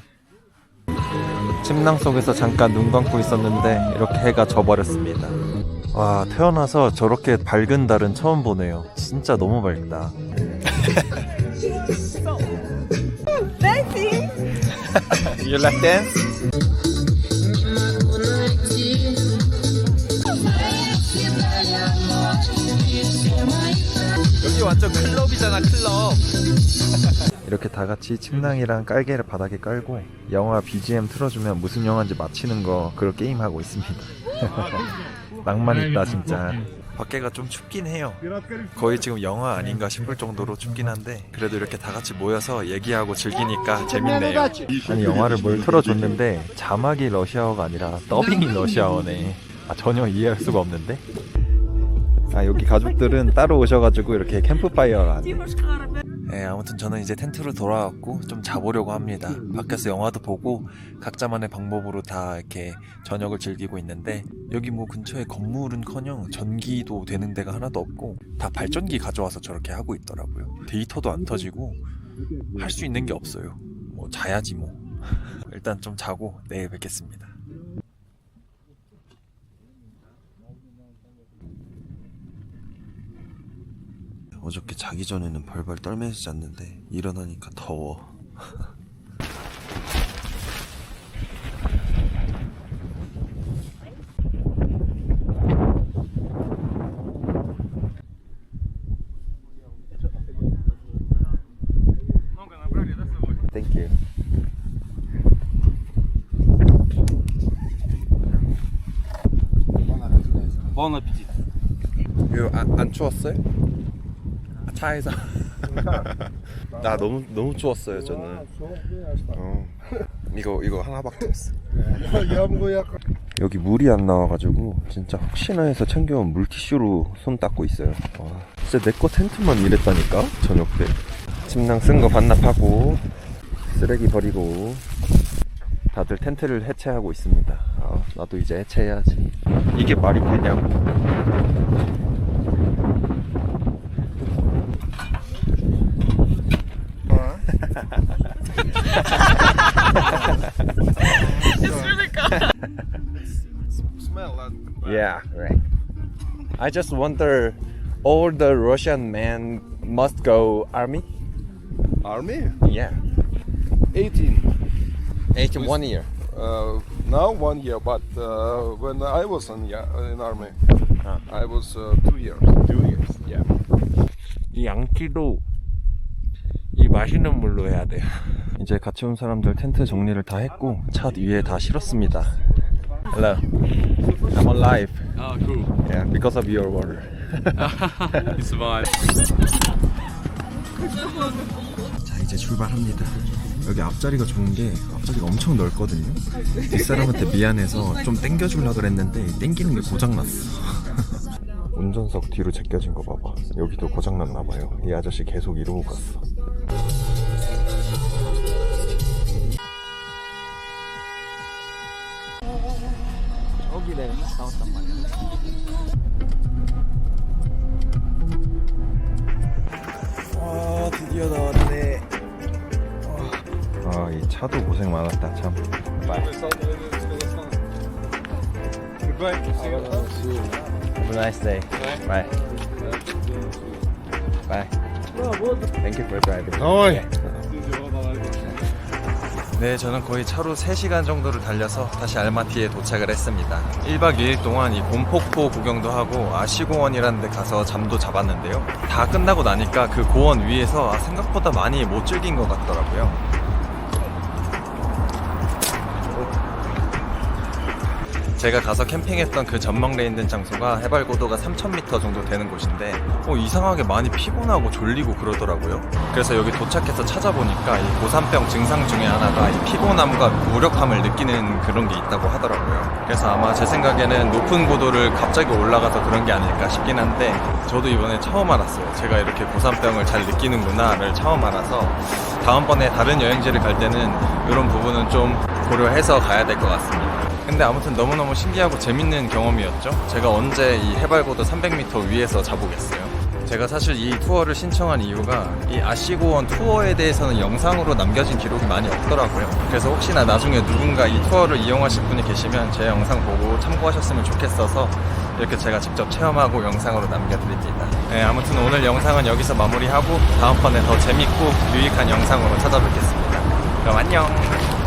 침낭 속에서 잠깐 눈 감고 있었는데 이렇게 해가 져버렸습니다. 와, 태어나서 저렇게 밝은 달은 처음 보네요. 진짜 너무 밝다. You like dance? 여기 완전 클럽이잖아, 클럽. 이렇게 다 같이 침낭이랑 깔개를 바닥에 깔고 영화 BGM 틀어주면 무슨 영화인지 맞히는 거 그런 게임 하고 있습니다. 낭만 있다 진짜. 밖에가 좀 춥긴 해요. 거의 지금 영화 아닌가 싶을 정도로 춥긴 한데 그래도 이렇게 다 같이 모여서 얘기하고 즐기니까 재밌네요. 아니 영화를 뭘 틀어줬는데 자막이 러시아어가 아니라 더빙이 러시아어네. 아, 전혀 이해할 수가 없는데. 아, 여기 가족들은 따로 오셔가지고 이렇게 캠프파이어가 하네. 네, 아무튼 저는 이제 텐트로 돌아왔고 좀 자보려고 합니다. 밖에서 영화도 보고 각자만의 방법으로 다 이렇게 저녁을 즐기고 있는데 여기 뭐 근처에 건물은커녕 전기도 되는 데가 하나도 없고 다 발전기 가져와서 저렇게 하고 있더라고요. 데이터도 안 터지고 할 수 있는 게 없어요. 뭐 자야지 뭐. 일단 좀 자고 내일 뵙겠습니다. 어저께 자기 전에는 벌벌 떨면서 잤는데 일어나니까 더워. Thank you. Bon appétit. 이거 안 추웠어요? 차에서. 나 너무 추웠어요 저는. 이거 하나밖에 없어. 여기 물이 안 나와가지고 진짜 혹시나 해서 챙겨온 물티슈로 손 닦고 있어요. 와, 진짜 내 거 텐트만 이랬다니까 저녁 때. 침낭 쓴 거 반납하고 쓰레기 버리고 다들 텐트를 해체하고 있습니다. 아, 나도 이제 해체해야지. 이게 말이 되냐고. It's really good. Smell that. Yeah, right. I just wonder, all the Russian men must go army? Army? Yeah. 18. 18 1 year. Now 1 year, but when I was in army, I was 2 years. 2 years. Yeah. 이 양키도 이 마시는 물로 해야 돼요. 이제 같이 온 사람들 텐트 정리를 다 했고 차 위에 다 실었습니다. Hello. I'm alive. Oh, cool. Yeah, because of your water. You survived. 자, 이제 출발합니다. 여기 앞자리가 좋은 게 앞자리가 엄청 넓거든요. 뒷사람한테 미안해서 좀 땡겨주려고 그랬는데 땡기는 게 고장났어. 운전석 뒤로 제껴진 거 봐봐. 여기도 고장났나봐요. 이 아저씨 계속 이러고 갔어. 저기 내가 나왔단 말이야. 와, 드디어 나왔네. 아, 이 차도 고생 많았다 참. Have a nice day. Bye. Bye. Thank you for driving. 네, 저는 거의 차로 3시간 정도를 달려서 다시 알마티에 도착을 했습니다. 1박 2일 동안 이 곰폭포 구경도 하고 아시공원이라는 데 가서 잠도 잡았는데요. 다 끝나고 나니까 그 고원 위에서 생각보다 많이 못 즐긴 것 같더라고요. 제가 가서 캠핑했던 그 전망레 있는 장소가 해발 고도가 3000m 정도 되는 곳인데 이상하게 많이 피곤하고 졸리고 그러더라고요. 그래서 여기 도착해서 찾아보니까 이 고산병 증상 중에 하나가 이 피곤함과 무력함을 느끼는 그런 게 있다고 하더라고요. 그래서 아마 제 생각에는 높은 고도를 갑자기 올라가서 그런 게 아닐까 싶긴 한데 저도 이번에 처음 알았어요. 제가 이렇게 고산병을 잘 느끼는구나를 처음 알아서 다음번에 다른 여행지를 갈 때는 이런 부분은 좀 고려해서 가야 될 것 같습니다. 근데 아무튼 너무너무 신기하고 재밌는 경험이었죠. 제가 언제 이 해발고도 300m 위에서 자보겠어요. 제가 사실 이 투어를 신청한 이유가 이 아시고원 투어에 대해서는 영상으로 남겨진 기록이 많이 없더라고요. 그래서 혹시나 나중에 누군가 이 투어를 이용하실 분이 계시면 제 영상 보고 참고하셨으면 좋겠어서 이렇게 제가 직접 체험하고 영상으로 남겨드립니다. 네, 아무튼 오늘 영상은 여기서 마무리하고 다음번에 더 재밌고 유익한 영상으로 찾아뵙겠습니다. 그럼 안녕.